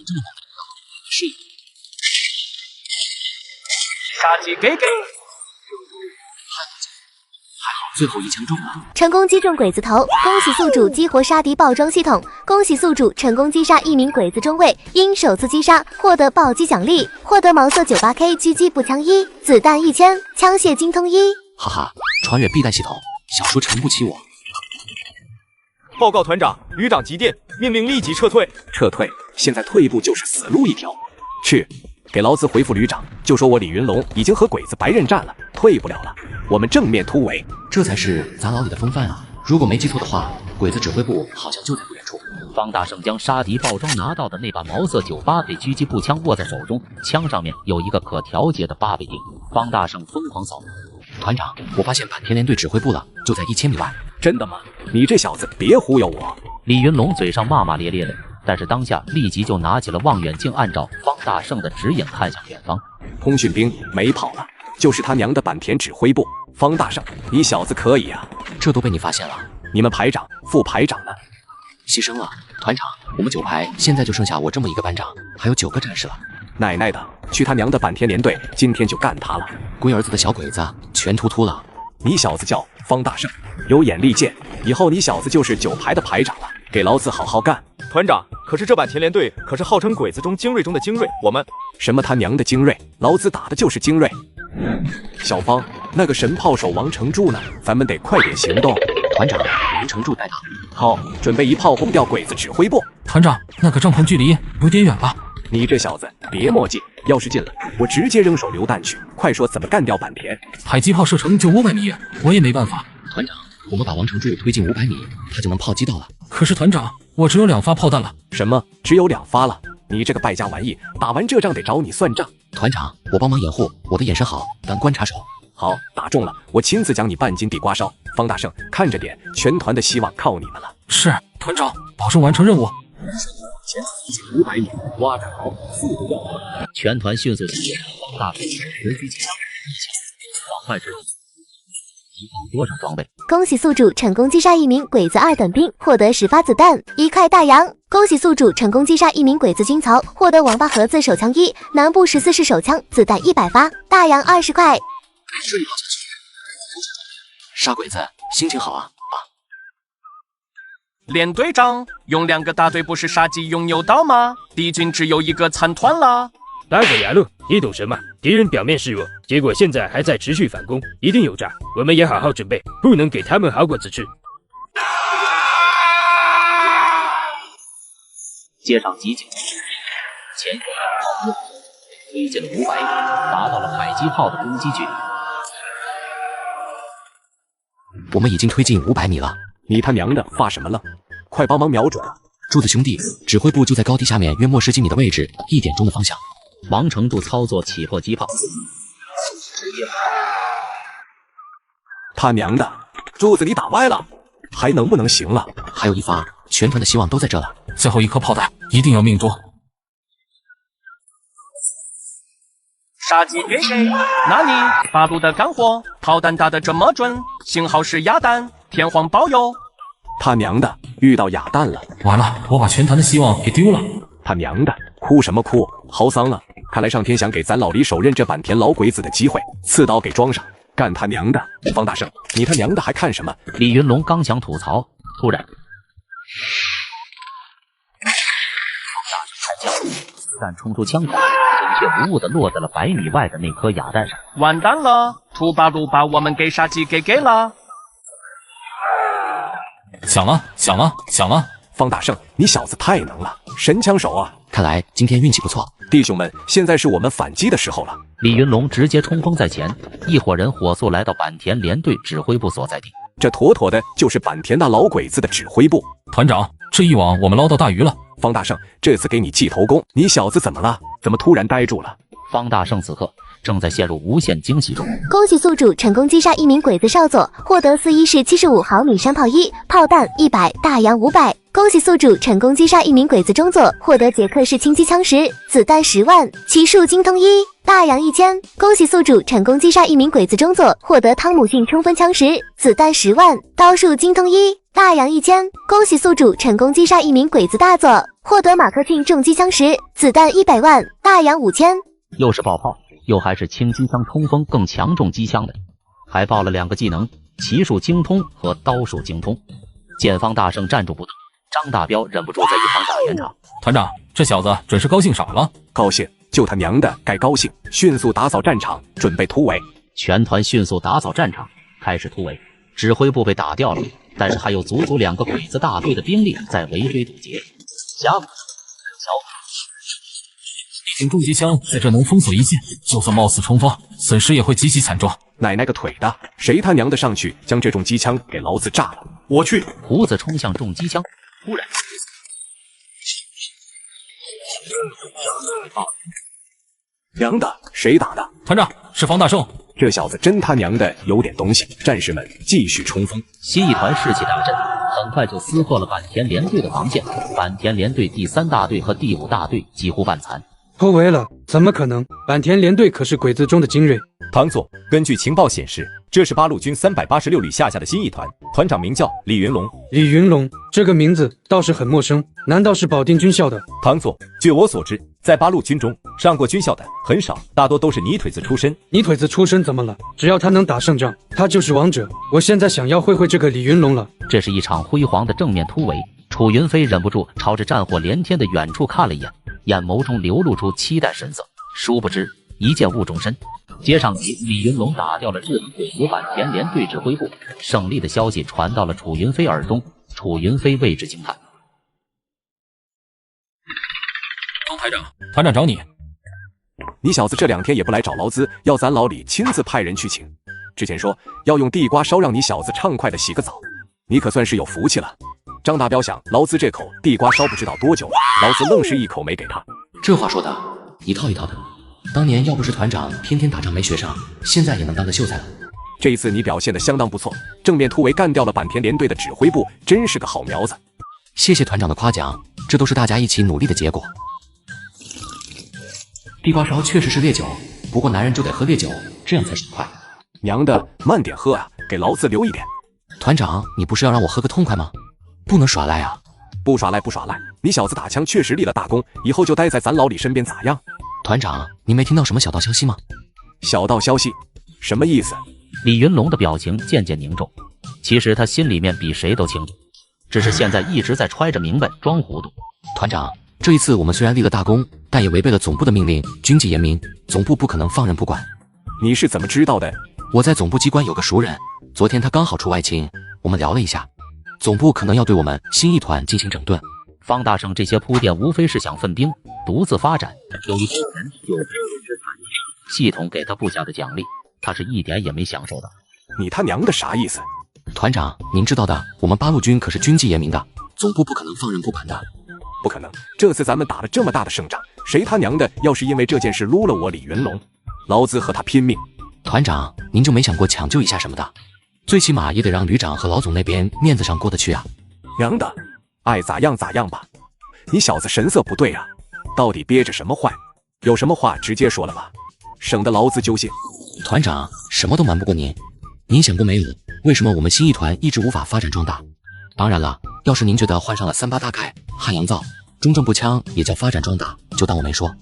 这么猛的力道，是一杀鸡给。最后一枪中了，成功击中鬼子头，恭喜宿主激活杀敌爆装系统，恭喜宿主成功击杀一名鬼子中尉，因首次击杀获得暴击奖励，获得毛瑟 98K 狙击步枪1，子弹1000，枪械精通1。哈哈，穿越必带系统，小叔承不起我。报告团长，旅长急电，命令立即撤退。撤退，现在退一步就是死路一条。去，给劳资回复旅长，就说我李云龙已经和鬼子白刃战了，退不了了，我们正面突围。这才是咱老李的风范啊！如果没记错的话，鬼子指挥部好像就在不远处。方大圣将杀敌爆装拿到的那把毛瑟98狙击步枪握在手中，枪上面有一个可调节的8倍钉。方大圣疯狂扫描。团长，我发现坂田联队指挥部了，就在1000米外。真的吗？你这小子别忽悠我！李云龙嘴上骂骂咧咧的，但是当下立即就拿起了望远镜，按照方大圣的指引看向远方。通讯兵没跑了，就是他娘的坂田指挥部。方大圣，你小子可以啊！这都被你发现了。你们排长、副排长呢？牺牲了。团长，我们9排现在就剩下我这么一个班长，还有9个战士了。奶奶的，去他娘的坂田联队，今天就干他了！龟儿子的小鬼子全突突了。你小子叫方大圣，有眼力见，以后你小子就是9排的排长了，给老子好好干！团长，可是这坂田联队可是号称鬼子中精锐中的精锐，我们什么他娘的精锐？老子打的就是精锐！小方，那个神炮手王成柱呢？咱们得快点行动！团长，王成柱带打。好，准备一炮轰掉鬼子指挥部。团长，那个帐篷距离有点远吧？你这小子别墨迹，要是近了，我直接扔手榴弹去！快说怎么干掉坂田？迫击炮射程就500米，我也没办法。团长，我们把王成柱推进500米，他就能炮击到了。可是团长，我只有2发炮弹了。什么？只有2发了？你这个败家玩意，打完这仗得找你算账。团长，我帮忙掩护，我的眼神好，当观察手。好，打中了，我亲自将你半斤地瓜烧。方大圣，看着点，全团的希望靠你们了。是，团长，保证完成任务。前进500米，挖着好，速度要快。全团迅速集结，方大圣随机起枪，一起往坏之地。一共多少装备？恭喜宿主成功击杀一名鬼子2等兵，获得10发子弹，1块大洋。恭喜宿主成功击杀一名鬼子军曹，获得王八盒子手枪1，南部14式手枪，子弹100发，大洋20块。顺利跑下去。杀鬼子，心情好啊！连队长，用2个大队不是杀鸡用牛刀吗？敌军只有1个残团了。打个哑路，你懂什么？敌人表面示弱，结果现在还在持续反攻，一定有诈。我们也好好准备，不能给他们好果子吃。接上急救，前沿炮推进了500米，达到了迫击炮的攻击距离。我们已经推进500米了。你他娘的发什么了？快帮忙瞄准！柱子兄弟，指挥部就在高地下面约莫10几米的位置，1点钟的方向。王成柱操作起迫击炮，他娘的，柱子你打歪了，还能不能行了？还有1发，全团的希望都在这了。最后1颗炮弹，一定要命中！杀鸡给，那你八路的干货，炮弹打得这么准，幸好是哑弹，天皇保佑！他娘的，遇到哑弹了！完了，我把全团的希望给丢了！他娘的，哭什么哭？好丧啊！看来上天想给咱老李手刃这坂田老鬼子的机会，刺刀给装上！干他娘的！方大圣，你他娘的还看什么？李云龙刚想吐槽，突然，方大圣开枪，子弹冲出枪口，准确无误地落在了100米外的那颗哑弹上。完蛋了，土八路把我们给杀鸡给了！响了！方大圣，你小子太能了，神枪手啊！看来今天运气不错。弟兄们，现在是我们反击的时候了。李云龙直接冲锋在前，一伙人火速来到坂田联队指挥部所在地。这妥妥的就是坂田那老鬼子的指挥部。团长，这一网我们捞到大鱼了。方大圣，这次给你记头功，你小子怎么了？怎么突然呆住了？方大圣此刻正在陷入无限惊喜中。恭喜宿主成功击杀一名鬼子少佐，获得41式75毫米山炮1，炮弹100，大洋500。恭喜宿主成功击杀一名鬼子中佐，获得捷克式轻机枪10，子弹10万，骑术精通1。大洋1000，恭喜宿主成功击杀一名鬼子中佐，获得汤姆逊冲锋枪10，子弹10万，刀术精通1。大洋1000，恭喜宿主成功击杀一名鬼子大佐，获得马克逊重机枪10，子弹100万。大洋5000，又是爆炮，又还是轻机枪冲锋更强重机枪的，还爆了2个技能，骑术精通和刀术精通。见方大圣站住不动，张大彪忍不住在一旁打圆场。团长，这小子准是高兴傻了。高兴就他娘的该高兴，迅速打扫战场，准备突围。全团迅速打扫战场，开始突围。指挥部被打掉了，但是还有足足2个鬼子大队的兵力在围追堵截。小挺重机枪在这能封锁一线，就算冒死冲锋，损失也会极其惨重。奶奶个腿的，谁他娘的上去将这重机枪给老子炸了？我去！胡子冲向重机枪，突然，娘的，谁打的？团长，是方大圣。这小子真他娘的有点东西！战士们继续冲锋。新一团士气大振，很快就撕破了坂田联队的防线。坂田联队第3大队和第5大队几乎半残。突围了？怎么可能？坂田联队可是鬼子中的精锐。团座，根据情报显示，这是八路军386旅下的新一团，团长名叫李云龙。李云龙这个名字倒是很陌生，难道是保定军校的？团座，据我所知，在八路军中上过军校的很少，大多都是泥腿子出身。泥腿子出身怎么了？只要他能打胜仗，他就是王者。我现在想要会这个李云龙了。这是一场辉煌的正面突围，楚云飞忍不住朝着战火连天的远处看了一眼，眼眸中流露出期待神色。殊不知一箭误中身。接上集，李云龙打掉了日本鬼子坂田联队指挥部，胜利的消息传到了楚云飞耳中，楚云飞为之惊叹。方排长，团长找你。你小子这2天也不来找劳资，要咱老李亲自派人去请。之前说要用地瓜烧让你小子畅快的洗个澡，你可算是有福气了。张大彪想，劳资这口地瓜烧不知道多久，劳资愣是一口没给他。这话说的一套一套的。当年要不是团长天天打仗没学上，现在也能当个秀才了。这一次你表现得相当不错，正面突围干掉了坂田联队的指挥部，真是个好苗子。谢谢团长的夸奖，这都是大家一起努力的结果。地瓜烧确实是烈酒，不过男人就得喝烈酒，这样才爽快。娘的，慢点喝啊，给劳资留一点。团长，你不是要让我喝个痛快吗？不能耍赖啊！不耍赖不耍赖，你小子打枪确实立了大功，以后就待在咱老李身边咋样？团长，你没听到什么小道消息吗？小道消息？什么意思？李云龙的表情渐渐凝重，其实他心里面比谁都清楚，只是现在一直在揣着明白装糊涂。团长，这一次我们虽然立了大功，但也违背了总部的命令，军纪严明，总部不可能放任不管。你是怎么知道的？我在总部机关有个熟人，昨天他刚好出外勤，我们聊了一下，总部可能要对我们新一团进行整顿。方大圣这些铺垫无非是想分兵，独自发展。由于个人有知之产，系统给他布下的奖励，他是一点也没享受到。你他娘的啥意思？团长，您知道的，我们八路军可是军纪严明的，总部不可能放任不管的。不可能，这次咱们打了这么大的胜仗，谁他娘的要是因为这件事撸了我李云龙，劳资和他拼命。团长，您就没想过抢救一下什么的？最起码也得让旅长和老总那边面子上过得去啊。娘的，爱咋样咋样吧。你小子神色不对啊，到底憋着什么坏？有什么话直接说了吧，省得劳资揪心。团长，什么都瞒不过您。您想过没有，为什么我们新一团一直无法发展壮大？当然了，要是您觉得换上了38大盖、汉阳造、中正步枪也叫发展壮大，就当我没说。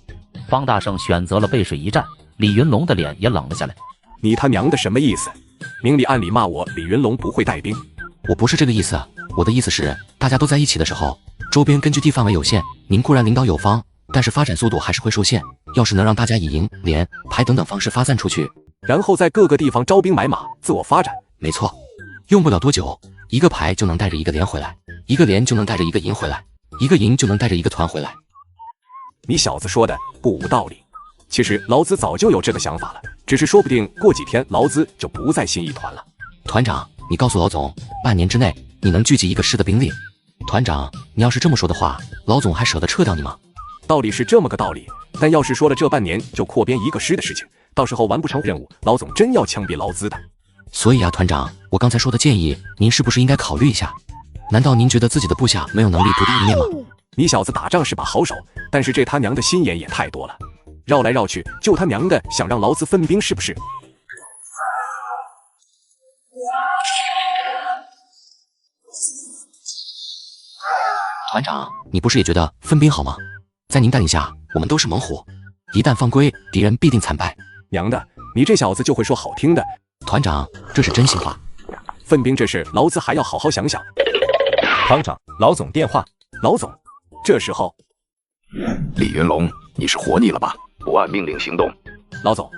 方大圣选择了背水一战，李云龙的脸也冷了下来。你他娘的什么意思？明里暗里骂我李云龙不会带兵？我不是这个意思，我的意思是，大家都在一起的时候，周边根据地范围有限，您固然领导有方，但是发展速度还是会受限。要是能让大家以营、连、排等等方式发散出去，然后在各个地方招兵买马，自我发展。没错，用不了多久，一个排就能带着一个连回来，一个连就能带着一个营回来，一个营就能带着一个团回来。你小子说的不无道理。其实劳资早就有这个想法了，只是说不定过几天劳资就不在新一团了。团长，你告诉老总，半年之内你能聚集一个师的兵力。团长，你要是这么说的话，老总还舍得撤掉你吗？道理是这么个道理，但要是说了这半年就扩编一个师的事情，到时候完不成任务，老总真要枪毙劳资的。所以啊，团长，我刚才说的建议，您是不是应该考虑一下？难道您觉得自己的部下没有能力独当一面吗？你小子打仗是把好手，但是这他娘的心眼也太多了。绕来绕去，就他娘的想让老子分兵是不是？团长，你不是也觉得分兵好吗？在您带领下，我们都是猛虎，一旦犯规，敌人必定惨败。娘的，你这小子就会说好听的。团长，这是真心话。分兵这事，老子还要好好想想。团长，老总电话。老总，这时候，李云龙，你是活腻了吧？不按命令行动。老总，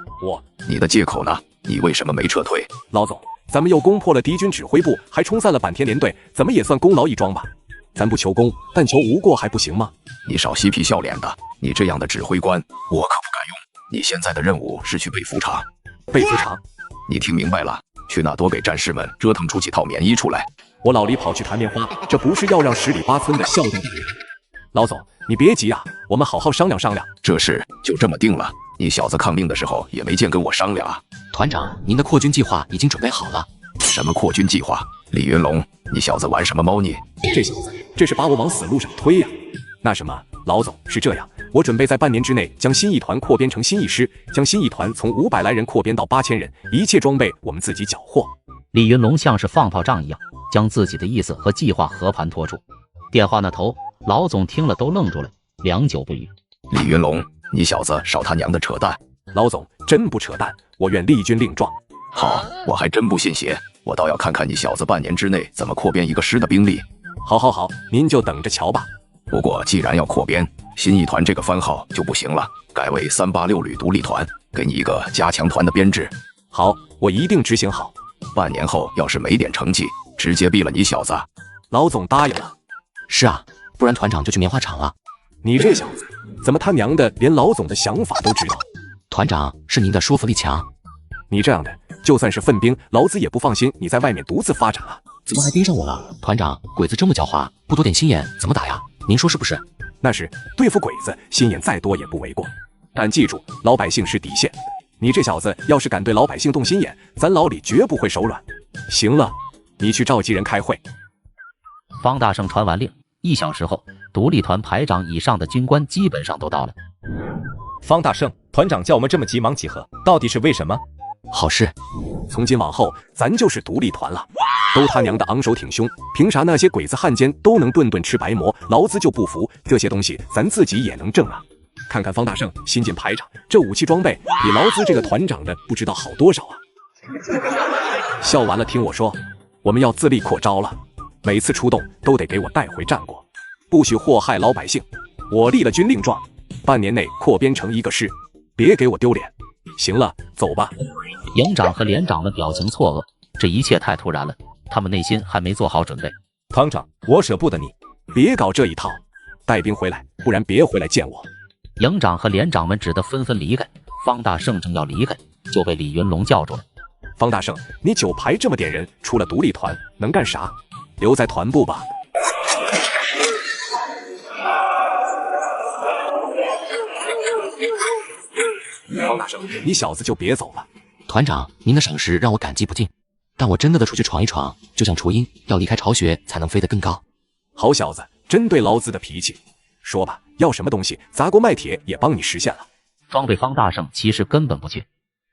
你的借口呢？你为什么没撤退？老总，咱们又攻破了敌军指挥部，还冲散了坂田联队，怎么也算功劳一桩吧？咱不求功，但求无过还不行吗？你少嬉皮笑脸的，你这样的指挥官，我可不敢用。你现在的任务是去被服厂。被服厂？你听明白了？去那多给战士们折腾出几套棉衣出来。我老李跑去弹棉花，这不是要让十里八村的孝敬大人？老总，你别急啊，我们好好商量商量。这事就这么定了？你小子抗命的时候也没见跟我商量啊？团长，您的扩军计划已经准备好了。什么扩军计划？李云龙，你小子玩什么猫腻？这小子，这是把我往死路上推呀！那什么，老总，是这样，我准备在半年之内将新一团扩编成新一师，将新一团从500来人扩编到8000人，一切装备我们自己缴获。李云龙像是放炮仗一样，将自己的意思和计划和盘托出。电话那头，老总听了都愣住了，良久不语。李云龙，你小子少他娘的扯淡！老总，真不扯淡，我愿立军令状。好，我还真不信邪，我倒要看看你小子半年之内怎么扩编一个师的兵力。好，您就等着瞧吧。不过既然要扩编，新一团这个番号就不行了，改为386旅独立团，给你一个加强团的编制。好，我一定执行好。半年后要是没点成绩，直接毙了你小子。老总答应了。是啊，不然团长就去棉花厂了。你这小子，怎么他娘的连老总的想法都知道？团长，是您的说服力强。你这样的，就算是分兵，老子也不放心你在外面独自发展啊。怎么还盯上我了？团长，鬼子这么狡猾，不多点心眼怎么打呀？您说是不是？那是，对付鬼子，心眼再多也不为过。但记住，老百姓是底线。你这小子要是敢对老百姓动心眼，咱老李绝不会手软。行了，你去召集人开会。方大胜传完令，1小时后，独立团排长以上的军官基本上都到了。方大胜，团长叫我们这么急忙集合，到底是为什么？好事，从今往后，咱就是独立团了。都他娘的昂首挺胸，凭啥那些鬼子汉奸都能顿顿吃白馍，老子就不服？这些东西咱自己也能挣啊！看看方大胜新晋排长，这武器装备比劳资这个团长的不知道好多少啊！笑完了，听我说，我们要自立扩招了，每次出动都得给我带回战果，不许祸害老百姓。我立了军令状，半年内扩编成一个师，别给我丢脸。行了，走吧。营长和连长们表情错愕，这一切太突然了，他们内心还没做好准备。团长，我舍不得你，别搞这一套，带兵回来，不然别回来见我。营长和连长们只得纷纷离开。方大胜正要离开，就被李云龙叫住了。方大胜，你9排这么点人，出了独立团能干啥？留在团部吧。方大胜，你小子就别走了。团长，您的赏识让我感激不尽，但我真的得出去闯一闯，就像雏鹰要离开巢穴才能飞得更高。好小子，真对劳资的脾气。说吧，要什么东西，砸锅卖铁也帮你实现了。装备方大胜其实根本不缺，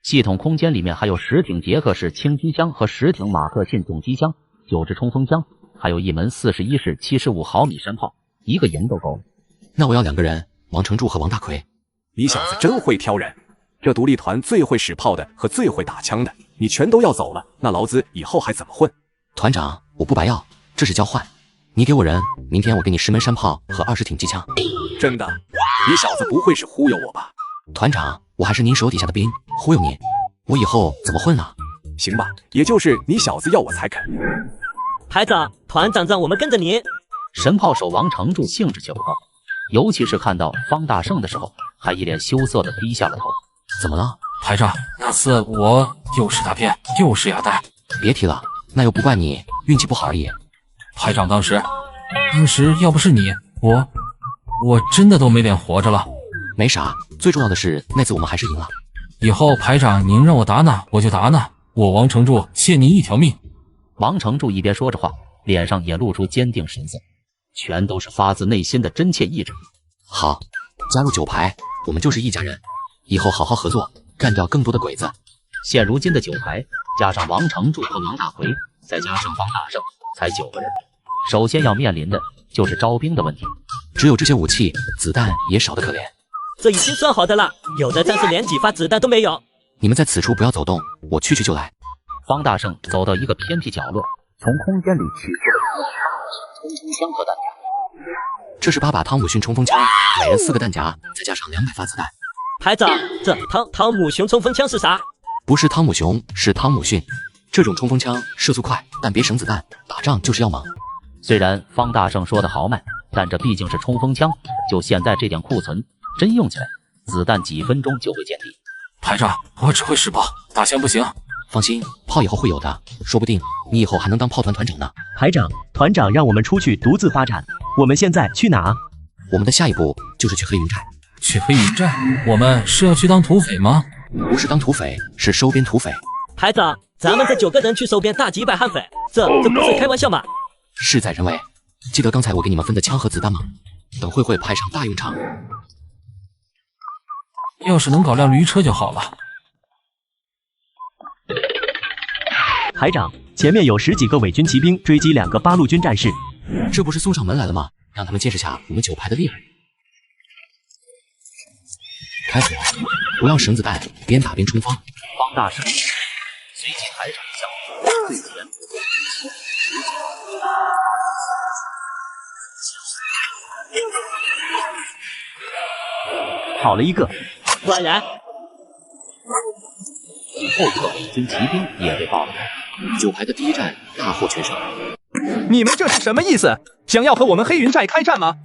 系统空间里面还有10挺捷克式轻机枪和10挺马克沁重机枪，9支冲锋枪，还有一门41式75毫米山炮，1个营都够了。那我要2个人，王成柱和王大奎。你小子真会挑人，这独立团最会使炮的和最会打枪的，你全都要走了，那劳资以后还怎么混？团长，我不白要，这是交换。你给我人，明天我给你10门山炮和20挺机枪。真的？你小子不会是忽悠我吧？团长，我还是您手底下的兵，忽悠您，我以后怎么混啊？行吧，也就是你小子要我才肯。排长，团长让我们跟着您。神炮手王成柱兴致却不高，尤其是看到方大胜的时候，还一脸羞涩地低下了头。怎么了？排长，那次我又是大便又是哑弹。别提了，那又不怪你，运气不好而已。排长，当时要不是你，我真的都没脸活着了。没啥，最重要的是那次我们还是赢了。以后排长您让我打哪我就打哪，我王成柱欠您一条命。王成柱一边说着话，脸上也露出坚定神色，全都是发自内心的真切意志。好，加入9排，我们就是一家人。以后好好合作，干掉更多的鬼子。现如今的9排加上王成柱和王大奎，再加上方大胜，才9个人。首先要面临的就是招兵的问题。只有这些武器，子弹也少得可怜。这已经算好的了，有的战士连几发子弹都没有。你们在此处不要走动，我去就来。方大胜走到一个偏僻角落，从空间里取出了冲锋枪和弹夹。这是8把汤姆逊冲锋枪，每人4个弹夹，再加上200发子弹。排长，这汤姆熊冲锋枪是啥？不是汤姆熊，是汤姆逊。这种冲锋枪射速快，但别省子弹，打仗就是要猛。虽然方大胜说的豪迈，但这毕竟是冲锋枪，就现在这点库存，真用起来，子弹几分钟就会见底。排长，我只会试炮，打枪不行。放心，炮以后会有的，说不定你以后还能当炮团团长呢。排长，团长让我们出去独自发展，我们现在去哪？我们的下一步就是去黑云寨。去黑云寨？我们是要去当土匪吗？不是当土匪，是收编土匪。排长，咱们这9个人去收编大几百悍匪，这不是开玩笑吗？事在人为，记得刚才我给你们分的枪和子弹吗？等会派上大用场。要是能搞辆驴车就好了。排长，前面有10几个伪军骑兵追击2个8路军战士，这不是送上门来了吗？让他们见识下我们9排的厉害。开火，不要省子弹，边打边冲锋。方大胜随即抬手一枪，最前好了一个。果然，后一个伪军骑兵也被爆了，9排的第一战大获全胜。你们这是什么意思？想要和我们黑云寨开战吗？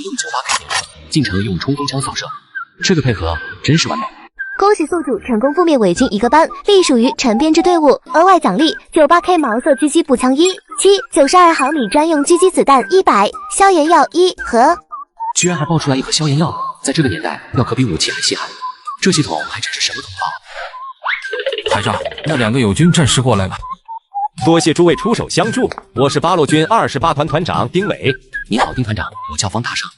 用98K，进城用冲锋枪扫射，这个配合真是完美。恭喜宿主成功覆灭伪军1个班，隶属于陈编制队伍。额外奖励98K 毛瑟狙击步枪1、792毫米专用狙击子弹100，消炎药1盒。居然还爆出来1盒消炎药，在这个年代，药可比武器还稀罕。这系统还真是什么都能爆。排长，那2个友军战士过来了。多谢诸位出手相助，我是8路军28团团长丁伟。你好，丁团长，我叫方大胜，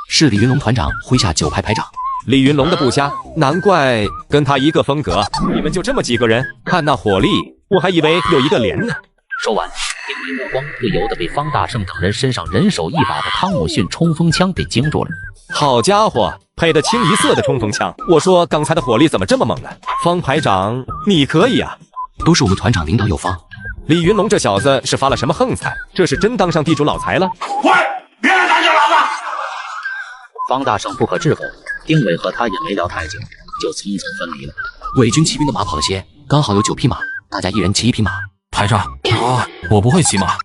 是李云龙团长麾下9排排长。李云龙的部下，难怪跟他一个风格。你们就这么几个人，看那火力，我还以为有一个连呢。说完，丁伟目光不由得被方大胜等人身上人手1把的汤姆逊冲锋枪给惊住了。好家伙，配的清一色的冲锋枪！我说刚才的火力怎么这么猛呢？方排长，你可以啊！都是我们团长领导有方。李云龙这小子是发了什么横财？这是真当上地主老财了？喂，别来打搅老子！方大胜不可置否，丁伟和他也没聊太久，就匆匆分离了。伪军骑兵的马跑了些，刚好有9匹马，大家一人骑1匹马。排长，我不会骑马。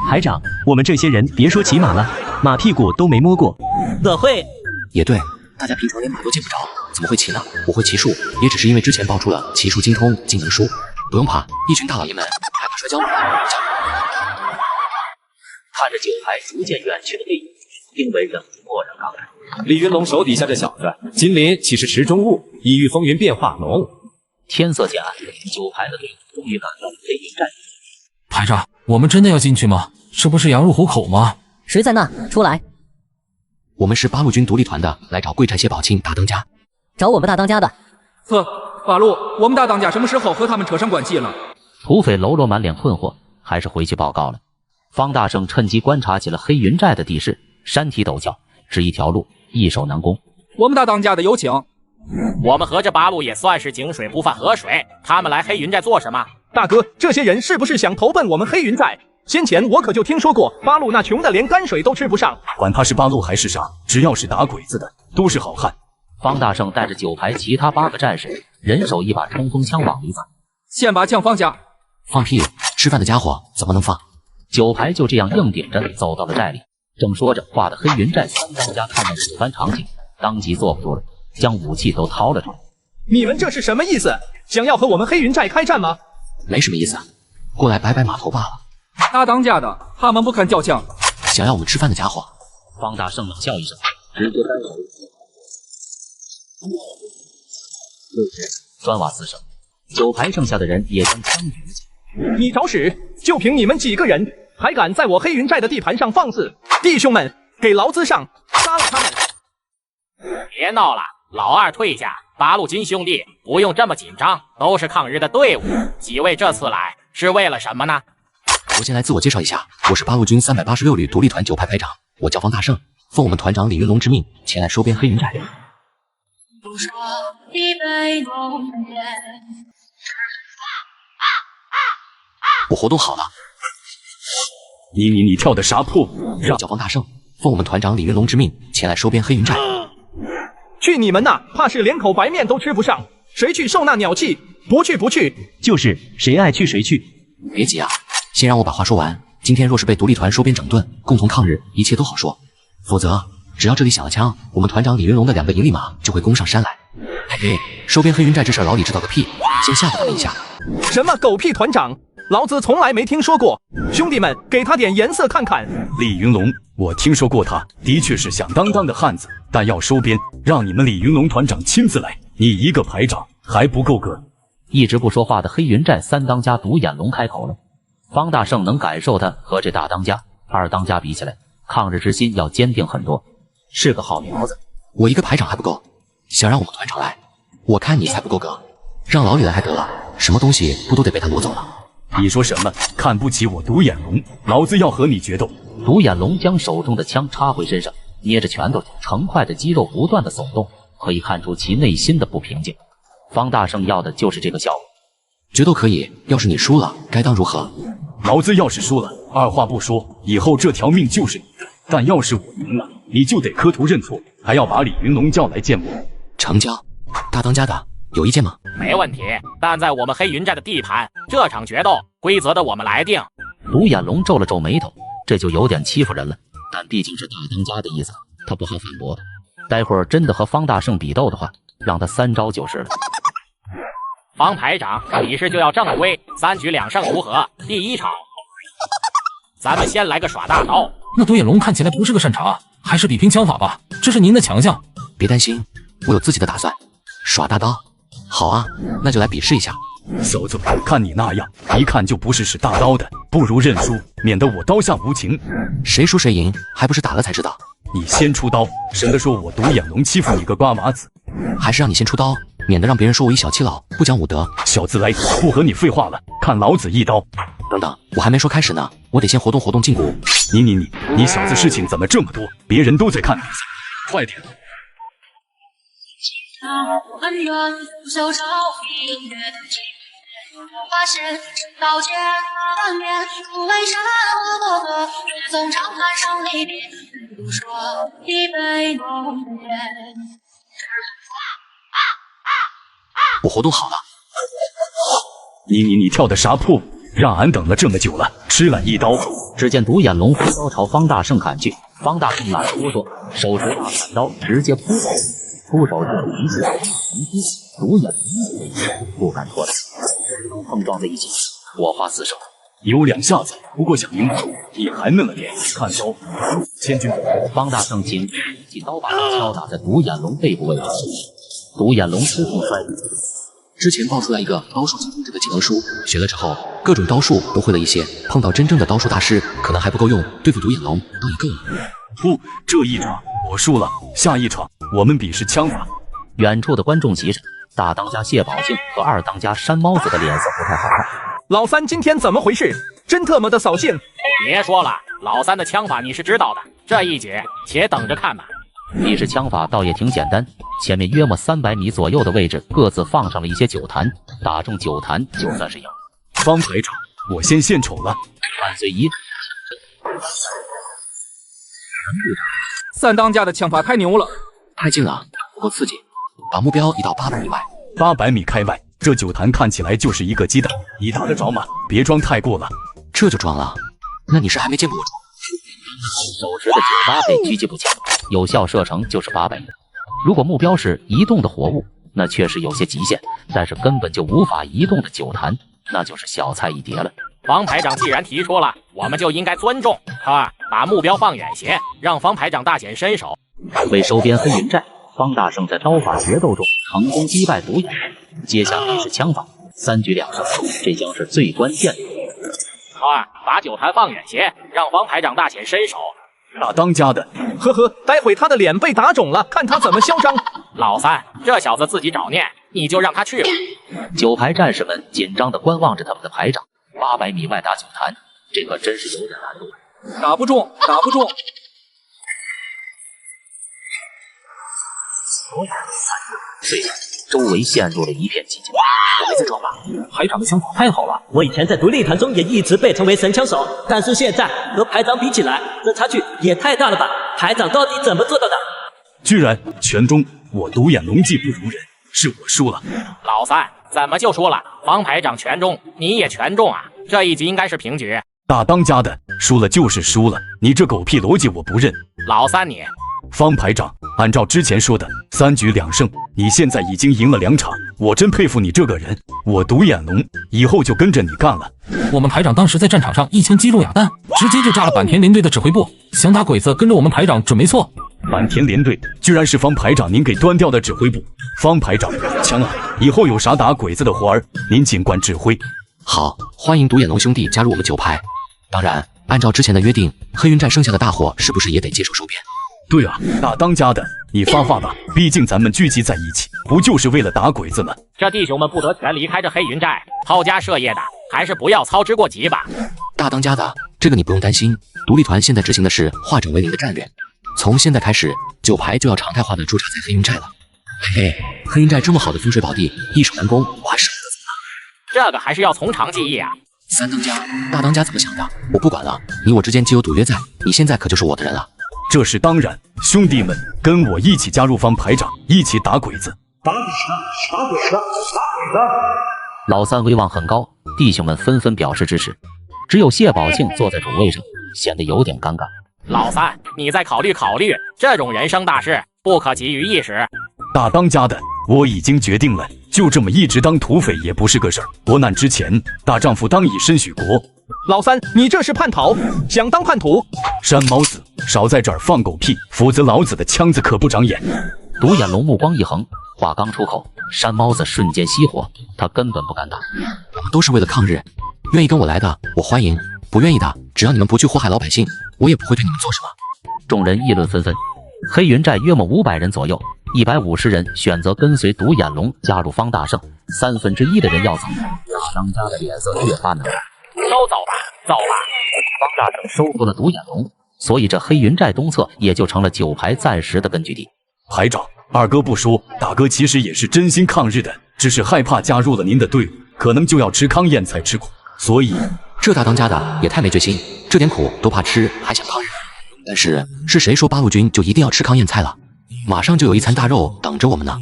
排长，我们这些人别说骑马了，马屁股都没摸过。我会。也对，大家平常连马都见不着，怎么会骑呢？我会骑术，也只是因为之前爆出了骑术精通技能书。不用怕，一群大老爷们害怕摔跤吗？看着9排逐渐远去的背影，丁伟忍不住默然感慨：李云龙手底下这小子，金鳞岂是池中物，一遇风云变化龙。天色渐暗，9排的队伍终于赶到了黑云寨。排长，我们真的要进去吗？这不是羊入虎口吗？谁在那？出来！我们是8路军独立团的，来找贵寨谢宝庆大当家。找我们大当家的。八路，我们大当家什么时候和他们扯上关系了？土匪喽啰满脸困惑，还是回去报告了。方大胜趁机观察起了黑云寨的地势，山体陡峭，是一条路，易守难攻。我们大当家的有请。我们和这8路也算是井水不犯河水，他们来黑云寨做什么？大哥，这些人是不是想投奔我们黑云寨？先前我可就听说过8路那穷的连泔水都吃不上。管他是8路还是啥，只要是打鬼子的，都是好汉。方大胜带着9排其他8个战士，人手1把冲锋枪往里走。先把枪放下。放屁！吃饭的家伙怎么能放？9排就这样硬顶着走到了寨里。正说着话的黑云寨3当家看到此番场景，当即坐不住了，将武器都掏了出来。你们这是什么意思？想要和我们黑云寨开战吗？没什么意思，过来摆摆码头罢了。大当家的，他们不肯叫枪。想要我们吃饭的家伙。方大胜冷笑一声，直接单手砖瓦四射，9排剩下的人也将枪举起。你找屎！就凭你们几个人，还敢在我黑云寨的地盘上放肆！弟兄们，给老子上！杀了他们！别闹了，老二退下，八路军兄弟不用这么紧张，都是抗日的队伍。几位这次来是为了什么呢？我先来自我介绍一下，我是八路军386旅独立团9排排长，我叫方大胜，奉我们团长李云龙之命前来收编黑云寨。我活动好了。你跳的啥破舞？我叫方大胜，奉我们团长李云龙之命前来收编黑云寨。去你们呐！怕是连口白面都吃不上，谁去受那鸟气？不去不去！就是谁爱去谁去。别急啊，先让我把话说完。今天若是被独立团收编整顿，共同抗日，一切都好说。否则，只要这里响了枪，我们团长李云龙的2个银利马就会攻上山来。嘿嘿，收编黑云寨这事儿，老李知道个屁！先吓唬他们一下。什么狗屁团长？老子从来没听说过。兄弟们，给他点颜色看看。李云龙，我听说过他，的确是响当当的汉子，但要收编，让你们李云龙团长亲自来，你一个排长还不够格。一直不说话的黑云寨3当家独眼龙开口了。方大胜能感受他和这大当家、2当家比起来，抗日之心要坚定很多，是个好苗子。我一个排长还不够，想让我们团长来，我看你才不够格。让老李来还得了，什么东西不都得被他夺走了？你说什么？看不起我独眼龙？老子要和你决斗！独眼龙将手中的枪插回身上，捏着拳头，成块的肌肉不断的耸动，可以看出其内心的不平静。方大胜要的就是这个效果。决斗可以，要是你输了，该当如何？老子要是输了，二话不说，以后这条命就是你的。但要是我赢了，你就得磕头认错，还要把李云龙叫来见我。成交。大当家的有意见吗？没问题，但在我们黑云寨的地盘，这场决斗规则的我们来定。独眼龙皱了皱眉头，这就有点欺负人了。但毕竟是大当家的意思，他不好反驳。待会儿真的和方大胜比斗的话，让他3招就是了。方排长，比试就要正规，3局2胜如何？第1场，咱们先来个耍大刀。那独眼龙看起来不是个善茬，还是比拼枪法吧，这是您的强项。别担心，我有自己的打算。耍大刀，好啊，那就来比试一下。小子，看你那样，一看就不是使大刀的，不如认输，免得我刀下无情。谁输谁赢，还不是打了才知道。你先出刀，省得说我独眼龙欺负你个瓜娃子。还是让你先出刀，免得让别人说我一小气佬，不讲武德。小子来，不和你废话了，看老子一刀！等等，我还没说开始呢，我得先活动活动筋骨。你小子事情怎么这么多？别人都在看比赛，快点！恩怨不休朝明月，花是刀剑翻面，不为杀我的雪纵长滩上泪点，不说一杯浓烟。我活动好了。你跳的啥破舞？让俺等了这么久了，吃了一刀。只见独眼龙挥刀朝方大胜砍去，方大胜懒得多说，手持大砍刀直接扑口。出手就是一记横劈，独眼龙不敢拖拉，碰撞在一起，火花四射。有2下子，不过想赢你还嫩了点。看招，千钧。方大胜紧起刀把敲打在独眼龙背部位置，独眼龙吃痛摔地。之前爆出来一个刀术精通者的技能书，学了之后，各种刀术都会了一些。碰到真正的刀术大师，可能还不够用，对付独眼龙倒也够了。不，这一场我输了，下一场我们比试枪法。远处的观众席上，大当家谢宝庆和2当家山猫子的脸色不太好看。老三今天怎么回事？真特么的扫兴！别说了，老三的枪法你是知道的，这一局且等着看吧。比试枪法倒也挺简单，前面约莫300米左右的位置各自放上了一些酒坛，打中酒坛就算是赢。方排长，我先献丑了。伴随一3当家的枪法太牛了，太近了，不够刺激，把目标移到800米外。800米开外，这酒坛看起来就是一个鸡蛋，你打得着吗？别装太过了。这就装了？那你是还没见过我装？手持的98倍狙击步枪，有效射程就是800。如果目标是移动的活物，那确实有些极限，但是根本就无法移动的酒坛，那就是小菜一碟了。方排长既然提出了，我们就应该尊重他，把目标放远些，让方排长大显身手。为收编黑云寨，方大胜在刀法决斗中成功击败独眼。接下来是枪法，3局2胜，这将是最关键的。把酒坛放远些，让方排长大显身手。大当家的，呵呵，待会他的脸被打肿了，看他怎么嚣张。老三，这小子自己找念，你就让他去吧。九排战士们紧张地观望着他们的排长。800米外大酒坛，这可真是有点难度。打不中，打不中。虽然周围陷入了一片寂静，我没在装吧？排长的枪法太好了。我以前在独立团中也一直被称为神枪手，但是现在和排长比起来，这差距也太大了吧？排长到底怎么做到的？居然全中，我独眼龙技不如人，是我输了。老三，怎么就输了？方排长全中，你也全中啊？这一局应该是平局。大当家的，输了就是输了，你这狗屁逻辑我不认。老三你，方排长，按照之前说的，3局2胜，你现在已经赢了2场，我真佩服你这个人。我独眼龙以后就跟着你干了。我们排长当时在战场上一枪击中哑弹，直接就炸了坂田连队的指挥部，想打鬼子跟着我们排长准没错。坂田连队居然是方排长您给端掉的指挥部。方排长，枪啊！以后有啥打鬼子的活儿，您尽管指挥。好，欢迎独眼龙兄弟加入我们九排。当然，按照之前的约定，黑云寨剩下的大伙是不是也得接受收编？对啊，大当家的，你发话吧，毕竟咱们聚集在一起，不就是为了打鬼子吗？这弟兄们不得全离开这黑云寨，抛家舍业的，还是不要操之过急吧。大当家的，这个你不用担心，独立团现在执行的是化整为零的战略，从现在开始，九排就要常态化的驻扎在黑云寨了。嘿嘿，黑云寨这么好的风水宝地，易守难攻，我还舍不得走呢。这个还是要从长计议啊。三当家、大当家怎么想的？我不管了，你我之间既有赌约在，你现在可就是我的人了。这是当然，兄弟们，跟我一起加入方排长，一起打鬼子。打鬼子，打鬼子，打鬼子！老三威望很高，弟兄们纷纷表示支持。只有谢宝庆坐在主位上，显得有点尴尬。老三，你再考虑考虑，这种人生大事不可急于一时。大当家的，我已经决定了，就这么一直当土匪也不是个事儿。国难之前，大丈夫当以身许国。老三，你这是叛逃，想当叛徒？山猫子，少在这儿放狗屁，否则老子的枪子可不长眼。独眼龙目光一横，话刚出口，山猫子瞬间熄火，他根本不敢打。我们都是为了抗日，愿意跟我来的我欢迎，不愿意的，只要你们不去祸害老百姓，我也不会对你们做什么。众人议论纷纷。黑云寨约莫500人左右，150人选择跟随独眼龙加入方大胜，1/3的人要走。大当家的脸色越发难看。都走吧，走吧。方大胜收服了独眼龙，所以这黑云寨东侧也就成了九排暂时的根据地。排长，二哥不说，大哥其实也是真心抗日的，只是害怕加入了您的队伍，可能就要吃糠咽菜吃苦，所以这大当家的也太没决心，这点苦都怕吃，还想抗日。但是谁说八路军就一定要吃糠咽菜了？马上就有一餐大肉等着我们呢，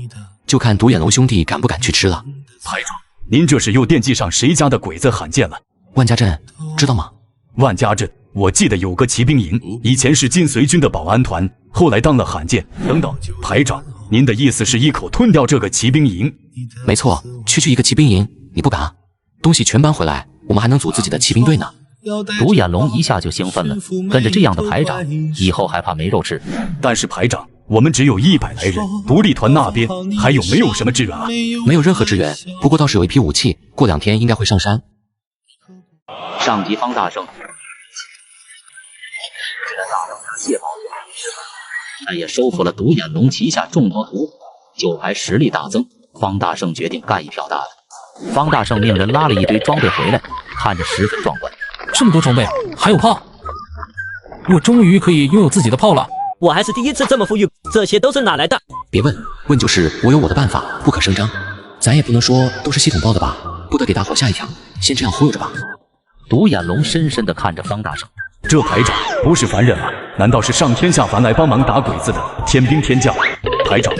就看独眼龙兄弟敢不敢去吃了。排长，您这是又惦记上谁家的鬼子罕见了？万家镇知道吗？万家镇，我记得有个骑兵营，以前是金随军的保安团，后来当了罕见。等等，排长，您的意思是一口吞掉这个骑兵营？没错，区区一个骑兵营，你不敢？东西全搬回来，我们还能组自己的骑兵队呢。独眼龙一下就兴奋了，跟着这样的排长，以后还怕没肉吃。但是排长，我们只有100来人，独立团那边还有没有什么支援啊？没有任何支援，不过倒是有一批武器，过2天应该会上山。上级方大胜，谢宝但也收服了独眼龙旗下众多土匪，九排实力大增。方大胜决定干一票大的。方大胜命人拉了一堆装备回来，看着十分壮观。这么多装备，还有炮，我终于可以拥有自己的炮了。我还是第一次这么富裕，这些都是哪来的？别问，问就是我有我的办法，不可声张。咱也不能说都是系统包的吧，不得给大伙吓一跳，先这样忽悠着吧。独眼龙深深地看着方大胜，这排长不是凡人啊，难道是上天下凡来帮忙打鬼子的天兵天将？排长，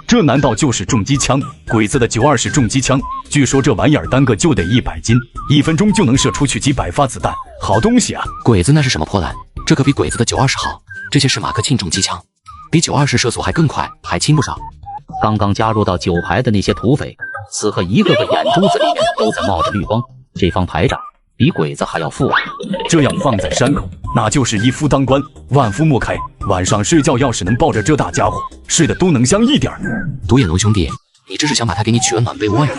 这难道就是重机枪？鬼子的920重机枪，据说这玩意儿单个就得100斤，1分钟就能射出去几百发子弹，好东西啊！鬼子那是什么破烂？这可比鬼子的920好。这些是马克沁重机枪，比920射速还更快，还轻不少。刚刚加入到九排的那些土匪，此刻一个个眼珠子里面都在冒着绿光。这方排长比鬼子还要富啊！这样放在山口，那就是一夫当关，万夫莫开。晚上睡觉要是能抱着这大家伙，睡得都能香一点。独眼龙兄弟，你这是想把他给你取了暖被窝呀？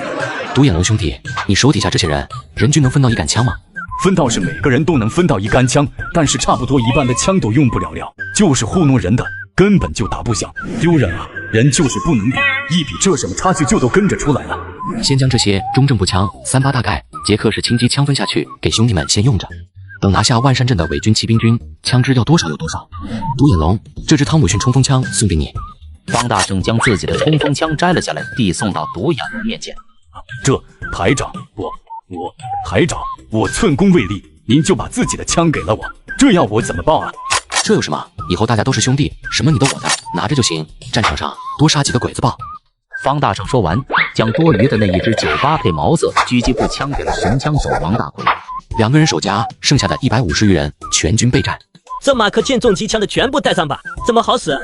独眼龙兄弟，你手底下这些人，人均能分到1杆枪吗？分到是每个人都能分到1杆枪，但是差不多一半的枪都用不了，就是糊弄人的，根本就打不响，丢人啊！人就是不能比，一比这什么差距就都跟着出来了。先将这些中正步枪、38大盖、捷克式轻机枪分下去，给兄弟们先用着。等拿下万山镇的伪军骑兵军，枪支要多少有多少。独眼龙，这支汤姆逊冲锋枪送给你。方大圣将自己的冲锋枪摘了下来，递送到独眼龙面前。这排长，排长，我寸功未立，您就把自己的枪给了我，这样我怎么报啊？这有什么？以后大家都是兄弟，什么你的我的，拿着就行。战场上多杀几个鬼子报。方大圣说完，将多余的那一支98K毛瑟狙击步枪给了神枪手王大奎。2个人守家，剩下的150余人全军备战。这马克剑重机枪的全部带上吧，这么好使。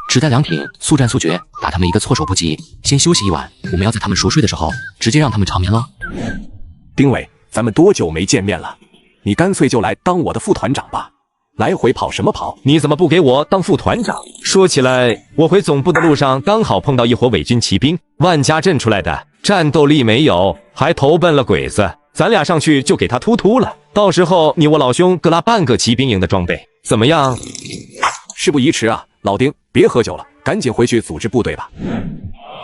只带2挺，速战速决，打他们一个措手不及。先休息一晚，我们要在他们熟睡的时候，直接让他们长眠了。丁伟，咱们多久没见面了？你干脆就来当我的副团长吧。来回跑什么跑？你怎么不给我当副团长？说起来，我回总部的路上刚好碰到一伙伪军骑兵，万家镇出来的，战斗力没有，还投奔了鬼子。咱俩上去就给他突了，到时候你我老兄各拉半个骑兵营的装备，怎么样？事不宜迟啊，老丁，别喝酒了，赶紧回去组织部队吧。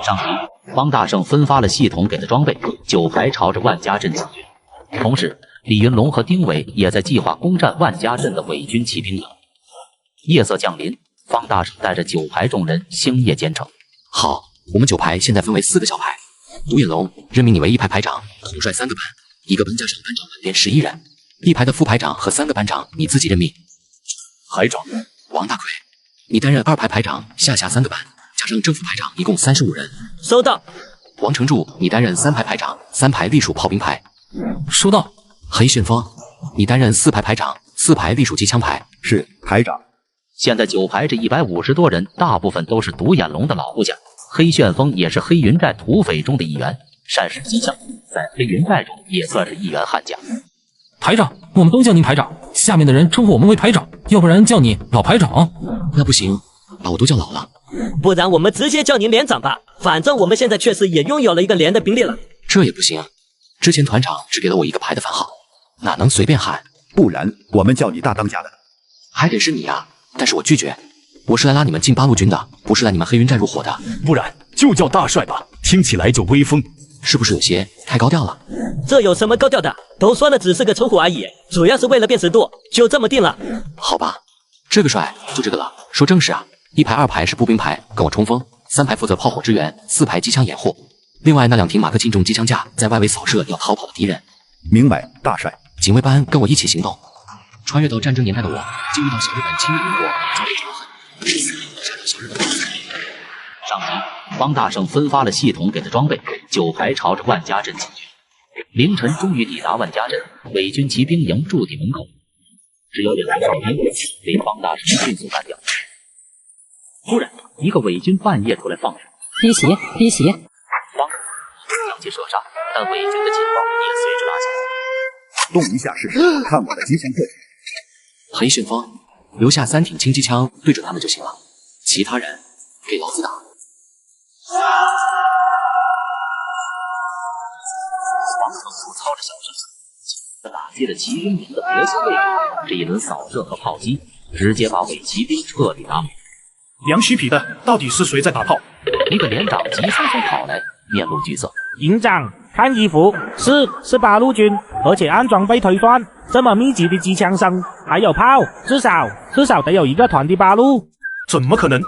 上级，方大圣分发了系统给的装备，9排朝着万家镇进军。同时，李云龙和丁伟也在计划攻占万家镇的伪军骑兵营。夜色降临，方大圣带着9排众人星夜兼程。好，我们9排现在分为4个小排。独眼龙，任命你为1排排长，统帅3个班，1个班加上班长们连11人。1排的副排长和3个班长你自己任命。排长王大奎，你担任2排排长，下辖3个班，加上正副排长，一共35人。收到。王成柱，你担任3排排长，3排隶属炮兵排。收到。黑旋风，你担任4排排长，4排隶属机枪排。是排长。现在9排这150多人，大部分都是独眼龙的老部下。黑旋风也是黑云寨土匪中的一员，善使机枪，在黑云寨中也算是一员悍将。排长，我们都叫您排长，下面的人称呼我们为排长，要不然叫你老排长。那不行，把我都叫老了。不然我们直接叫您连长吧，反正我们现在确实也拥有了一个连的兵力了。这也不行，之前团长只给了我一个排的番号，哪能随便喊？不然我们叫你大当家的。还得是你啊，但是我拒绝。我是来拉你们进8路军的，不是来你们黑云寨入伙的。不然就叫大帅吧，听起来就威风。是不是有些太高调了？这有什么高调的？都说的只是个称呼而已，主要是为了辨识度，就这么定了。好吧，这个帅就这个了。说正事啊，1排2排是步兵排，跟我冲锋；3排负责炮火支援，4排机枪掩护。另外那2挺马克沁重机枪架在外围扫射要逃跑的敌人。明白，大帅。警卫班跟我一起行动。穿越到战争年代的我，就遇到小日本侵略英国，遭遇仇恨，杀掉小日本的上级，方大圣分发了系统给的装备，9排朝着万家镇进军。凌晨终于抵达万家镇伪军骑兵营驻地门口，只有2名哨兵被方大圣迅速干掉。突然，一个伪军半夜出来放水，滴血，滴血。方将其射杀，但伪军的警报也随之拉响。动一下试试，看我的机枪特点。黑旋风，留下3挺轻机枪对准他们就行了，其他人给老子打。王成竹操着小身打击了骑兵营的核心位置，这一轮扫射和炮击直接把伪骑兵彻底打没。梁须皮的，到底是谁在打炮？一个连长急匆匆跑来，面露惧色。营长，看衣服，是8路军，而且按装备推断，这么密集的机枪声，还有炮，至少得有1个团的8路。怎么可能？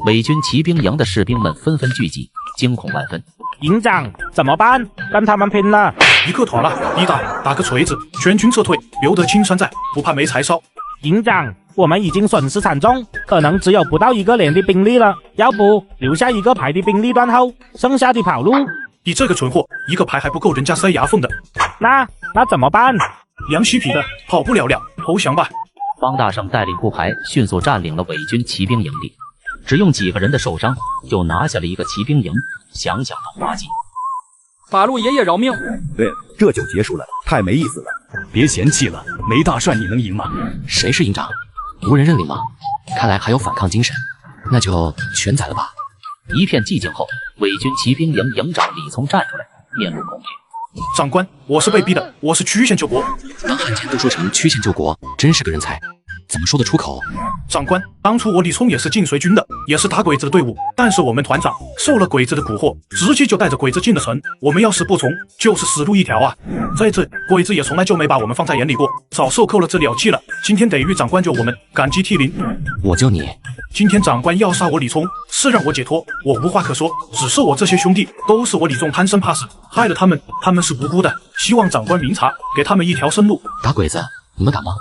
伪军骑兵营的士兵们纷纷聚集，惊恐万分。营长，怎么办？跟他们拼了！一个团了，一打个锤子，全军撤退，留得青山在，不怕没柴烧。营长，我们已经损失惨重，可能只有不到1个连的兵力了，要不留下1个排的兵力断后，剩下的跑路。你这个蠢货，1个排还不够人家塞牙缝的。那怎么办？梁须皮的，跑不了了，投降吧。方大圣带领步排迅速占领了伪军骑兵营地，只用几个人的受伤就拿下了1个骑兵营，想想都滑稽。法路爷爷饶命！对了，这就结束了，太没意思了。别嫌弃了，没大帅你能赢吗？谁是营长？无人认领吗？看来还有反抗精神，那就全宰了吧。一片寂静后，伪军骑兵营营长李聪站出来，面露恐惧。长官，我是被逼的，我是曲线救国。当汉奸都说成曲线救国，真是个人才。怎么说得出口？长官，当初我李聪也是进水军的，也是打鬼子的队伍，但是我们团长受了鬼子的蛊惑，直接就带着鬼子进了城。我们要是不从，就是死路一条啊！在这，鬼子也从来就没把我们放在眼里过，早受够了这了气了。今天得遇长官救我们，感激涕零。我救你。今天长官要杀我李聪，是让我解脱，我无话可说。只是我这些兄弟都是我李仲贪生怕死，害了他们，他们是无辜的。希望长官明察，给他们一条生路。打鬼子，你们敢吗？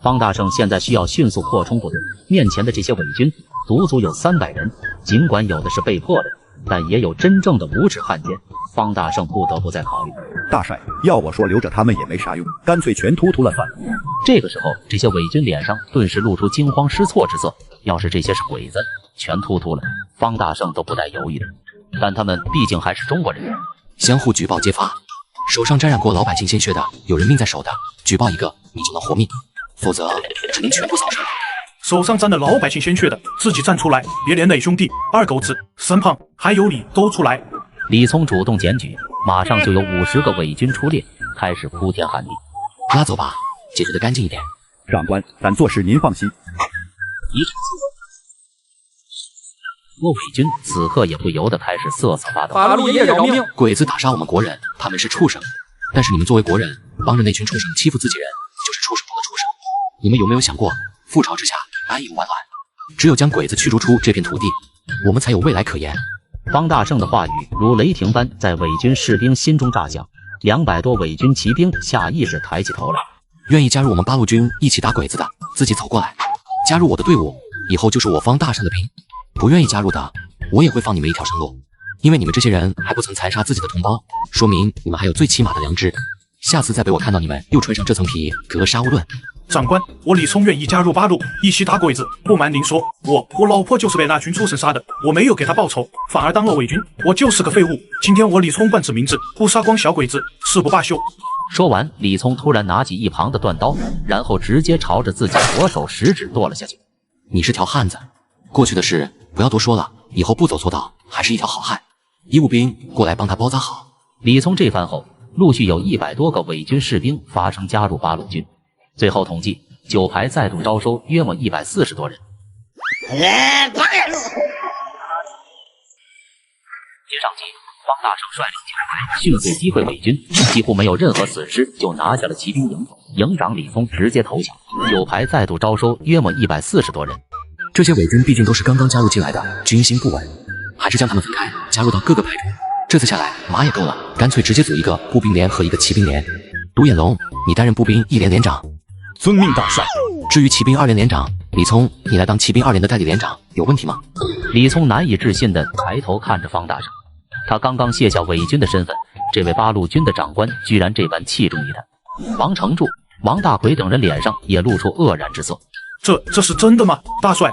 方大圣现在需要迅速扩充部队，面前的这些伪军足有300人，尽管有的是被迫的，但也有真正的无耻汉奸。方大圣不得不再考虑。大帅，要我说留着他们也没啥用，干脆全突突了算了。这个时候，这些伪军脸上顿时露出惊慌失措之色。要是这些是鬼子，全突突了，方大圣都不带犹豫的。但他们毕竟还是中国人，相互举报揭发，手上沾染过老百姓鲜血的，有人命在手的，举报一个你就能活命，否则只能全部扫射。手上沾了老百姓鲜血的，自己站出来，别连累兄弟、二狗子、三胖还有你都出来。李聪主动检举，马上就有50个伪军出列，开始铺天喊地。拉走吧，解决得干净一点。长官，咱做事您放心。一场多伪军此刻也不由得开始瑟瑟发抖。八路爷爷饶命！鬼子打杀我们国人，他们是畜生，但是你们作为国人，帮着那群畜生欺负自己人，就是畜生中的畜生。你们有没有想过，覆巢之下安逸无完卵？只有将鬼子驱逐出这片土地，我们才有未来可言。方大圣的话语如雷霆般在伪军士兵心中炸响，200多伪军骑兵下意识抬起头来。愿意加入我们八路军一起打鬼子的，自己走过来，加入我的队伍，以后就是我方大圣的兵。不愿意加入的，我也会放你们一条生路，因为你们这些人还不曾残杀自己的同胞，说明你们还有最起码的良知。下次再被我看到你们又穿上这层皮，格杀勿论。长官，我李聪愿意加入八路，一起打鬼子。不瞒您说，我老婆就是被那群畜生杀的，我没有给她报仇，反而当了伪军，我就是个废物。今天我李聪冠指明志，不杀光小鬼子，誓不罢休。说完，李聪突然拿起一旁的断刀，然后直接朝着自己左手食指剁了下去。你是条汉子，过去的事不要多说了，以后不走错道，还是一条好汉。医务兵过来帮他包扎好。李聪这番后，陆续有100多个伪军士兵发声加入八路军。最后统计，9排再度招收约莫140多人。接上集，方大圣率领9排迅速击溃伪军，几乎没有任何损失就拿下了骑兵营。营长李聪直接投降，9排再度招收约莫140多人。这些伪军毕竟都是刚刚加入进来的，军心不稳，还是将他们分开，加入到各个排中。这次下来马也够了，干脆直接组一个步兵连和一个骑兵连。独眼龙，你担任步兵1连连长。遵命大帅。至于骑兵2连连长，李聪，你来当骑兵2连的代理连长，有问题吗？李聪难以置信地抬头看着方大圣，他刚刚卸下伪军的身份，这位八路军的长官居然这般器重于他。王承柱、王大奎等人脸上也露出愕然之色。这是真的吗？大帅，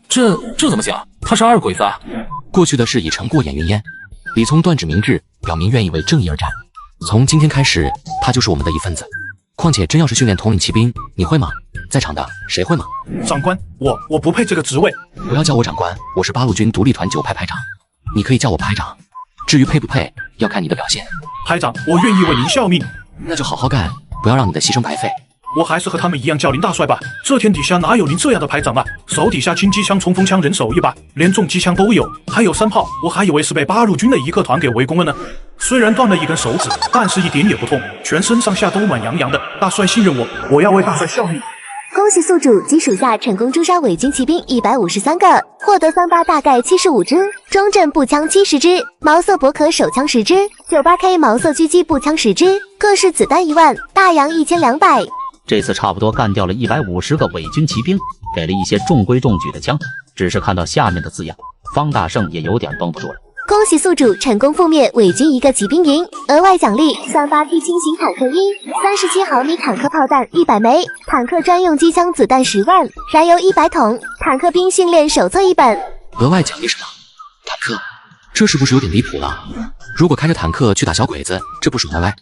这怎么行？他是二鬼子啊！过去的事已成过眼云烟。李聪断指明志，表明愿意为正义而战。从今天开始，他就是我们的一份子。况且真要是训练统领骑兵，你会吗？在场的谁会吗？长官，我不配这个职位。不要叫我长官，我是八路军独立团9排排长，你可以叫我排长。至于配不配，要看你的表现。排长，我愿意为您效命。那就好好干，不要让你的牺牲白费。我还是和他们一样叫您大帅吧，这天底下哪有您这样的排长啊？手底下轻机枪、冲锋枪人手一把，连重机枪都有，还有3炮，我还以为是被八路军的一个团给围攻了呢。虽然断了一根手指，但是一点也不痛，全身上下都暖洋洋的。大帅信任我，我要为大帅效命。恭喜宿主及属下成功诛杀伪军骑兵153个，获得38大盖75支，中阵步枪70支，毛瑟伯可手枪10支，98K 毛瑟狙击步枪10支，各式子弹1万，大洋1200。这次差不多干掉了150个伪军骑兵，给了一些中规中矩的枪。只是看到下面的字样，方大圣也有点绷不住了。恭喜宿主成功覆灭伪军1个骑兵营，额外奖励3发 T 轻型坦克1，37毫米坦克炮弹100枚，坦克专用机枪子弹10万，燃油100桶，坦克兵训练手册1本。额外奖励什么？坦克？这是不是有点离谱了？如果开着坦克去打小鬼子，这不是歪歪？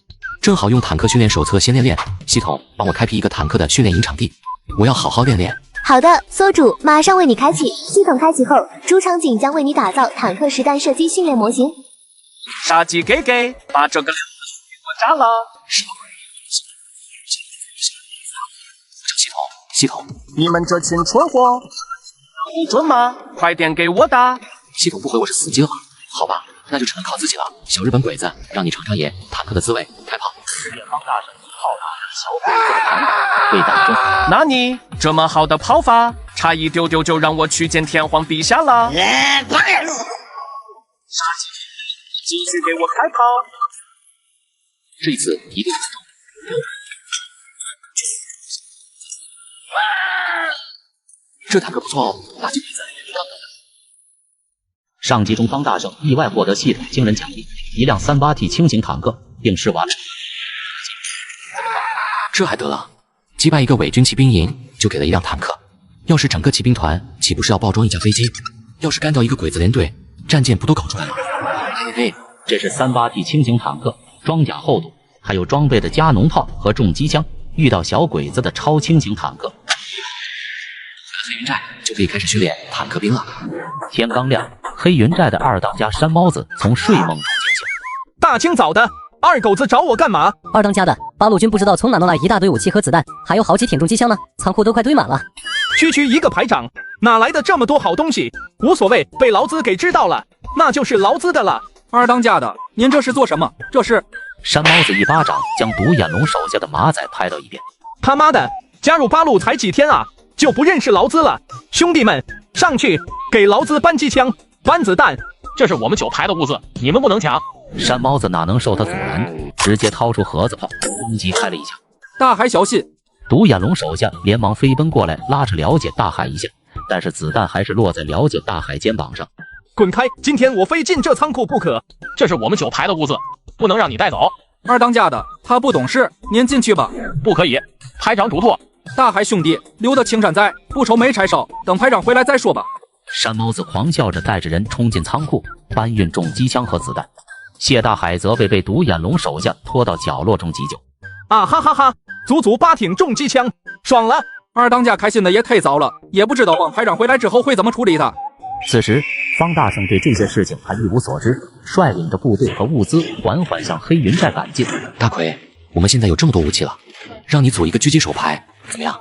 正好用坦克训练手册先练练，系统帮我开辟一个坦克的训练营场地，我要好好练练。好的，搜主马上为你开启。系统开启后，主场景将为你打造坦克实弹射击训练模型。杀鸡给给，把这个给我炸了！系统系统，你们这群蠢货，不准吗？快点给我打！系统不回我是死机了吗？好吧，那就只能靠自己了。小日本鬼子，让你尝尝野坦克的滋味，开炮！只见方大圣炮打着小鬼子的坦克，被打中。那你这么好的跑法，差一丢丢就让我去见天皇陛下了。杀鸡，继续给我开炮！这一次一定成功。这坦克不错哦，垃圾鬼子刚刚的。上集中，方大圣意外获得系统惊人奖励，1辆38T 轻型坦克，并试完了。这还得了？击败一个伪军骑兵营就给了1辆坦克，要是整个骑兵团，岂不是要爆装1架飞机？要是干掉一个鬼子连队，战舰不都搞出来了？嘿嘿，这是38T 轻型坦克，装甲厚度，还有装备的加农炮和重机枪，遇到小鬼子的超轻型坦克。黑云寨就可以开始训练坦克兵了。天刚亮，黑云寨的2当家山猫子从睡梦中惊醒。大清早的，二狗子找我干嘛？2当家的，八路军不知道从哪弄来一大堆武器和子弹，还有好几挺重机枪呢，仓库都快堆满了。区一个排长，哪来的这么多好东西？无所谓，被劳资给知道了，那就是劳资的了。二当家的，您这是做什么？这是……山猫子一巴掌将独眼龙手下的马仔拍到一边。他妈的，加入八路才几天啊，就不认识劳资了？兄弟们，上去给劳资搬机枪、搬子弹。这是我们9排的物资，你们不能抢。山猫子哪能受他阻拦，直接掏出盒子炮攻击开了一枪。大海小心！独眼龙手下连忙飞奔过来，拉着了解大海一下，但是子弹还是落在了解大海肩膀上。滚开！今天我非进这仓库不可。这是我们9排的物资，不能让你带走。二当家的，他不懂事，您进去吧。不可以，排长嘱托。大海兄弟留得青山在，不愁没柴烧，等排长回来再说吧。山猫子狂笑着带着人冲进仓库，搬运重机枪和子弹。谢大海则被独眼龙手下拖到角落中急救。啊哈哈哈！足足8挺重机枪，爽了！二当家开心的也太早了，也不知道王排长回来之后会怎么处理他。此时，方大圣对这些事情还一无所知，率领着部队和物资缓缓向黑云寨赶进。大奎，我们现在有这么多武器了，让你组一个狙击手排，怎么样？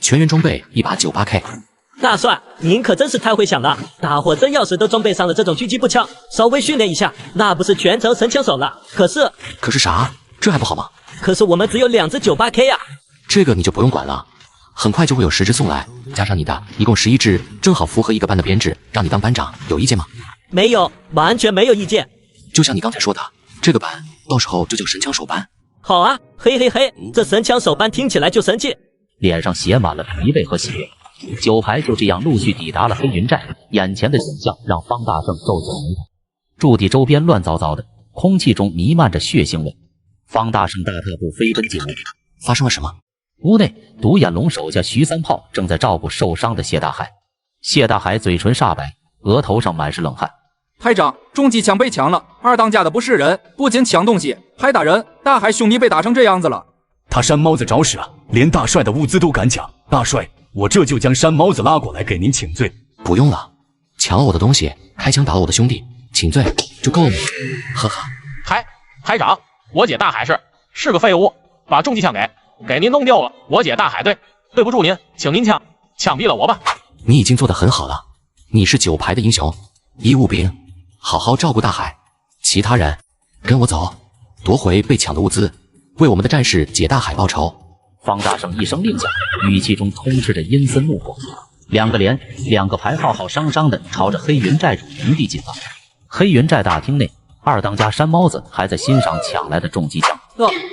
全员装备一把 98K。大帅，您可真是太会想了！大伙真要是都装备上了这种狙击步枪，稍微训练一下，那不是全成神枪手了？可是啥？这还不好吗？可是我们只有2支 98K 啊！这个你就不用管了，很快就会有10支送来，加上你的，一共11支，正好符合一个班的编制，让你当班长，有意见吗？没有，完全没有意见。就像你刚才说的，这个班到时候就叫神枪手班。好啊，嘿嘿嘿，这神枪手班听起来就神气。脸上写满了疲惫和喜悦。9排就这样陆续抵达了黑云寨，眼前的景象让方大圣皱起了眉头。驻地周边乱糟糟的，空气中弥漫着血腥味。方大圣大踏步飞奔进屋，发生了什么？屋内，独眼龙手下徐三炮正在照顾受伤的谢大海。谢大海嘴唇煞白，额头上满是冷汗。排长，重机枪被抢了，二当家的不是人，不仅抢东西，还打人。大海兄弟被打成这样子了。他山猫子找死了，连大帅的物资都敢抢。大帅，我这就将山猫子拉过来给您请罪。不用了，抢了我的东西，开枪打了我的兄弟，请罪就够了。呵呵。排长，我姐大海是个废物，把重机枪给您弄丢了。我姐大海对不住您，请您枪毙了我吧。你已经做得很好了，你是9排的英雄，医务兵，好好照顾大海。其他人跟我走，夺回被抢的物资，为我们的战士解大海报仇。方大圣一声令下，语气中充斥着阴森怒火。2个连2个排浩浩汤汤的朝着黑云寨主营地进发。黑云寨大厅内，二当家山猫子还在欣赏抢来的重机枪。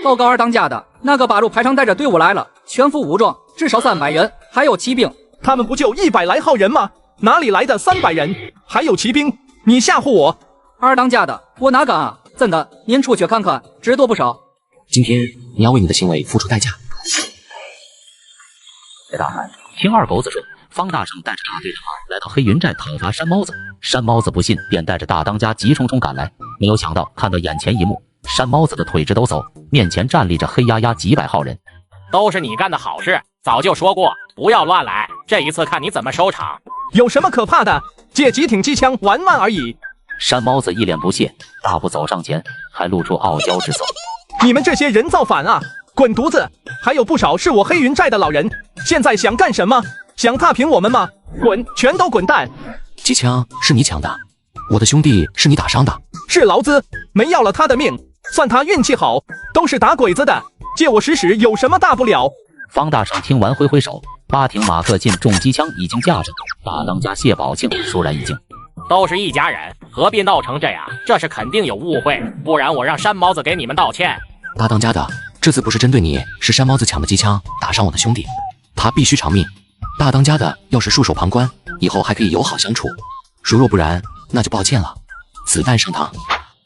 报告二当家的，那个八路排长带着队伍来了，全副武装，至少300人，还有骑兵。他们不就100来号人吗？哪里来的300人？还有骑兵？你吓唬我！二当家的，我哪敢啊！真的，您出去看看，值多不少。今天你要为你的行为付出代价。大海听二狗子说，方大圣带着大队的马来到黑云寨讨伐山猫子。山猫子不信，便带着大当家急冲冲赶来。没有想到看到眼前一幕，山猫子的腿直抖擞，面前站立着黑压压几百号人。都是你干的好事，早就说过不要乱来，这一次看你怎么收场。有什么可怕的？借几挺机枪玩玩而已。山猫子一脸不屑，大步走上前，还露出傲娇之色。你们这些人造反啊！滚犊子！还有不少是我黑云寨的老人，现在想干什么？想踏平我们吗？滚，全都滚蛋！机枪是你抢的，我的兄弟是你打伤的，是劳资，没要了他的命，算他运气好，都是打鬼子的，借我使使有什么大不了？方大圣听完挥挥手，巴廷马克沁重机枪已经架着，大当家谢宝庆倏然一惊。都是一家人，何必闹成这样？这是肯定有误会，不然我让山猫子给你们道歉。大当家的，这次不是针对你，是山猫子抢的机枪打伤我的兄弟，他必须偿命。大当家的要是束手旁观，以后还可以友好相处，如若不然，那就抱歉了。子弹上膛！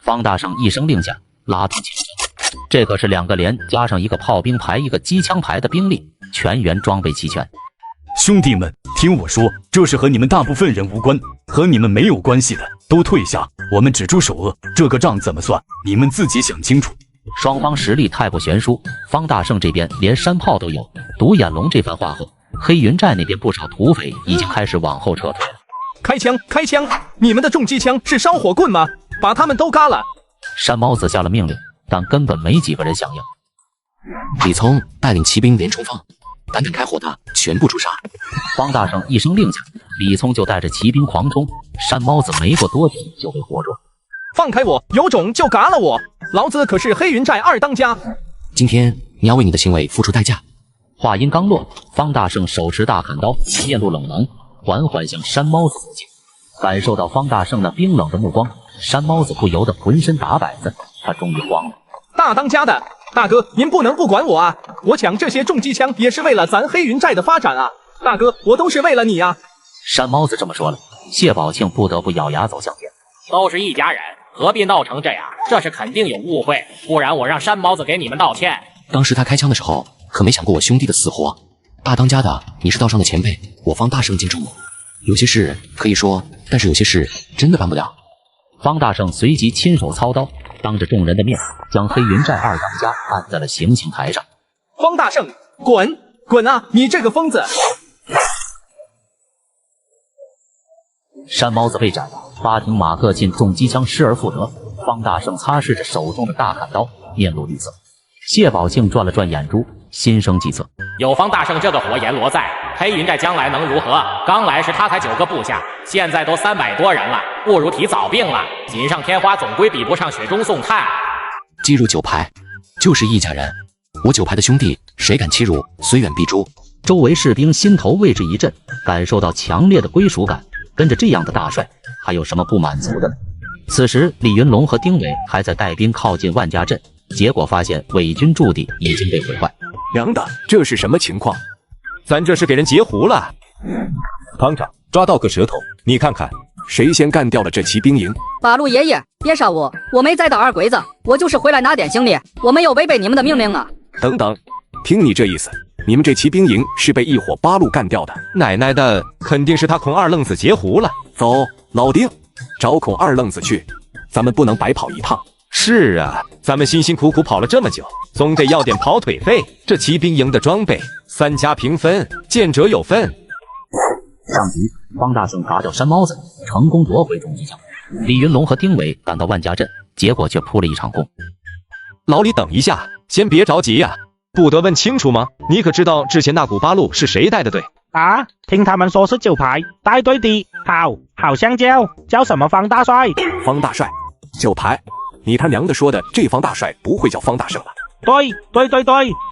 方大圣一声令下，拉动枪声。这可是2个连加上一个炮兵排1个机枪排的兵力，全员装备齐全。兄弟们，听我说，这事和你们大部分人无关，和你们没有关系的都退下，我们只诛首恶，这个账怎么算，你们自己想清楚。双方实力太过悬殊，方大圣这边连山炮都有，独眼龙这番话后，黑云寨那边不少土匪已经开始往后撤退了。开枪！开枪！你们的重机枪是烧火棍吗？把他们都嘎了！山猫子下了命令，但根本没几个人响应。李聪带领骑兵连冲锋，胆敢开火的全部诛杀！方大圣一声令下，李聪就带着骑兵狂冲，山猫子没过多久就被活捉。放开我！有种就嘎了我！老子可是黑云寨2当家！今天你要为你的行为付出代价！话音刚落，方大圣手持大砍刀，面露冷芒，缓缓向山猫子走近。感受到方大圣那冰冷的目光，山猫子不由得浑身打摆子，他终于慌了。大当家的，大哥，您不能不管我啊！我抢这些重机枪也是为了咱黑云寨的发展啊！大哥，我都是为了你啊！山猫子这么说了，谢宝庆不得不咬牙走向前。都是一家人，何必闹成这样？这是肯定有误会，不然我让山猫子给你们道歉。当时他开枪的时候，可没想过我兄弟的死活。大当家的，你是道上的前辈，我方大圣敬重你。有些事可以说，但是有些事真的办不了。方大圣随即亲手操刀，当着众人的面将黑云寨2当家按在了行刑台上。方大圣，滚！滚啊！你这个疯子！山猫子被斩，巴廷马克沁重机枪失而复得。方大圣擦拭着手中的大砍刀，面露绿色。谢宝庆转了转眼珠，心生计策。有方大圣这个活阎罗在，黑云寨将来能如何？刚来时他才9个部下，现在都300多人了，不如提早病了。锦上添花总归比不上雪中送炭。进入9排就是一家人，我9排的兄弟谁敢欺辱，虽远必诛。周围士兵心头为之一震，感受到强烈的归属感。跟着这样的大帅，还有什么不满足的呢？此时，李云龙和丁伟还在带兵靠近万家镇，结果发现伪军驻地已经被毁坏。娘的，这是什么情况？咱这是给人截胡了。堂长，抓到个舌头，你看看，谁先干掉了这骑兵营？八路爷爷，别杀我，我没在打二鬼子，我就是回来拿点行李，我没有违背你们的命令啊！等等，听你这意思，你们这骑兵营是被一伙八路干掉的？奶奶的，肯定是他孔二愣子截胡了。走，老丁，找孔二愣子去，咱们不能白跑一趟。是啊，咱们辛辛苦苦跑了这么久，总得要点跑腿费。这骑兵营的装备，3家平分，见者有份。上局，方大圣打掉山猫子，成功夺回重机枪。李云龙和丁伟赶到万家镇，结果却扑了一场空。老李，等一下，先别着急呀，不得问清楚吗？你可知道之前那股八路是谁带的队？啊，听他们说是9排带队的，好像叫什么方大帅？方大帅，9排。你他娘的说的，这方大帅不会叫方大圣吧？对，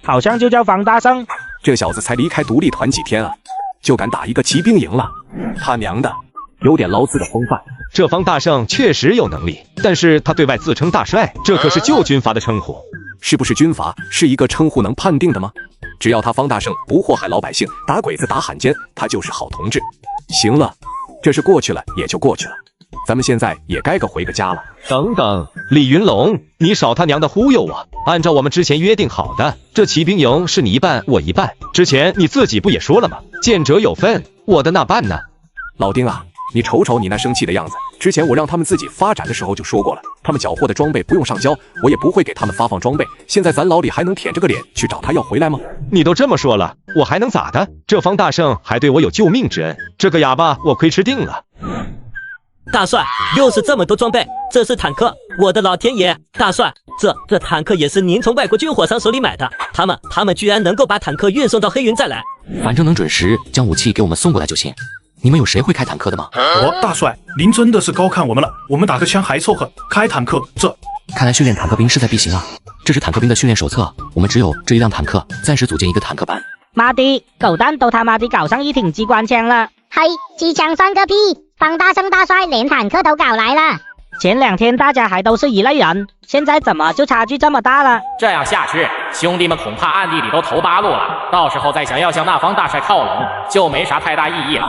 好像就叫方大圣。这小子才离开独立团几天啊，就敢打一个骑兵营了，他娘的，有点劳资的风范。这方大圣确实有能力，但是他对外自称大帅，这可是旧军阀的称呼。是不是军阀是一个称呼能判定的吗？只要他方大圣不祸害老百姓，打鬼子打汉奸，他就是好同志。行了，这事过去了也就过去了，咱们现在也该回个家了。等等，李云龙，你少他娘的忽悠我！按照我们之前约定好的，这骑兵营是你一半，我一半。之前你自己不也说了吗？见者有份，我的那半呢？老丁啊，你瞅瞅你那生气的样子。之前我让他们自己发展的时候就说过了，他们缴获的装备不用上交，我也不会给他们发放装备。现在咱老李还能舔着个脸去找他要回来吗？你都这么说了，我还能咋的？这方大圣还对我有救命之恩，这个哑巴我亏吃定了。大帅，又是这么多装备，这是坦克，我的老天爷！大帅，这坦克也是您从外国军火商手里买的，他们居然能够把坦克运送到黑云寨来，反正能准时将武器给我们送过来就行。你们有谁会开坦克的吗？大帅，您真的是高看我们了，我们打个枪还凑合，开坦克看来训练坦克兵势在必行啊！这是坦克兵的训练手册，我们只有这一辆坦克，暂时组建一个坦克班。妈的，狗蛋都他妈的搞上一挺机关枪了！嘿，机枪算个屁！方大圣大帅连坦克都搞来了。前2天大家还都是一类人，现在怎么就差距这么大了？这样下去，兄弟们恐怕暗地里都投八路了，到时候再想要向那方大帅靠拢，就没啥太大意义了。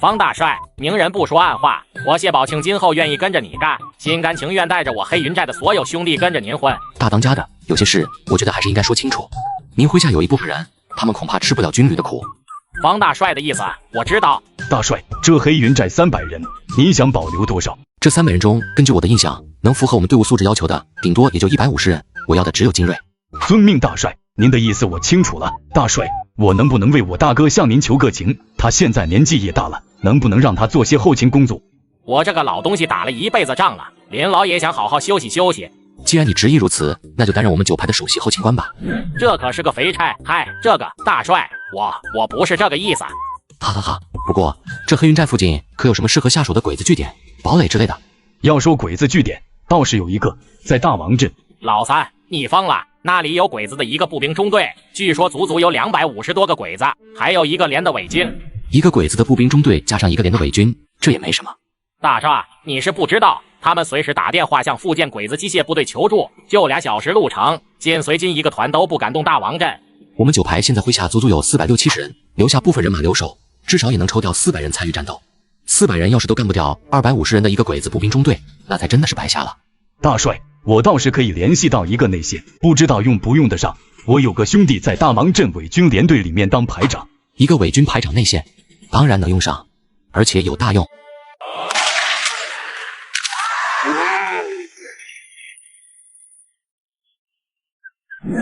方大帅，明人不说暗话，我谢宝庆今后愿意跟着你干，心甘情愿带着我黑云寨的所有兄弟跟着您混。大当家的，有些事我觉得还是应该说清楚。您麾下有一部分人，他们恐怕吃不了军旅的苦。方大帅的意思我知道。大帅，这黑云寨300人，你想保留多少？这300人中，根据我的印象，能符合我们队伍素质要求的，顶多也就150人。我要的只有精锐。遵命，大帅。您的意思我清楚了。大帅，我能不能为我大哥向您求个情？他现在年纪也大了，能不能让他做些后勤工作？我这个老东西打了一辈子仗了，林老也想好好休息休息。既然你执意如此，那就担任我们9排的首席后勤官吧。这可是个肥差，嗨，这个大帅，我不是这个意思。哈哈哈，不过这黑云寨附近可有什么适合下手的鬼子据点、堡垒之类的？要说鬼子据点，倒是有一个，在大王镇。老三，你疯了？那里有鬼子的一个步兵中队，据说足足有250多个鬼子，还有一个连的伪军。一个鬼子的步兵中队加上一个连的伪军，这也没什么。大帅，你是不知道，他们随时打电话向附近鬼子机械部队求助，就2小时路程，紧随军一个团都不敢动大王镇。我们9排现在麾下足足有460、70人，留下部分人马留守，至少也能抽调400人参与战斗。400人要是都干不掉250人的一个鬼子步兵中队，那才真的是白瞎了。大帅，我倒是可以联系到一个内线，不知道用不用得上。我有个兄弟在大王镇伪军连队里面当排长。一个伪军排长内线，当然能用上，而且有大用。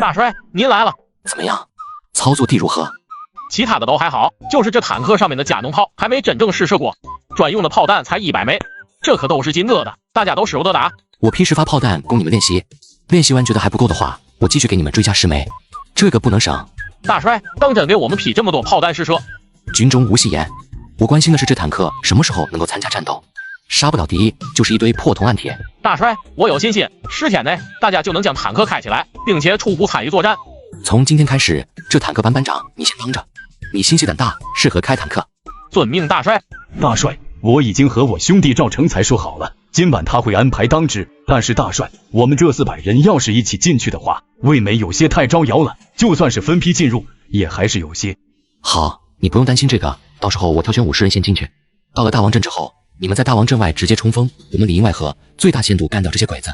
大帅，您来了。怎么样？操作地如何？其他的都还好，就是这坦克上面的加农炮还没真正试射过，专用的炮弹才100枚，这可都是金额的，大家都舍不得打。我批10发炮弹供你们练习，练习完觉得还不够的话，我继续给你们追加10枚，这个不能省。大帅，当真给我们批这么多炮弹试射？军中无戏言，我关心的是这坦克什么时候能够参加战斗，杀不了敌就是一堆破铜烂铁。大帅，我有信心，10天内大家就能将坦克开起来，并且初步参与作战。从今天开始，这坦克班班长你先当着，你心细胆大，适合开坦克。遵命，大帅。大帅，我已经和我兄弟赵成才说好了，今晚他会安排当值。但是大帅，我们这400人要是一起进去的话，未免有些太招摇了，就算是分批进入，也还是有些。好，你不用担心这个，到时候我挑选50人先进去，到了大王镇之后，你们在大王镇外直接冲锋，我们里应外合，最大限度干掉这些鬼子，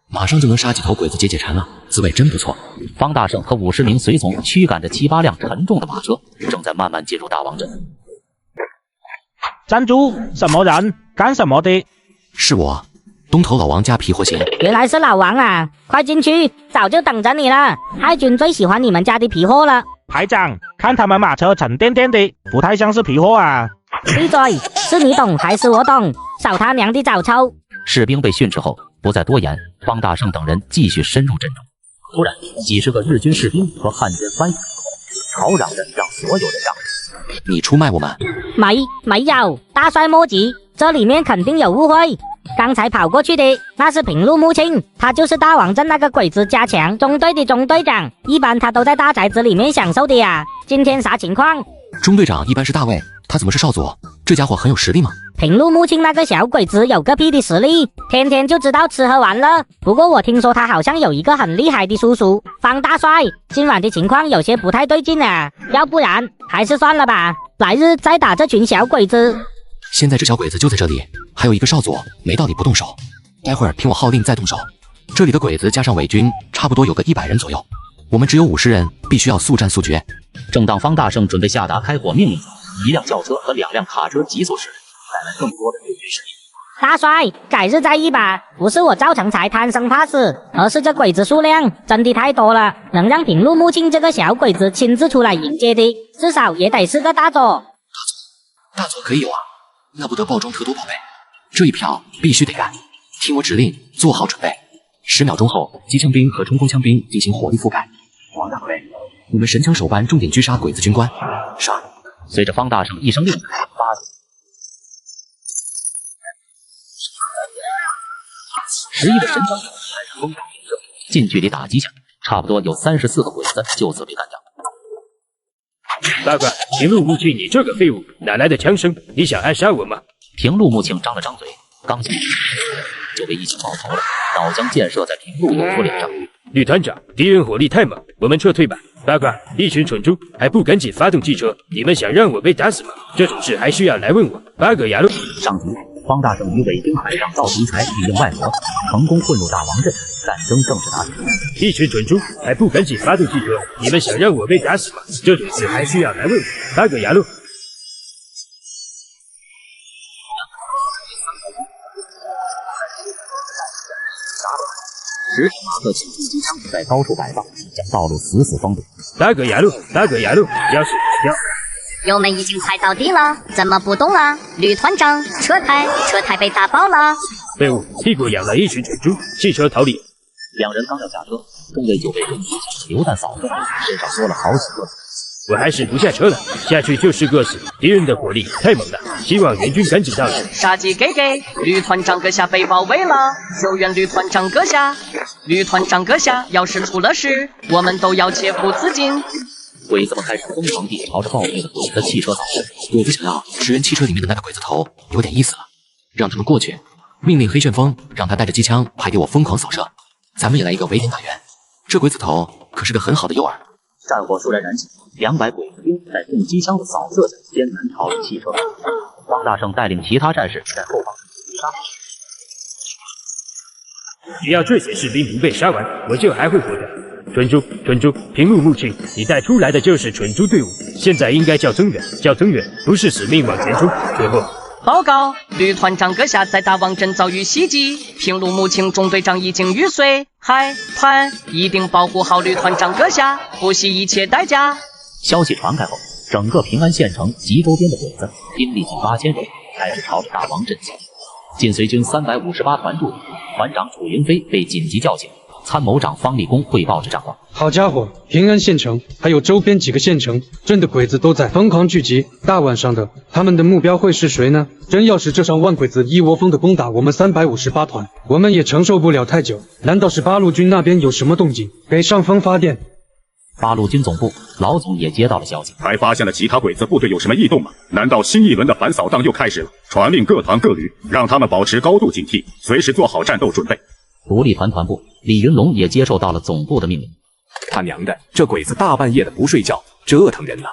马上就能杀几头鬼子解解馋了，滋味真不错。方大圣和50名随从驱赶着7、8辆沉重的马车，正在慢慢进入大王镇。站住！什么人？干什么的？是我，东头老王家皮活型。原来是老王啊！快进去，早就等着你了。海军最喜欢你们家的皮货了。排长，看他们马车沉甸甸的，不太像是皮货啊。闭嘴！是你懂还是我懂？扫他娘的早操！士兵被训斥后，不再多言，方大圣等人继续深入阵中。突然，几十个日军士兵和汉奸翻涌，吵嚷着让所有人让。你出卖我们？没有，大帅莫急，这里面肯定有误会。刚才跑过去的那是平路木青，他就是大王镇那个鬼子加强中队的中队长，一般他都在大宅子里面享受的呀。今天啥情况？中队长一般是大尉，他怎么是少佐？这家伙很有实力吗？平路木青那个小鬼子有个屁的实力，天天就知道吃喝玩乐。不过我听说他好像有一个很厉害的叔叔。方大帅，今晚的情况有些不太对劲啊，要不然还是算了吧，来日再打这群小鬼子。现在这小鬼子就在这里，还有一个少佐，没道理不动手。待会儿听我号令再动手。这里的鬼子加上伪军，差不多有个100人左右。我们只有50人，必须要速战速决。正当方大圣准备下达开火命令，一辆轿车和2辆卡车急速驶来，带来更多的日军士兵。大帅，改日再议吧。不是我赵成才贪生怕死，而是这鬼子数量真的太多了，能让平路木青这个小鬼子亲自出来迎接的，至少也得是个大佐。大佐可以有啊，那不得爆装特多宝贝。这一票必须得干，听我指令，做好准备。10秒钟后，机枪兵和冲锋枪兵进行火力覆盖。王大卫，你们神枪手班重点狙杀鬼子军官。上。随着方大圣一声令下，11个神枪手开始疯狂扫射，近距离打击下，差不多有34个鬼子就此被干掉。八卦，平路木庆，你这个废物，哪来的枪声？你想暗杀我吗？平路木庆张了张嘴，刚想就被一枪爆头了，导将箭射在平路勇夫脸上。吕团长，敌人火力太猛，我们撤退吧。八卦，一群蠢猪，还不赶紧发动汽车？你们想让我被打死吗？这种事还需要来问我？八个牙路。上级，方大圣与伪军海上造题材利用外国，成功混入大王镇，战争正式打响。一群蠢猪，还不赶紧发动汽车？你们想让我被打死吗？这种事还需要来问我？八个牙路。10马克轻机枪在高处摆放，将道路死死封堵。八个牙路，八个牙路，要死要！油门已经踩到底了，怎么不动了？吕团长，车胎被打爆了。废物，屁股养了一群蠢猪，汽车逃离。两人刚要下车，中尉就被重机枪榴弹扫射，身上多了好几个。我还是不下车了，下去就是个死。敌人的火力太猛了，希望援军赶紧到来。杀鸡给，吕团长阁下被包围了，救援吕团长阁下。吕团长阁下，要是出了事，我们都要切腹自尽。鬼子们开始疯狂地朝着暴虐的鬼子汽车扫射。鬼子想要支援汽车里面的那个鬼子头，有点意思了，让他们过去。命令黑旋风让他带着机枪派给我疯狂扫射，咱们也来一个围点打援。这鬼子头可是个很好的诱饵。战火突然燃起，200鬼子兵在重机枪的扫射下艰难逃离汽车。方大圣带领其他战士在后方杀。只要这些士兵不被杀完，我就还会活着。蠢猪，平路木庆，你带出来的就是蠢猪队伍，现在应该叫增援，不是死命往前冲。最后报告，吕团长阁下在大王镇遭遇袭击，平路木庆中队长已经玉碎，海团一定保护好吕团长阁下，不惜一切代价。消息传开后，整个平安县城及周边的鬼子兵力近8000人，开始朝着大王镇前进。晋绥军358团驻地，团长楚云飞被紧急叫醒。参谋长方立功汇报着战况。好家伙，平安县城还有周边几个县城镇的鬼子都在疯狂聚集，大晚上的，他们的目标会是谁呢？真要是这上万鬼子一窝蜂的攻打我们358团，我们也承受不了太久。难道是八路军那边有什么动静？给上峰发电。八路军总部老总也接到了消息，还发现了其他鬼子部队有什么异动吗？难道新一轮的反扫荡又开始了？传令各团各旅，让他们保持高度警惕，随时做好战斗准备。独立团团部李云龙也接受到了总部的命令。他娘的，这鬼子大半夜的不睡觉，折腾人了！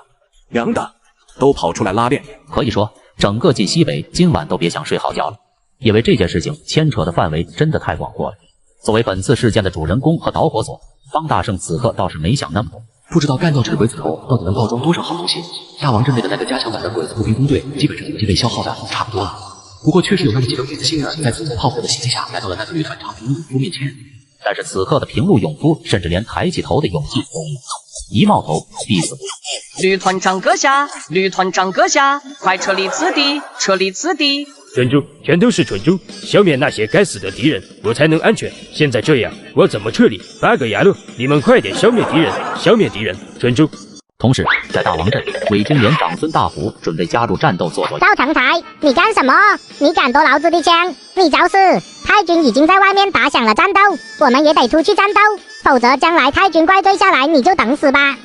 娘的，都跑出来拉练。可以说，整个晋西北今晚都别想睡好觉了，因为这件事情牵扯的范围真的太广阔了。作为本次事件的主人公和导火索，方大圣此刻倒是没想那么多。不知道干掉这个鬼子头到底能包装多少好东西。大王镇内的那个加强版的鬼子步兵中队，基本上已经被消耗的差不多了。不过确实有那么几个鬼子星人在自从炮火的袭击下来到了那个吕团长平路勇夫面前，但是此刻的平路勇夫甚至连抬起头的勇气都没有，一冒头必死无疑。吕团长阁下，吕团长阁下，快撤离此地，撤离此地！蠢猪，全都是蠢猪，消灭那些该死的敌人，我才能安全。现在这样，我怎么撤离？8个牙路，你们快点消灭敌人，消灭敌人！蠢猪。同时，在大王镇，伪军连长孙大虎准备加入战斗做作业。赵成才，你干什么？你敢夺老子的枪？你找死！太军已经在外面打响了战斗，我们也得出去战斗，否则将来太军怪罪下来，你就等死吧！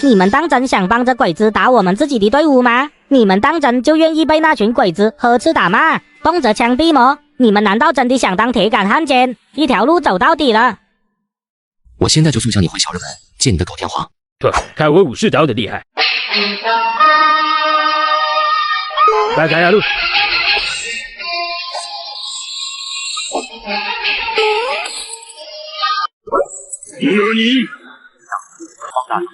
你们当真想帮着鬼子打我们自己的队伍吗？你们当真就愿意被那群鬼子呵斥打骂，动辄枪毙吗？你们难道真的想当铁杆汉奸，一条路走到底了？我现在就送向你回小日本，借你的狗天皇。看我武士刀的厉害！8个牙路。方大圣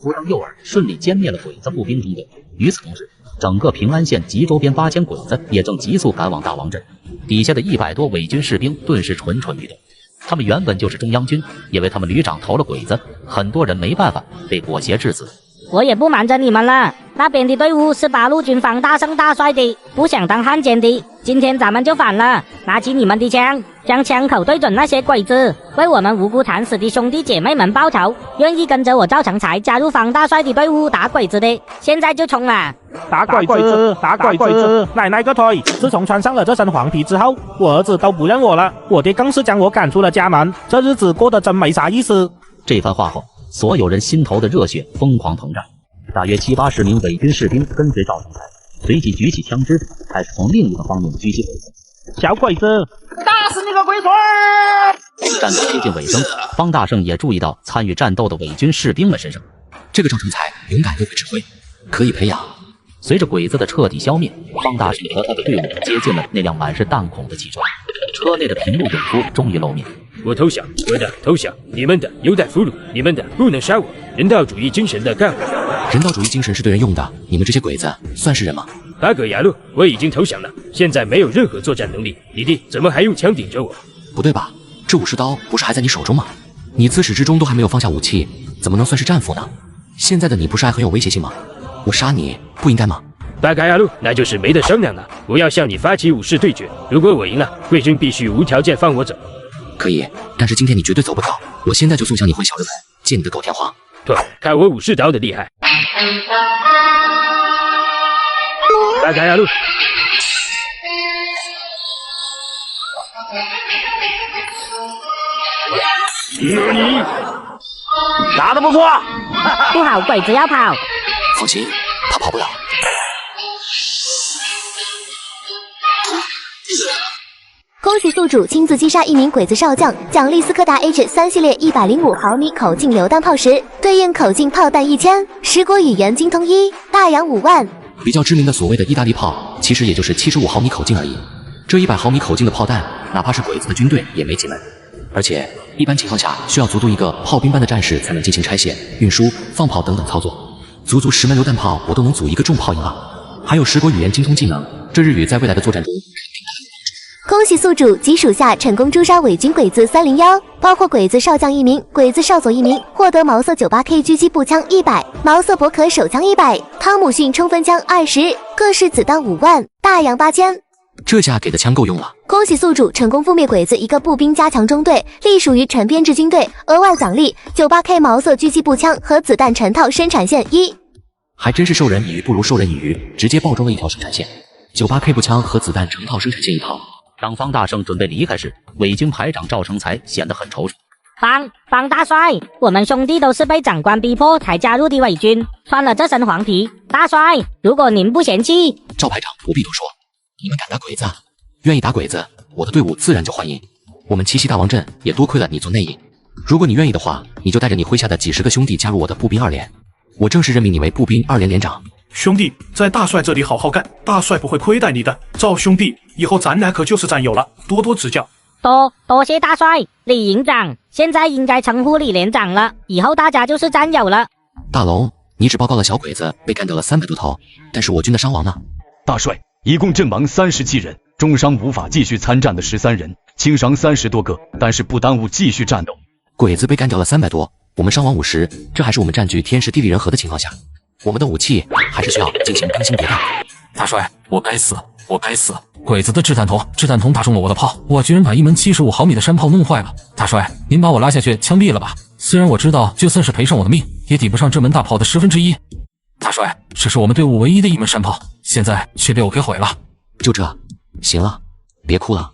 扶当诱饵，顺利歼灭了鬼子步兵中队。与此同时，整个平安县及周边8000鬼子也正急速赶往大王镇，底下的100多伪军士兵顿时蠢蠢欲动。他们原本就是中央军，因为他们旅长投了鬼子，很多人没办法被裹挟致死。我也不瞒着你们了，那边的队伍是八路军方大胜大帅的，不想当汉奸的。今天咱们就反了，拿起你们的枪，将枪口对准那些鬼子，为我们无辜惨死的兄弟姐妹们报仇。愿意跟着我赵成才加入方大帅的队伍打鬼子的，现在就冲啊！打鬼子，打鬼子，奶奶个腿！自从穿上了这身黄皮之后，我儿子都不认我了，我爹更是将我赶出了家门，这日子过得真没啥意思。这番话后，所有人心头的热血疯狂膨胀，大约70-80名伪军士兵跟随赵成才，随即举起枪支，开始从另一个方面狙击鬼子。小鬼子，打死你个龟孙！战斗接近尾声，方大胜也注意到参与战斗的伪军士兵们身上，这个赵成才勇敢又会指挥，可以培养。随着鬼子的彻底消灭，方大胜和他的队伍接近了那辆满是弹孔的汽车，车内的平路勇夫终于露面。我投降，我的投降，你们的有待俘虏，你们的不能杀我。人道主义精神的干部，人道主义精神是对人用的，你们这些鬼子算是人吗？巴格牙路，我已经投降了，现在没有任何作战能力，你弟怎么还用枪顶着我？不对吧？这武士刀不是还在你手中吗？你自始至终都还没有放下武器，怎么能算是战俘呢？现在的你不是还很有威胁性吗？我杀你不应该吗？巴嘎亚路，那就是没得商量了。我要向你发起武士对决，如果我赢了，贵军必须无条件放我走。可以，但是今天你绝对走不掉，我现在就送向你混小日本，见你的狗天皇！对，看我武士刀的厉害！巴嘎亚路，你打得不错，不好，鬼子要跑。放心，他跑不了。恭喜宿主亲自击杀一名鬼子少将，奖励斯柯达 H3 系列105毫米口径榴弹炮10，对应口径炮弹1000，10国语言精通1，大洋5万。比较知名的所谓的意大利炮，其实也就是75毫米口径而已。这100毫米口径的炮弹，哪怕是鬼子的军队也没几门。而且一般情况下，需要足一个炮兵般的战士才能进行拆卸、运输、放炮等等操作。足10门榴弹炮，我都能组一个重炮营了。还有10国语言精通技能，这日语在未来的作战中。恭喜宿主及属下成功诛杀伪军鬼子301，包括鬼子少将1名、鬼子少佐1名，获得毛瑟 98K 狙击步枪100、毛瑟伯可手枪100、汤姆逊冲锋枪20，各式子弹5万，大洋8000。这下给的枪够用了。恭喜宿主成功覆灭鬼子一个步兵加强中队，隶属于陈编制军队，额外奖励 98K 毛瑟狙击步枪和子弹成套生产线1。还真是授人以鱼不如授人以渔，直接爆装了一条生产线，98K 步枪和子弹成套生产线1套。当方大胜准备离开时，伪军排长赵成才显得很踌躇。方大帅，我们兄弟都是被长官逼迫才加入的伪军，穿了这身黄皮。大帅，如果您不嫌弃，赵排长不必多说，你们敢打鬼子，愿意打鬼子，我的队伍自然就欢迎。我们七夕大王镇也多亏了你做内应，如果你愿意的话，你就带着你麾下的几10个兄弟加入我的步兵2连，我正式任命你为步兵2连连长。兄弟，在大帅这里好好干，大帅不会亏待你的。赵兄弟，以后咱俩可就是战友了，多多指教。多谢大帅，李营长，现在应该称呼李连长了，以后大家就是战友了。大龙，你只报告了小鬼子被干掉了300多头，但是我军的伤亡呢？大帅，一共阵亡37人，重伤无法继续参战的13人，轻伤30多个，但是不耽误继续战斗。鬼子被干掉了300多，我们伤亡50，这还是我们占据天时地利人和的情况下。我们的武器还是需要进行更新迭代。大帅，我该死，我该死！鬼子的掷弹筒打中了我的炮，我居然把一门75毫米的山炮弄坏了。大帅，您把我拉下去枪毙了吧？虽然我知道，就算是赔上我的命，也抵不上这门大炮的1/10。大帅，这是我们队伍唯一的一门山炮，现在却被我给毁了。就这，行了，别哭了，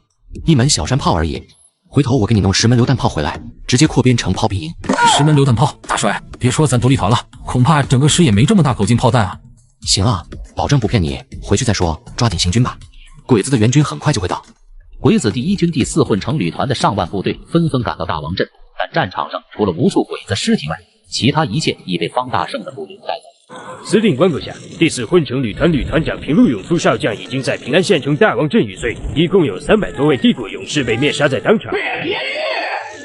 一门小山炮而已。回头我给你弄10门榴弹炮回来，直接扩编成炮兵营。10门榴弹炮，大帅，别说咱独立团了，恐怕整个师也没这么大口径炮弹啊。行啊，保证不骗你，回去再说，抓紧行军吧。鬼子的援军很快就会到。鬼子第1军第4混成旅团的上万部队纷纷赶到大王镇，但战场上除了无数鬼子尸体外，其他一切已被方大胜的部队带走。司令官阁下，第4混成旅团旅团长平路勇夫少将已经在平安县城大王镇玉碎，一共有300多位帝国勇士被灭杀在当场。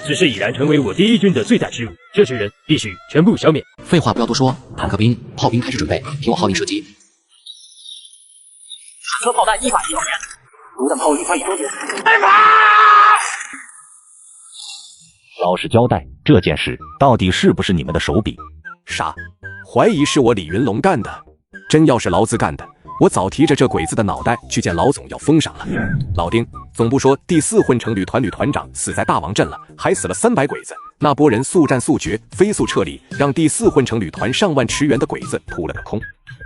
此事已然成为我第1军的最大失误，这群人必须全部消灭。废话不要多说，坦克兵、炮兵开始准备，听我号令射击。坦克炮弹1发1头连，榴弹炮1发1头连。老实交代，这件事到底是不是你们的手笔？傻，怀疑是我李云龙干的。真要是劳资干的，我早提着这鬼子的脑袋去见老总要封赏了。老丁，总部说第4混成旅团长死在大王镇了，还死了300鬼子。那波人速战速决，飞速撤离，让第4混成旅团上万驰援的鬼子扑了个空。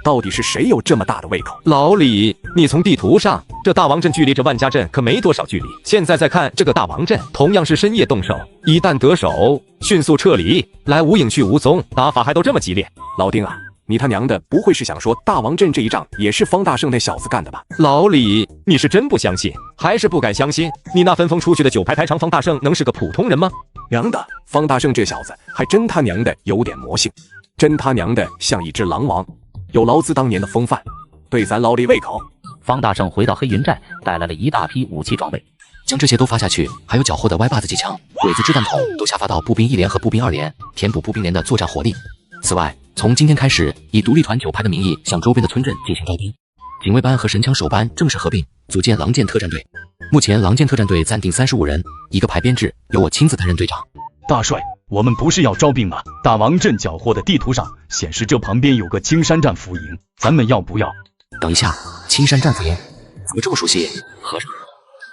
到底是谁有这么大的胃口？老李，你从地图上，这大王镇距离这万家镇可没多少距离。现在再看这个大王镇，同样是深夜动手，一旦得手，迅速撤离，来无影去无踪，打法还都这么激烈。老丁啊，你他娘的不会是想说大王镇这一仗也是方大胜那小子干的吧？老李，你是真不相信，还是不敢相信？你那分封出去的9排排长方大胜能是个普通人吗？娘的，方大胜这小子还真他娘的有点魔性，真他娘的像一只狼王，有劳资当年的风范，对咱老李胃口。方大胜回到黑云寨，带来了一大批武器装备，将这些都发下去，还有缴获的歪把子机枪、鬼子掷弹筒都下发到步兵1连和步兵2连，填补步兵连的作战火力。此外，从今天开始，以独立团9排的名义向周边的村镇进行招兵。警卫班和神枪手班正式合并，组建狼剑特战队。目前狼剑特战队暂定35人，1个排编制，由我亲自担任队长。大帅，我们不是要招兵吗？大王镇缴获的地图上显示这旁边有个青山战俘营，咱们要不要？等一下，青山战俘营怎么这么熟悉？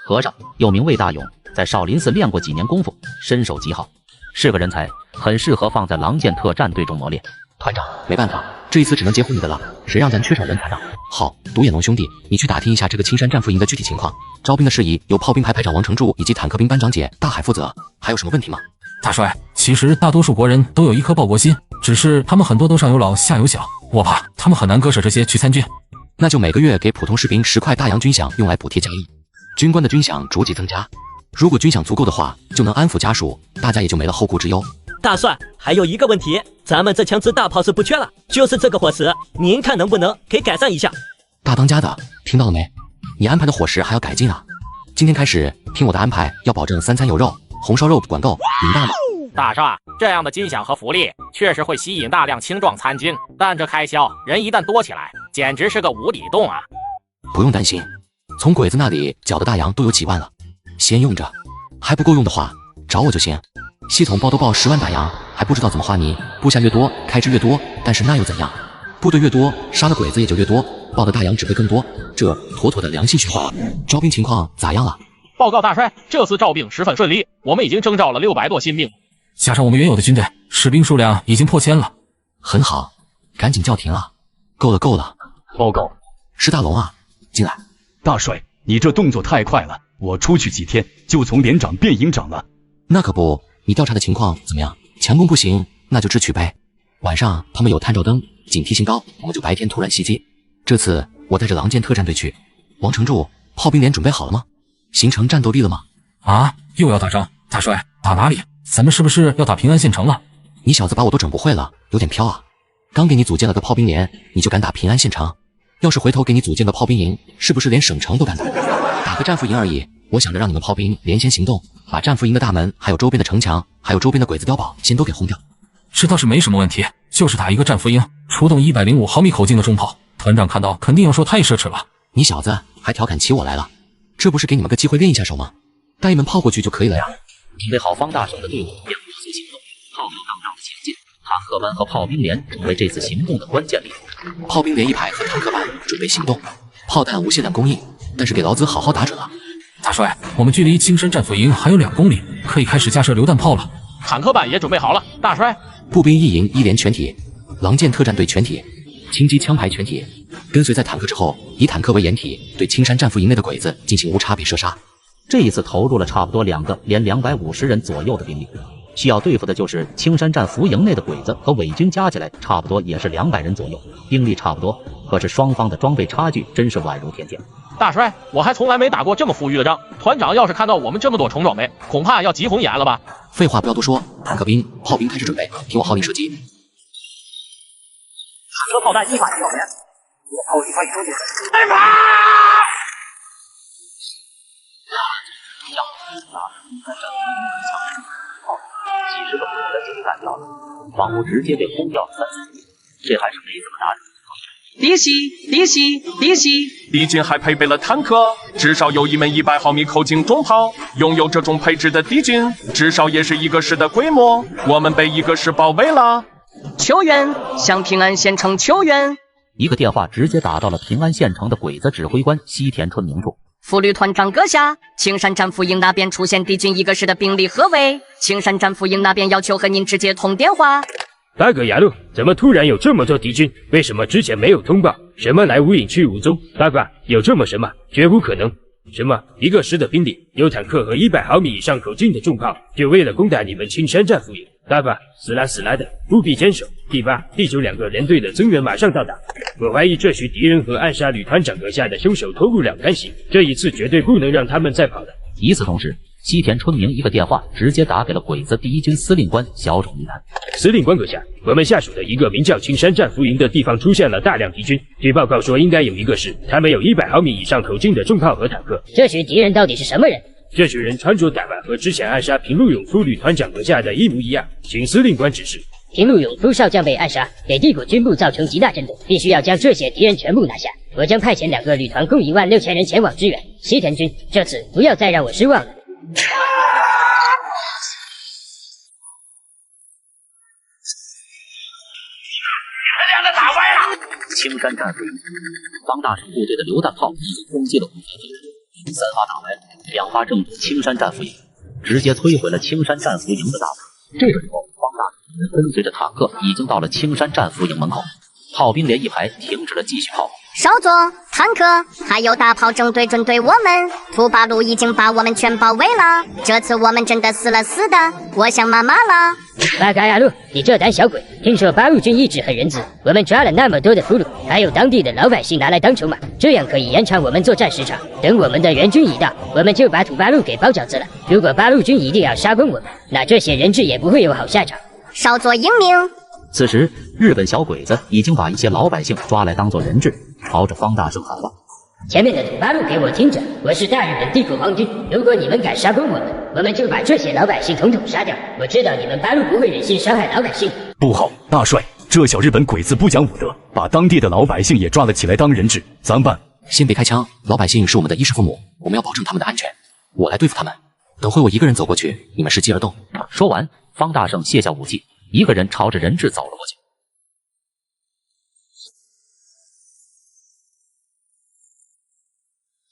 和尚又名魏大勇，在少林寺练过几年功夫，身手极好，是个人才，很适合放在狼剑特战队中磨练。团长，没办法，这一次只能结合你的了，谁让咱缺少人才呢？好，独眼龙兄弟，你去打听一下这个青山战俘营的具体情况，招兵的事宜由炮兵排排长王成柱以及坦克兵班长姐大海负责。还有什么问题吗？大帅，其实大多数国人都有一颗报国心，只是他们很多都上有老下有小，我怕他们很难割舍这些去参军。那就每个月给普通士兵10块大洋军饷，用来补贴家用。军官的军饷逐级增加，如果军饷足够的话，就能安抚家属，大家也就没了后顾之忧。大帅，还有一个问题，咱们这枪支大炮是不缺了，就是这个伙食，您看能不能给改善一下？大当家的，听到了没？你安排的伙食还要改进啊！今天开始听我的安排，要保证3餐有肉，红烧肉管够，明白吗？大帅，这样的军饷和福利确实会吸引大量青壮参军，但这开销人一旦多起来，简直是个无底洞啊！不用担心，从鬼子那里缴的大洋都有几万了，先用着，还不够用的话找我就行。系统报都报10万大洋，还不知道怎么花泥，部下越多开支越多，但是那又怎样？部队越多杀的鬼子也就越多，报的大洋只会更多，这妥妥的良性循环。招兵情况咋样了？报告大帅，这次招兵十分顺利，我们已经征召了600多新兵，加上我们原有的军队，士兵数量已经破1000了。很好，赶紧叫停啊！够了够了！报告，是大龙啊，进来。大帅，你这动作太快了，我出去几天就从连长变营长了。那可不，你调查的情况怎么样？强攻不行，那就智取呗。晚上他们有探照灯，警惕性高，我们就白天突然袭击。这次我带着狼剑特战队去。王成柱，炮兵连准备好了吗？形成战斗力了吗？啊，又要打仗？大帅，打哪里？咱们是不是要打平安县城了？你小子把我都整不会了，有点飘啊！刚给你组建了个炮兵连，你就敢打平安县城？要是回头给你组建个炮兵营，是不是连省城都敢打？打个战俘营而已，我想着让你们炮兵连先行动，把战俘营的大门，还有周边的城墙，还有周边的鬼子碉堡，先都给轰掉。这倒是没什么问题，就是打一个战俘营，出动105毫米口径的重炮，团长看到肯定要说太奢侈了。你小子还调侃起我来了，这不是给你们个机会练一下手吗？带一门炮过去就可以了呀。准备好方大胜的队伍便快速行动，浩浩荡荡的前进。坦克班和炮兵连成为这次行动的关键力量。炮兵连1排和坦克班准备行动，炮弹无限量供应，但是给劳资好好打准了。大帅，我们距离青山战俘营还有2公里，可以开始架设榴弹炮了。坦克班也准备好了，大帅。步兵1营1连全体，狼剑特战队全体，轻机枪排全体，跟随在坦克之后，以坦克为掩体，对青山战俘营内的鬼子进行无差别射杀。这一次投入了差不多2个连250人左右的兵力，需要对付的就是青山战俘营内的鬼子和伪军加起来差不多也是200人左右，兵力差不多，可是双方的装备差距真是宛如天堑。大帅，我还从来没打过这么富裕的仗，团长要是看到我们这么多重装备，恐怕要急红眼了吧？废话不要多说，坦克兵、炮兵开始准备，听我号令射击。坦克炮弹1发1秒连，我炮1发1周点，开炮！几十个鬼子就干掉了，仿佛直接被轰掉了3次，这还是没怎么打人。敌袭！敌军还配备了坦克，至少有一门100毫米口径重炮。拥有这种配置的敌军，至少也是1个师的规模。我们被1个师包围了。求援，向平安县城求援。一个电话直接打到了平安县城的鬼子指挥官西田春明处。副旅团长阁下，青山战俘营那边出现敌军一个师的兵力何为？青山战俘营那边要求和您直接通电话。大哥牙路，怎么突然有这么多敌军？为什么之前没有通报？什么来无影去无踪？大哥，有这么神吗？绝无可能。什么一个师的兵力，有坦克和100毫米以上口径的重炮，就为了攻打你们青山战俘营？大哥，死啦的，务必坚守。第8、第9两个连队的增援马上到达。我怀疑这许敌人和暗杀旅团长阁下的凶手投入两干系，这一次绝对不能让他们再跑了。与此同时，西田春明一个电话直接打给了鬼子第1军司令官小冢一男。司令官阁下，我们下属的一个名叫青山战俘营的地方出现了大量敌军，据报告说应该有一个师，他们有100毫米以上口径的重炮和坦克。这群敌人到底是什么人？这群人穿着打扮和之前暗杀平路勇夫旅团长阁下的一模一样，请司令官指示。平路勇夫少将被暗杀，给帝国军部造成极大震动，必须要将这些敌人全部拿下。我将派遣2个旅团共16000人前往支援。西田君，这次不要再让我失望了。青山战俘营，方大胜部队的榴弹炮已经攻击了5发敌人，3发打歪，2发正中青山战俘营，直接摧毁了青山战俘营的大门。这个时候，方大胜跟随着坦克已经到了青山战俘营门口，炮兵连一排停止了继续炮。少佐，坦克还有大炮正对准对我们，土八路已经把我们全包围了。这次我们真的死了死的，我想妈妈了。巴嘎亚路，你这胆小鬼！听说八路军一直很仁慈，我们抓了那么多的俘虏，还有当地的老百姓拿来当筹码，这样可以延长我们作战时长。等我们的援军一到，我们就把土八路给包饺子了。如果八路军一定要杀光我们，那这些人质也不会有好下场。少佐英明。此时，日本小鬼子已经把一些老百姓抓来当做人质，朝着方大胜喊话：“前面的土八路给我听着，我是大日本帝国皇军，如果你们敢杀光我们，我们就把这些老百姓统统杀掉。我知道你们八路不会忍心伤害老百姓。”不好，大帅，这小日本鬼子不讲武德，把当地的老百姓也抓了起来当人质，咱办？先别开枪，老百姓是我们的衣食父母，我们要保证他们的安全。我来对付他们，等会我一个人走过去，你们伺机而动。说完，方大胜卸下武器，一个人朝着人质走了过去。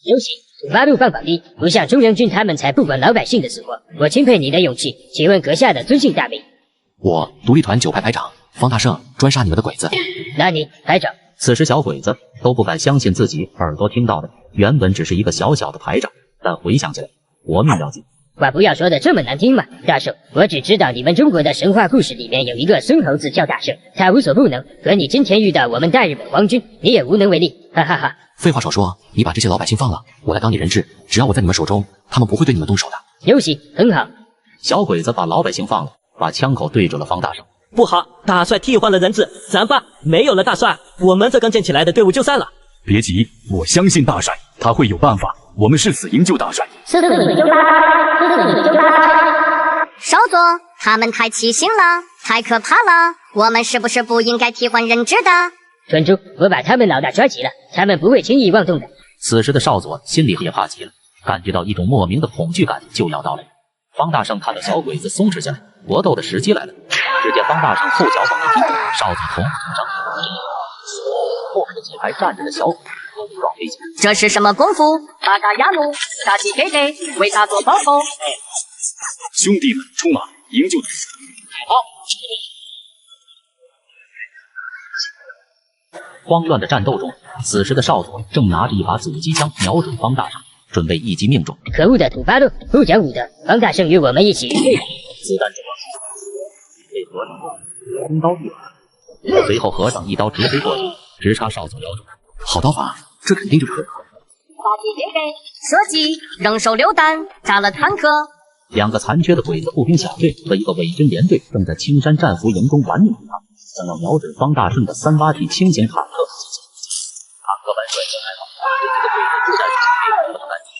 休息，土八路放榜低，不像中央军他们才不管老百姓的死活。我钦佩你的勇气，请问阁下的尊姓大名？我独立团9排排长方大胜，专杀你们的鬼子。那你排长？此时小鬼子都不敢相信自己耳朵听到的，原本只是一个小小的排长，但回想起来，活命要紧。话不要说的这么难听嘛，大圣，我只知道你们中国的神话故事里面有一个孙猴子叫大圣，他无所不能，可你今天遇到我们大日本皇军，你也无能为力，哈哈哈。废话少说，你把这些老百姓放了，我来当你人质，只要我在你们手中，他们不会对你们动手的。游戏很好。小鬼子把老百姓放了，把枪口对准了方大胜。不好，大帅替换了人质，咱爸没有了大帅，我们这刚建起来的队伍就散了。别急，我相信大帅，他会有办法。我们是死营救大帅。少佐，他们太欺心了，太可怕了，我们是不是不应该替换人质的？专诸，我把他们老大抓起了，他们不会轻易妄动的。此时的少佐心里也怕极了，感觉到一种莫名的恐惧感就要到来。方大胜看到小鬼子松弛下来，搏斗的时机来了。只见方大胜后脚猛一踢，少佐同步成章，后面的几排站着的小鬼都撞飞起来。这是什么功夫？巴嘎亚路，大吉给给，为他做报酬。兄弟们，冲啊！营救！好。慌乱的战斗中，此时的少佐正拿着一把阻击枪瞄准方大胜，准备一击命中。可恶的土八路，不讲武德！方大胜与我们一起。子弹就往被和尚空刀一把，随后和尚一刀直飞过去，直插少佐腰中。好刀法，这肯定就是可。大吉给给，射击，扔手榴弹，炸了坦克。2个残缺的鬼子步兵小队和一个伪军连队正在青山战俘营中玩命抵抗，想要瞄准方大胜的3-8体轻型坦克进行攻击。坦克们率先开炮，对这个鬼子作战是非常的干净。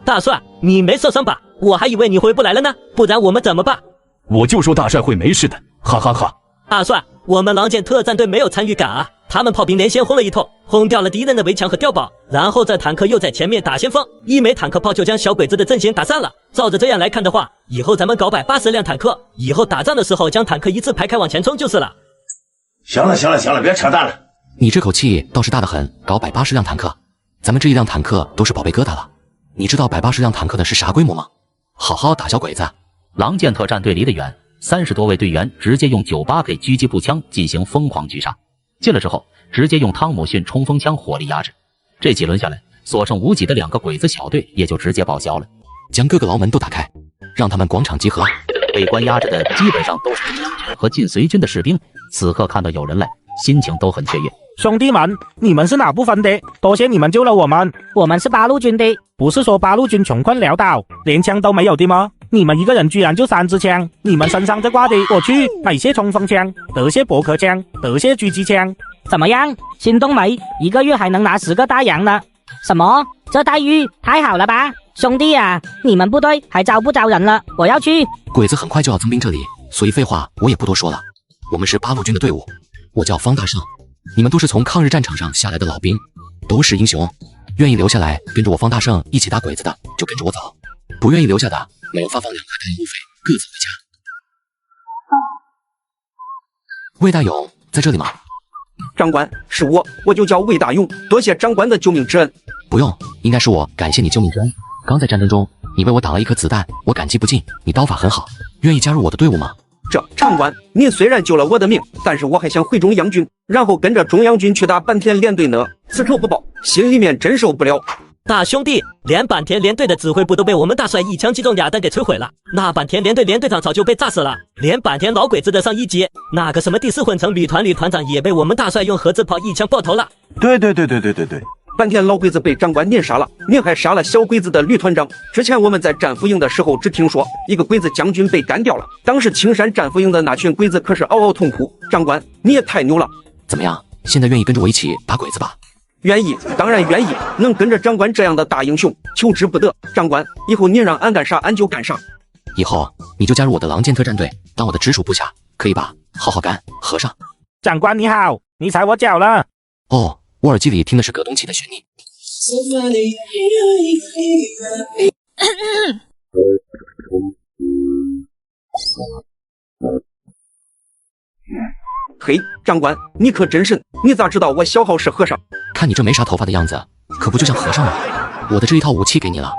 大帅，你没受伤吧？我还以为你回不来了呢，不然我们怎么办？我就说大帅会没事的，哈哈哈。大帅，我们狼剑特战队没有参与感啊，他们炮兵连先轰了一通，轰掉了敌人的围墙和碉堡，然后这坦克又在前面打先锋，一枚坦克炮就将小鬼子的阵型打散了。照着这样来看的话，以后咱们搞180辆坦克，以后打仗的时候将坦克一字排开往前冲就是了。行了，别扯淡了。你这口气倒是大得很，搞180辆坦克，咱们这一辆坦克都是宝贝疙瘩了。你知道180辆坦克的是啥规模吗？好好打小鬼子！狼剑特战队离得远，30多位队员直接用 98K 狙击步枪进行疯狂狙杀，进了之后直接用汤姆逊冲锋枪火力压制。这几轮下来，所剩无几的2个鬼子小队也就直接报销了。将各个牢门都打开，让他们广场集合。被关押着的基本上都是中央军和晋绥军的士兵，此刻看到有人来，心情都很雀跃。兄弟们，你们是哪部分的？多谢你们救了我们。我们是八路军的。不是说八路军穷困潦倒，连枪都没有的吗？你们一个人居然就3支枪，你们身上这挂的，我去，哪些冲锋枪，得些驳壳枪，得些狙击枪，怎么样？心动没？1个月还能拿10个大洋呢？什么？这待遇太好了吧？兄弟啊，你们部队还招不招人了？我要去。鬼子很快就要增兵这里，所以废话我也不多说了。我们是八路军的队伍，我叫方大胜，你们都是从抗日战场上下来的老兵，都是英雄。愿意留下来跟着我方大胜一起打鬼子的，就跟着我走；不愿意留下的，每人发放2块太阳路费，各自回家。魏大勇在这里吗？长官，是我就叫魏大勇，多谢长官的救命之恩。不用，应该是我感谢你救命之恩。刚在战争中，你为我挡了1颗子弹，我感激不尽。你刀法很好，愿意加入我的队伍吗？长官，您虽然救了我的命，但是我还想回中央军，然后跟着中央军去打坂田联队呢。此仇不报，心里面真受不了。大兄弟，连坂田联队的指挥部都被我们大帅一枪击中2弹给摧毁了，那坂田联队连队长早就被炸死了，连坂田老鬼子的上1级那个什么第4混成旅团长也被我们大帅用盒子炮一枪爆头了。对，坂田老鬼子被长官您杀了，您还杀了小鬼子的旅团长。之前我们在战俘营的时候只听说一个鬼子将军被干掉了，当时青山战俘营的那群鬼子可是嗷嗷痛哭。长官，你也太牛了！怎么样，现在愿意跟着我一起打鬼子吧？愿意，当然愿意，能跟着长官这样的大英雄，求之不得。长官，以后您让俺干啥俺就干啥。以后你就加入我的狼剑特战队，当我的直属部下，可以吧？好好干，和尚。长官你好，你踩我脚了。哦，我耳机里听的是葛东奇的旋律。嘿，长官，你可真神，你咋知道我小号是和尚？看你这没啥头发的样子，可不就像和尚吗？我的这一套武器给你了。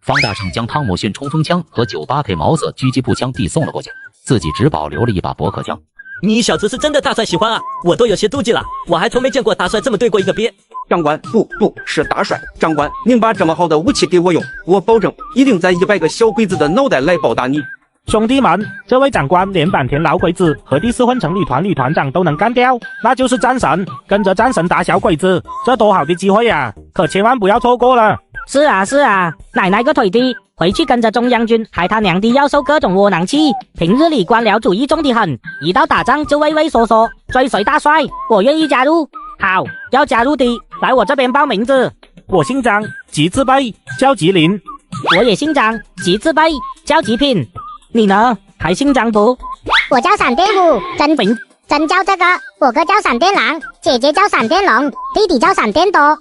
方大胜将汤姆逊冲锋枪和 98K 毛瑟狙击步枪递送了过去，自己只保留了一把驳壳枪。你小子是真的大帅喜欢啊，我都有些妒忌了，我还从没见过大帅这么对过一个鳖。长官，不是大帅，长官，您把这么好的武器给我用，我保证一定在100个小鬼子的脑袋来报答你。兄弟们，这位长官连坂田老鬼子和第4混成旅团长都能干掉，那就是战神，跟着战神打小鬼子，这多好的机会啊，可千万不要错过了。是啊，奶奶个腿的，回去跟着中央军，还他娘的要受各种窝囊气，平日里官僚主义重得很，一到打仗就畏畏缩缩，追随大帅，我愿意加入。好，要加入的来我这边报名字。我姓张，吉字辈，叫吉林。我也姓张，吉字辈，叫吉品。你呢？还姓张不？我叫闪电虎，真叫这个，我哥叫闪电狼，姐姐叫闪电龙，弟弟叫闪电多。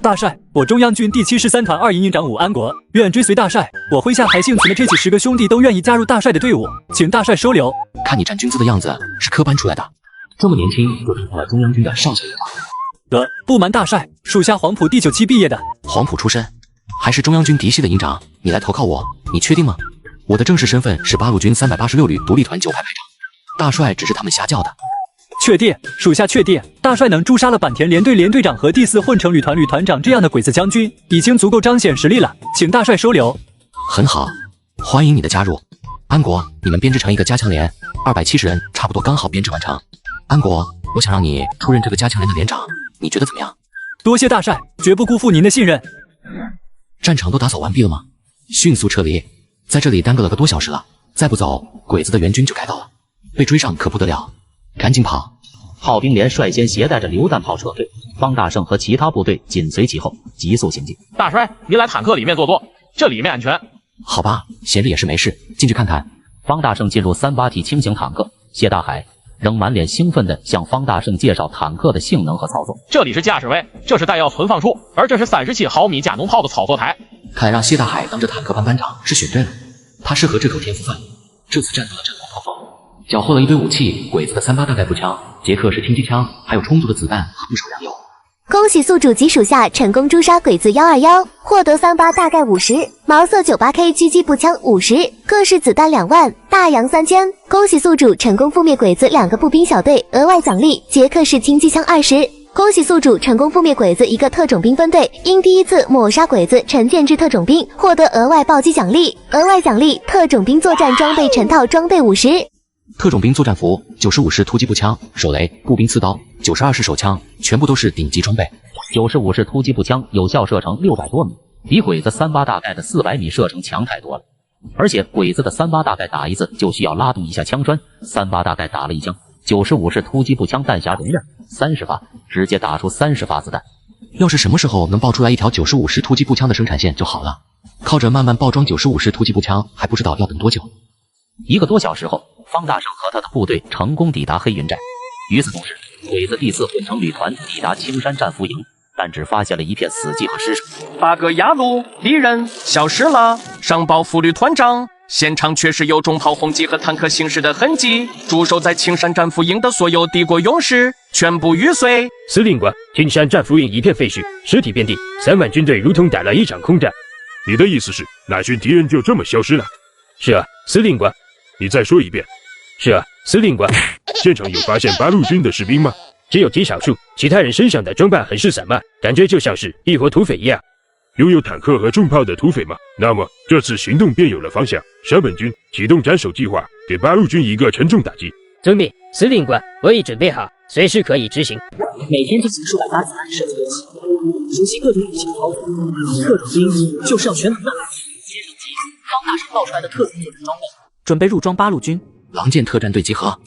大帅，我中央军第73团2营营长武安国，愿追随大帅。我麾下还幸存的这几10个兄弟都愿意加入大帅的队伍，请大帅收留。看你站军姿的样子，是科班出来的，这么年轻就当上了中央军的少校营长。不瞒大帅，属下黄埔第9期毕业的。黄埔出身，还是中央军嫡系的营长，你来投靠我，你确定吗？我的正式身份是八路军386旅独立团9排排长，大帅只是他们瞎叫的。确定，属下确定，大帅能诛杀了坂田联队连队长和第4混成旅团长这样的鬼子将军，已经足够彰显实力了，请大帅收留。很好，欢迎你的加入。安国，你们编制成一个加强连，270人差不多刚好编制完成。安国，我想让你出任这个加强连的连长，你觉得怎么样？多谢大帅，绝不辜负您的信任。战场都打扫完毕了吗？迅速撤离，在这里耽搁了个多小时了，再不走，鬼子的援军就该到了，被追上可不得了，赶紧跑！炮兵连率先携带着榴弹炮撤退，方大胜和其他部队紧随其后，急速行进。大帅，你来坦克里面坐坐，这里面安全。好吧，闲着也是没事，进去看看。方大胜进入38T轻型坦克，谢大海仍满脸兴奋地向方大圣介绍坦克的性能和操作。这里是驾驶位，这是弹药存放处，而这是37毫米加农炮的操作台。看来让谢大海当这坦克班班长是选对了，他适合这口天赋饭。这次战斗的战果颇丰，缴获了一堆武器，鬼子的38大概步枪，杰克式轻机枪，还有充足的子弹和不少燃油。恭喜宿主及属下成功诛杀鬼子121，获得38大概50，毛瑟 98K 狙击步枪50，各式子弹2万，大洋3000。恭喜宿主成功覆灭鬼子2个步兵小队，额外奖励杰克式轻机枪20。恭喜宿主成功覆灭鬼子1个特种兵分队，因第一次抹杀鬼子陈建制特种兵，获得额外暴击奖励，额外奖励特种兵作战装备成套装备50。特种兵作战服95式突击步枪、手雷、步兵刺刀、92式手枪，全部都是顶级装备。95式突击步枪有效射程600多米，比鬼子38大概的400米射程强太多了。而且鬼子的38大概打一次就需要拉动一下枪栓，38大概打了一枪，95式突击步枪弹匣容量30发，直接打出30发子弹。要是什么时候能爆出来一条95式突击步枪的生产线就好了。靠着慢慢爆装95式突击步枪，还不知道要等多久。1个多小时后，方大圣和他的部队成功抵达黑云寨。与此同时，鬼子第4混成旅团抵达青山战俘营，但只发现了一片死寂和尸首。8个压路，敌人消失了。上报副旅团长，现场确实有重炮轰击和坦克行驶的痕迹。驻守在青山战俘营的所有敌国勇士全部玉碎。司令官，青山战俘营一片废墟，尸体遍地，3万军队如同打了一场空战。你的意思是，那群敌人就这么消失了？是啊，司令官。你再说一遍。是啊，司令官。现场有发现八路军的士兵吗？只有极少数，其他人身上的装扮很是散漫，感觉就像是一伙土匪一样。拥有坦克和重炮的土匪吗？那么这次行动便有了方向。山本军启动斩首计划，给八路军一个沉重打击。遵命，司令官，我已准备好，随时可以执行。每天进行数百发子弹射击游戏，熟悉各种武器操作。特种兵就是要全能的。接上集，方大圣爆出来的特种作战装备，准备入装八路军。狼剑特战队集合。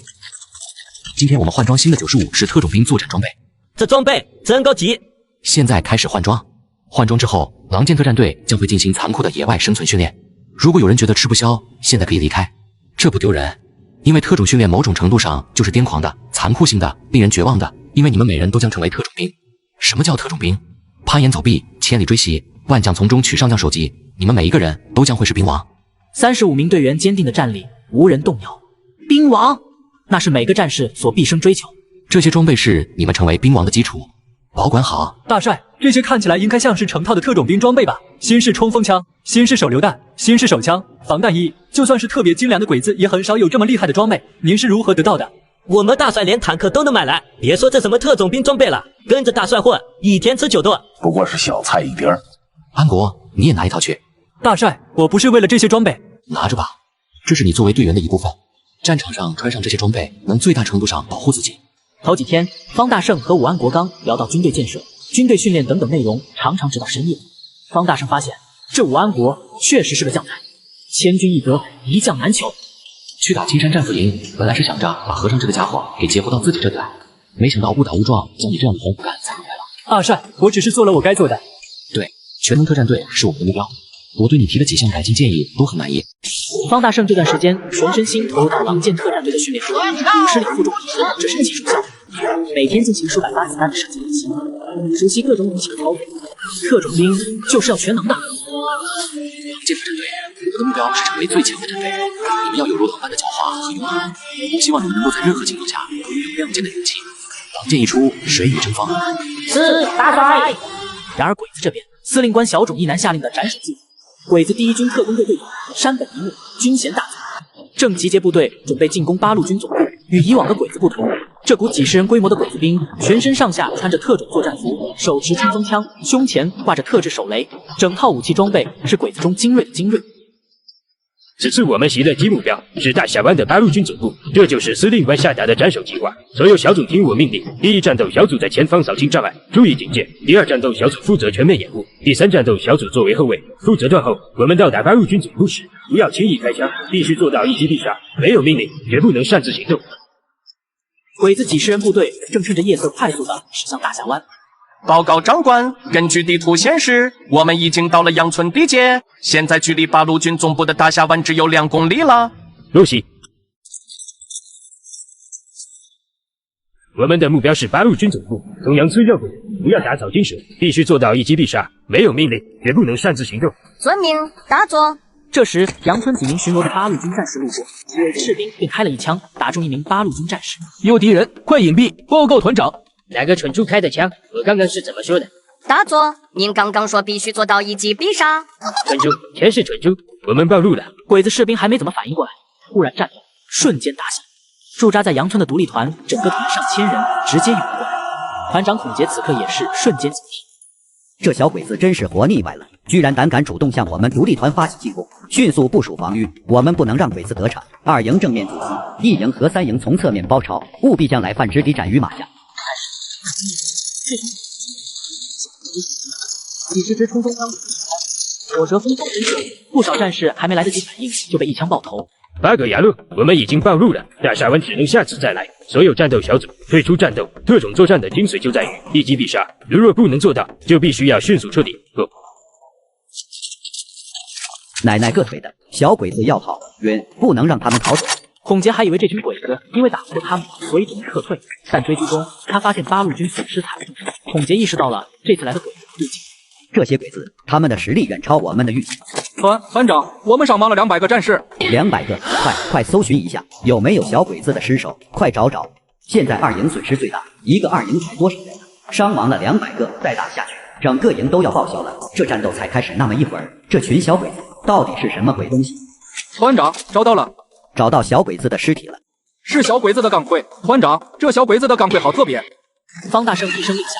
今天我们换装新的95式特种兵作战装备，这装备真高级。现在开始换装。换装之后，狼剑特战队将会进行残酷的野外生存训练。如果有人觉得吃不消，现在可以离开，这不丢人。因为特种训练某种程度上就是癫狂的、残酷性的、令人绝望的。因为你们每人都将成为特种兵。什么叫特种兵？攀岩走壁，千里追袭，万将从中取上将首级。你们每一个人都将会是兵王。35名队员坚定的战力，无人动摇。兵王，那是每个战士所毕生追求。这些装备是你们成为兵王的基础，保管好。大帅，这些看起来应该像是成套的特种兵装备吧？新式冲锋枪，新式手榴弹，新式手枪，防弹衣，就算是特别精良的鬼子，也很少有这么厉害的装备。您是如何得到的？我们大帅连坦克都能买来，别说这什么特种兵装备了，跟着大帅混，一天吃9顿，不过是小菜一碟。安国，你也拿一套去。大帅，我不是为了这些装备。拿着吧，这是你作为队员的一部分。战场上穿上这些装备，能最大程度上保护自己。头几天，方大圣和武安国刚聊到军队建设、军队训练等等内容，常常直到深夜。方大圣发现，这武安国确实是个将才，千军易得，一将难求。去打青山战俘营，本来是想着把和尚这个家伙给截胡到自己这里来，没想到误打误撞将你这样的红干踩回来了。大帅，我只是做了我该做的。对，全能特战队是我们的目标。我对你提的几项改进建议都很满意。方大圣这段时间全身心投入到狼剑特战队的训练中，吃力负重，这是技术项目，每天进行数百发子弹的射击练习，熟悉各种武器的操作。特种兵就是要全能的。狼剑特战队，我的目标是成为最强的战队，你们要有如狼般的狡猾和勇敢。我希望你们能够在任何情况下都拥有亮剑的勇气。狼剑一出，谁与争锋？是大帅。然而鬼子这边，司令官小种一男下令的斩首计划。鬼子第1军特工队队长山本一木军衔大增，正集结部队准备进攻八路军总部。与以往的鬼子不同，这股几十人规模的鬼子兵全身上下穿着特种作战服，手持冲锋枪，胸前挂着特制手雷，整套武器装备是鬼子中精锐的精锐。此次我们袭的击目标是大峡湾的八路军总部，这就是司令官下达的斩首计划。所有小组听我命令：第1战斗小组在前方扫清障碍，注意警戒；第2战斗小组负责全面掩护；第3战斗小组作为后卫，负责断后。我们到达八路军总部时，不要轻易开枪，必须做到一击必杀，没有命令绝不能擅自行动。鬼子几十人部队正趁着夜色快速地驶向大峡湾。报告长官，根据地图显示，我们已经到了杨村地界，现在距离八路军总部的大峡湾只有2公里了。洛西，我们的目标是八路军总部，同阳村绕过人，不要打草惊蛇，必须做到一击必杀，没有命令绝不能擅自行动。遵命，大佐。这时，杨村几名巡逻的八路军战士路过，几位士兵便开了一枪，打中一名八路军战士。有敌人，快隐蔽！报告团长。哪个蠢猪开的枪？我刚刚是怎么说的？大佐，您刚刚说必须做到一击必杀。蠢猪，全是蠢猪！我们暴露了。鬼子士兵还没怎么反应过来，忽然战斗瞬间打响。驻扎在杨村的独立团，整个团上千人直接涌过来。团长孔杰此刻也是瞬间警惕。这小鬼子真是活腻歪了，居然胆敢主动向我们独立团发起进攻，迅速部署防御，我们不能让鬼子得逞。2营正面阻击，1营和3营从侧面包抄，务必将来犯之敌斩于马下。几十支冲锋枪火折风风神射，不少战士还没来得及反应，就被一枪爆头。八个牙路，我们已经暴露了，大杀完只能下次再来。所有战斗小组退出战斗。特种作战的精髓就在于一击必杀，如若不能做到，就必须要迅速撤离。奶奶个腿的，小鬼子要跑，晕，不能让他们逃走。孔杰还以为这群鬼子因为打不过他们，所以准备撤退，但追击中他发现八路军损失惨重。孔杰意识到了这次来的鬼子不对劲。这些鬼子，他们的实力远超我们的预期。团长，我们伤亡了200个战士。200个，快搜寻一下，有没有小鬼子的尸首？快找找！现在2营损失最大，一个2营才多少人？伤亡了200个，再打下去，整个营都要报销了。这战斗才开始那么一会儿，这群小鬼子到底是什么鬼东西？团长，找到了，找到小鬼子的尸体了，是小鬼子的钢盔。团长，这小鬼子的钢盔好特别。方大圣一声令下。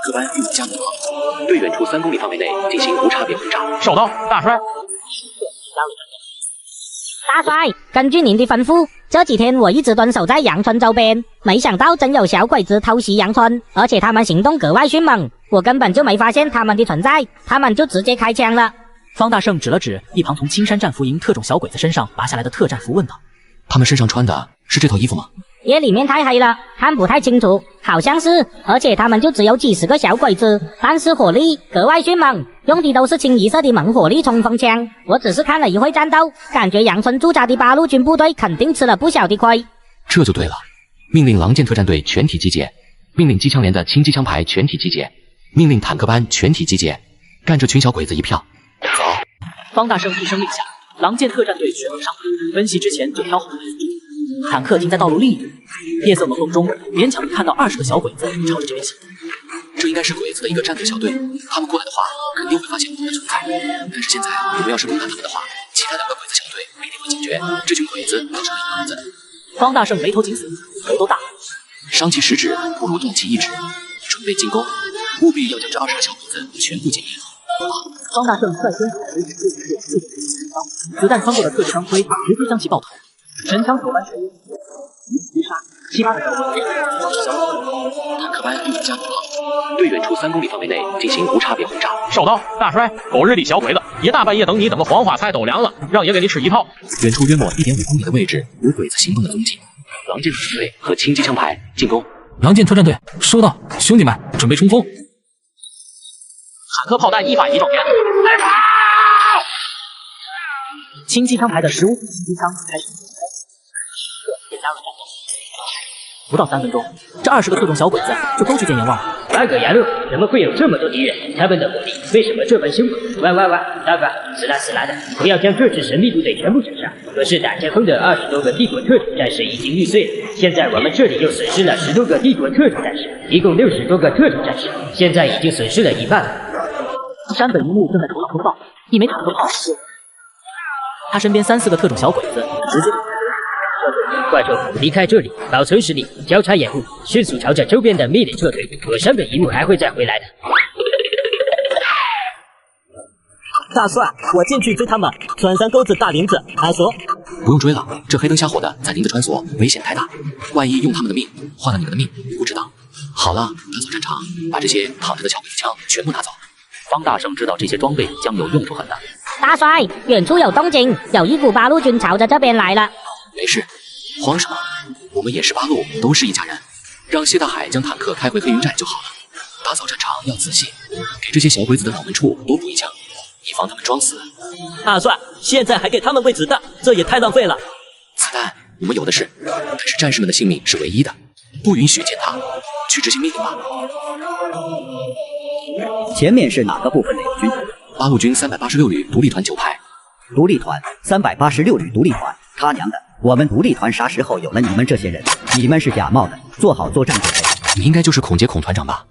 科班运加农对远处3公里范围内进行无差别轰炸。收到，大帅。大帅，根据您的吩咐，这几天我一直蹲守在杨村周边，没想到真有小鬼子偷袭杨村，而且他们行动格外迅猛，我根本就没发现他们的存在，他们就直接开枪了。方大圣指了指一旁从青山战俘营特种小鬼子身上拔下来的特战服，问道：“他们身上穿的是这套衣服吗？”夜里面太黑了，看不太清楚，好像是，而且他们就只有几十个小鬼子，但是火力格外迅猛，用的都是清一色的猛火力冲锋枪。我只是看了一会战斗，感觉杨村驻扎的八路军部队肯定吃了不小的亏。这就对了，命令狼剑特战队全体集结，命令机枪连的轻机枪排全体集结，命令坦克班全体集结，干这群小鬼子一票。走！方大圣一声令下，狼剑特战队全部上马，奔袭之前就挑好了来路。坦克停在道路另一边，夜色朦胧中，勉强看到20个小鬼子朝着这边行。这应该是鬼子的一个战斗小队，他们过来的话，肯定会发现我们的存在。但是现在我们要是攻打他们的话，其他2个鬼子小队必定会警觉，这群鬼子都是黑狼子。方大圣眉头紧锁，头都大了。伤其十指，不如断其一指。准备进攻，务必要将这20个小鬼子全部歼灭。方大圣率先使出对付特制神枪，子弹穿过了特制钢盔，直接将其爆头。神枪手般全击杀7、8个小鬼子，坦克班运加农对远处3公里范围内进行无差别轰炸。收到，大帅。狗日的小鬼子，一大半夜等你等个黄花菜都凉了，让爷给你吃一套。远处约莫1.5公里的位置有鬼子行动的踪迹，狼剑特战队和轻机枪排进攻。狼剑特战队收到，兄弟们准备冲锋。坦克炮弹一发一中天，来跑！轻机枪排的15挺机枪开始也加入战斗。不到3分钟，这20个特种小鬼子就都去见阎王了。八个牙路，怎么会有这么多敌人？他们的火力为什么这般凶猛？喂，大哥，死啦的，不要将这支神秘部队全部斩杀。可是打前锋的20多个帝国特种战士已经玉碎了，现在我们这里又损失了10多个帝国特种战士，一共60多个特种战士，现在已经损失了1半了。山本一木正在头脑风暴，一枚坦克炮他身边3、4个特种小鬼子直接怪兽，离开这里，保存实力，交叉掩护，迅速朝着周边的密林撤退。我山本一木还会再回来的。大帅，我进去追他们，穿山沟子大林子，安说。不用追了，这黑灯瞎火的在林子穿梭，危险太大，万一用他们的命换了你们的命，不值当。好了，打扫战场，把这些躺着的小鬼子枪全部拿走。方大圣知道这些装备将有用处很大。大帅，远处有动静，有一股八路军朝着这边来了。没事，慌什么？我们也是八路，都是一家人。让谢大海将坦克开回黑云寨就好了。打扫战场要仔细，给这些小鬼子的脑门处多补一枪，以防他们装死。大帅，现在还给他们喂子弹，这也太浪费了。子弹我们有的是，但是战士们的性命是唯一的，不允许践踏。去执行命令吧。前面是哪个部分的友军？八路军386旅独立团9排。独立团386旅独立团，他娘的！我们独立团啥时候有了你们这些人？你们是假冒的，做好作战准备。你应该就是孔杰孔团长吧？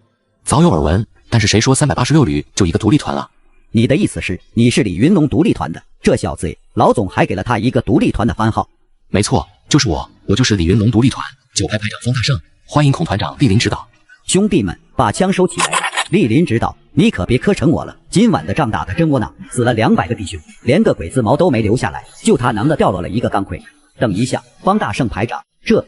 早有耳闻，但是谁说386旅就一个独立团了？你的意思是你是李云龙独立团的？这小子，老总还给了他一个独立团的番号。没错，就是我就是李云龙独立团9排排长方大胜，欢迎孔团长莅临指导。兄弟们，把枪收起来！莅临指导，你可别磕成我了。今晚的仗打得真窝囊，死了200个弟兄，连个鬼子毛都没留下来，就他娘的掉落了一个钢盔。等一下，方大胜排长，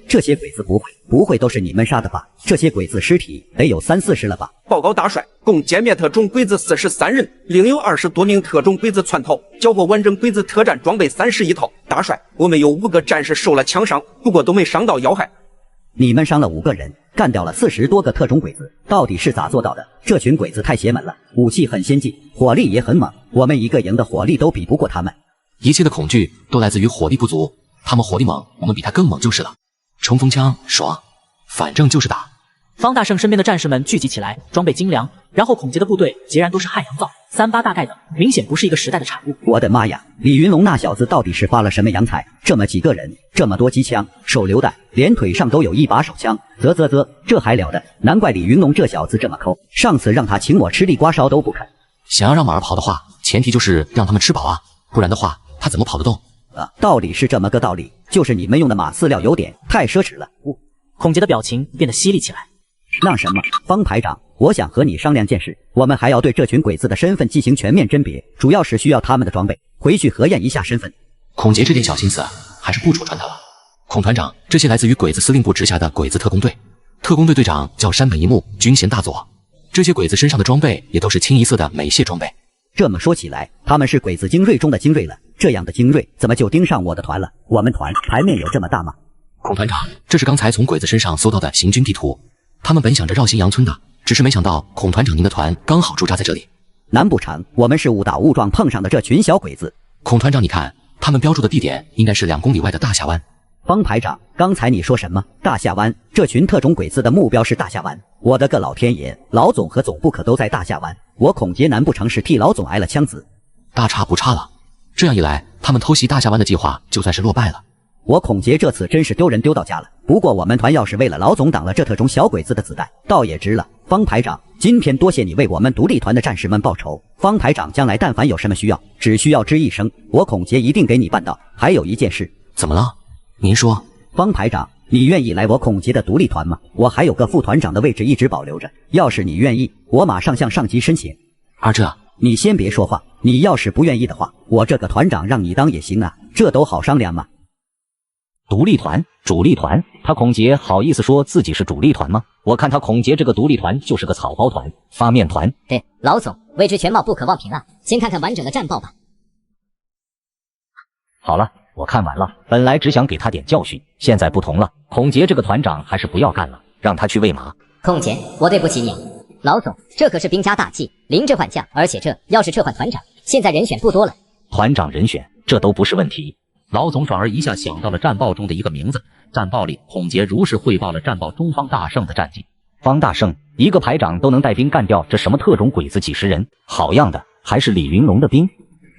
这些鬼子不会都是你们杀的吧？这些鬼子尸体得有30-40了吧？报告大帅，共歼灭特种鬼子43人，另有20多名特种鬼子窜逃，缴获完整鬼子特战装备31套。大帅，我们有5个战士受了枪伤，不过都没伤到要害。你们伤了5个人，干掉了40多个特种鬼子，到底是咋做到的？这群鬼子太邪门了，武器很先进，火力也很猛，我们一个营的火力都比不过他们。一切的恐惧都来自于火力不足，他们火力猛，我们比他更猛就是了。冲锋枪爽，反正就是打。方大胜身边的战士们聚集起来，装备精良，然后孔杰的部队截然都是汉阳造、38大盖的，明显不是一个时代的产物。我的妈呀，李云龙那小子到底是发了什么洋财？这么几个人，这么多机枪、手榴弹，连腿上都有一把手枪，这还了得？难怪李云龙这小子这么抠，上次让他请我吃地瓜烧都不肯。想要让马儿跑的话，前提就是让他们吃饱啊，不然的话他怎么跑得动？道理是这么个道理，就是你们用的马饲料有点太奢侈了。孔杰的表情变得犀利起来。那什么，方排长，我想和你商量件事，我们还要对这群鬼子的身份进行全面甄别，主要是需要他们的装备，回去核验一下身份。孔杰这点小心思还是不戳穿他了。孔团长，这些来自于鬼子司令部直辖的鬼子特工队，特工队队长叫山本一木，军衔大佐。这些鬼子身上的装备也都是清一色的美械装备。这么说起来，他们是鬼子精锐中的精锐了。这样的精锐怎么就盯上我的团了？我们团牌面有这么大吗？孔团长，这是刚才从鬼子身上搜到的行军地图，他们本想着绕行阳村的，只是没想到孔团长您的团刚好驻扎在这里。难不成我们是误打误撞碰上的这群小鬼子？孔团长，你看他们标注的地点应该是2公里外的大峡湾。方排长，刚才你说什么？大峡湾？这群特种鬼子的目标是大峡湾？我的个老天爷，老总和总部可都在大峡湾，我孔杰难不成是替老总挨了枪子？大差不差了。这样一来，他们偷袭大峡湾的计划就算是落败了。我孔杰这次真是丢人丢到家了。不过我们团要是为了老总挡了这特种小鬼子的子弹，倒也值了。方排长，今天多谢你为我们独立团的战士们报仇。方排长将来但凡有什么需要，只需要吱一声，我孔杰一定给你办到。还有一件事。怎么了？您说。方排长，你愿意来我孔杰的独立团吗？我还有个副团长的位置一直保留着，要是你愿意，我马上向上级申请。你先别说话，你要是不愿意的话，我这个团长让你当也行啊，这都好商量嘛。独立团、主力团，他孔杰好意思说自己是主力团吗？我看他孔杰这个独立团就是个草包团、发面团。对，老总，未知全貌不可妄评啊，先看看完整的战报吧。好了，我看完了，本来只想给他点教训，现在不同了，孔杰这个团长还是不要干了，让他去喂马。孔杰，我对不起你。老总，这可是兵家大忌，临阵换将，而且这要是撤换团长，现在人选不多了。团长人选，这都不是问题。老总转而一下想到了战报中的一个名字。战报里，孔杰如实汇报了战报中方大胜的战绩。方大胜一个排长都能带兵干掉这什么特种鬼子几十人，好样的，还是李云龙的兵。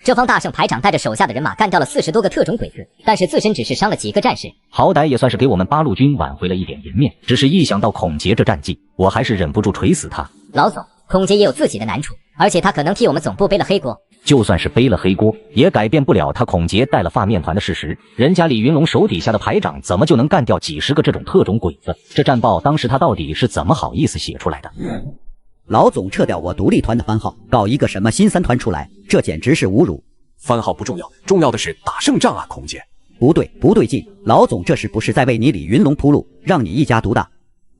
这方大胜排长带着手下的人马干掉了40多个特种鬼子，但是自身只是伤了几个战士，好歹也算是给我们八路军挽回了一点颜面。只是一想到孔杰这战绩，我还是忍不住锤死他。老总，孔杰也有自己的难处，而且他可能替我们总部背了黑锅。就算是背了黑锅，也改变不了他孔杰带了发面团的事实。人家李云龙手底下的排长怎么就能干掉几十个这种特种鬼子？这战报当时他到底是怎么好意思写出来的？老总撤掉我独立团的番号，搞一个什么新3团出来，这简直是侮辱。番号不重要，重要的是打胜仗啊，孔杰。不对劲，老总这是不是在为你李云龙铺路，让你一家独大？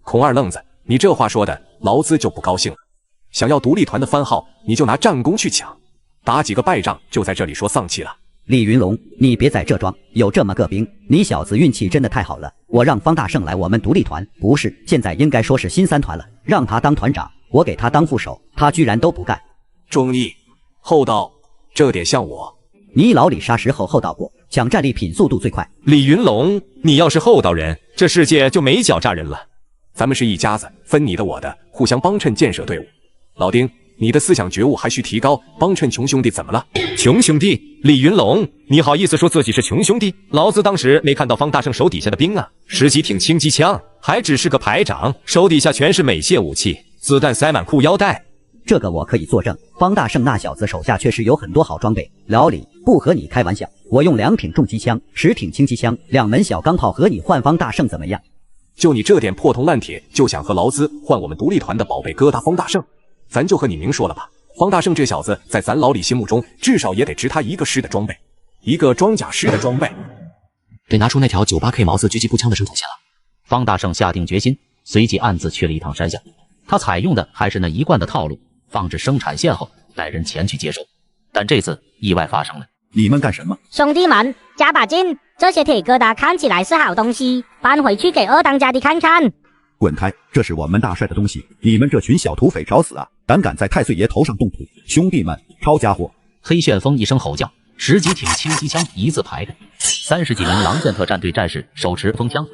孔二愣子，你这话说的，劳资就不高兴了。想要独立团的番号，你就拿战功去抢，打几个败仗就在这里说丧气了。李云龙，你别在这装，有这么个兵，你小子运气真的太好了。我让方大胜来我们独立团，不是，现在应该说是新3团了，让他当团长，我给他当副手，他居然都不干。忠义厚道，这点像我。你老李啥时候厚道过？抢战利品速度最快。李云龙，你要是厚道人，这世界就没狡诈人了。咱们是一家子，分你的我的，互相帮衬建设队伍。老丁，你的思想觉悟还需提高，帮衬穷兄弟怎么了？穷兄弟？李云龙，你好意思说自己是穷兄弟？老子当时没看到方大胜手底下的兵啊，10几挺轻机枪，还只是个排长，手底下全是美械武器，子弹塞满裤腰带。这个我可以作证，方大胜那小子手下确实有很多好装备。老李，不和你开玩笑，我用2挺重机枪，10挺轻机枪，2门小钢炮和你换方大胜怎么样？就你这点破铜烂铁，就想和劳资换我们独立团的宝贝疙瘩方大胜？咱就和你明说了吧，方大胜这小子在咱老李心目中，至少也得值他1个师的装备，1个装甲师的装备。得拿出那条 98K 毛瑟狙击步枪的生产线了。方大胜下定决心，随即暗自去了一趟山下。他采用的还是那一贯的套路，放置生产线后带人前去接收。但这次意外发生了。你们干什么？兄弟们，加把劲！这些铁疙瘩看起来是好东西，搬回去给二当家的看看。滚开！这是我们大帅的东西，你们这群小土匪找死啊！敢在太岁爷头上动土，兄弟们，抄家伙！黑旋风一声吼叫，10几挺轻机枪一字排着，30几名狼剑特战队战士手持风枪，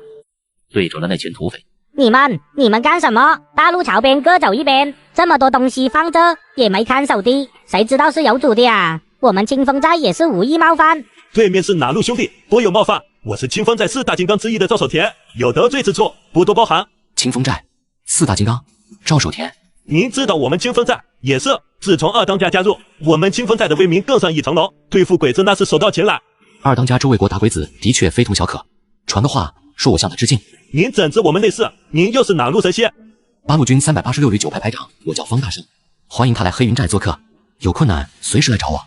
对准了那群土匪。你们干什么？大路桥边各走一边，这么多东西放着也没看守的，谁知道是有主的啊？我们清风寨也是无意冒犯。对面是哪路兄弟，多有冒犯。我是清风寨4大金刚之一的赵守田，有得罪之处，不多包涵。清风寨4大金刚，赵守田。您知道我们清风寨也是自从二当家加入，我们清风寨的威名更上一层楼，对付鬼子那是手到擒来。二当家周卫国打鬼子的确非同小可，传个话说我向他致敬。您整治我们内事，您又是哪路神仙？8路军386旅9排排长，我叫方大胜，欢迎他来黑云寨做客，有困难随时来找我。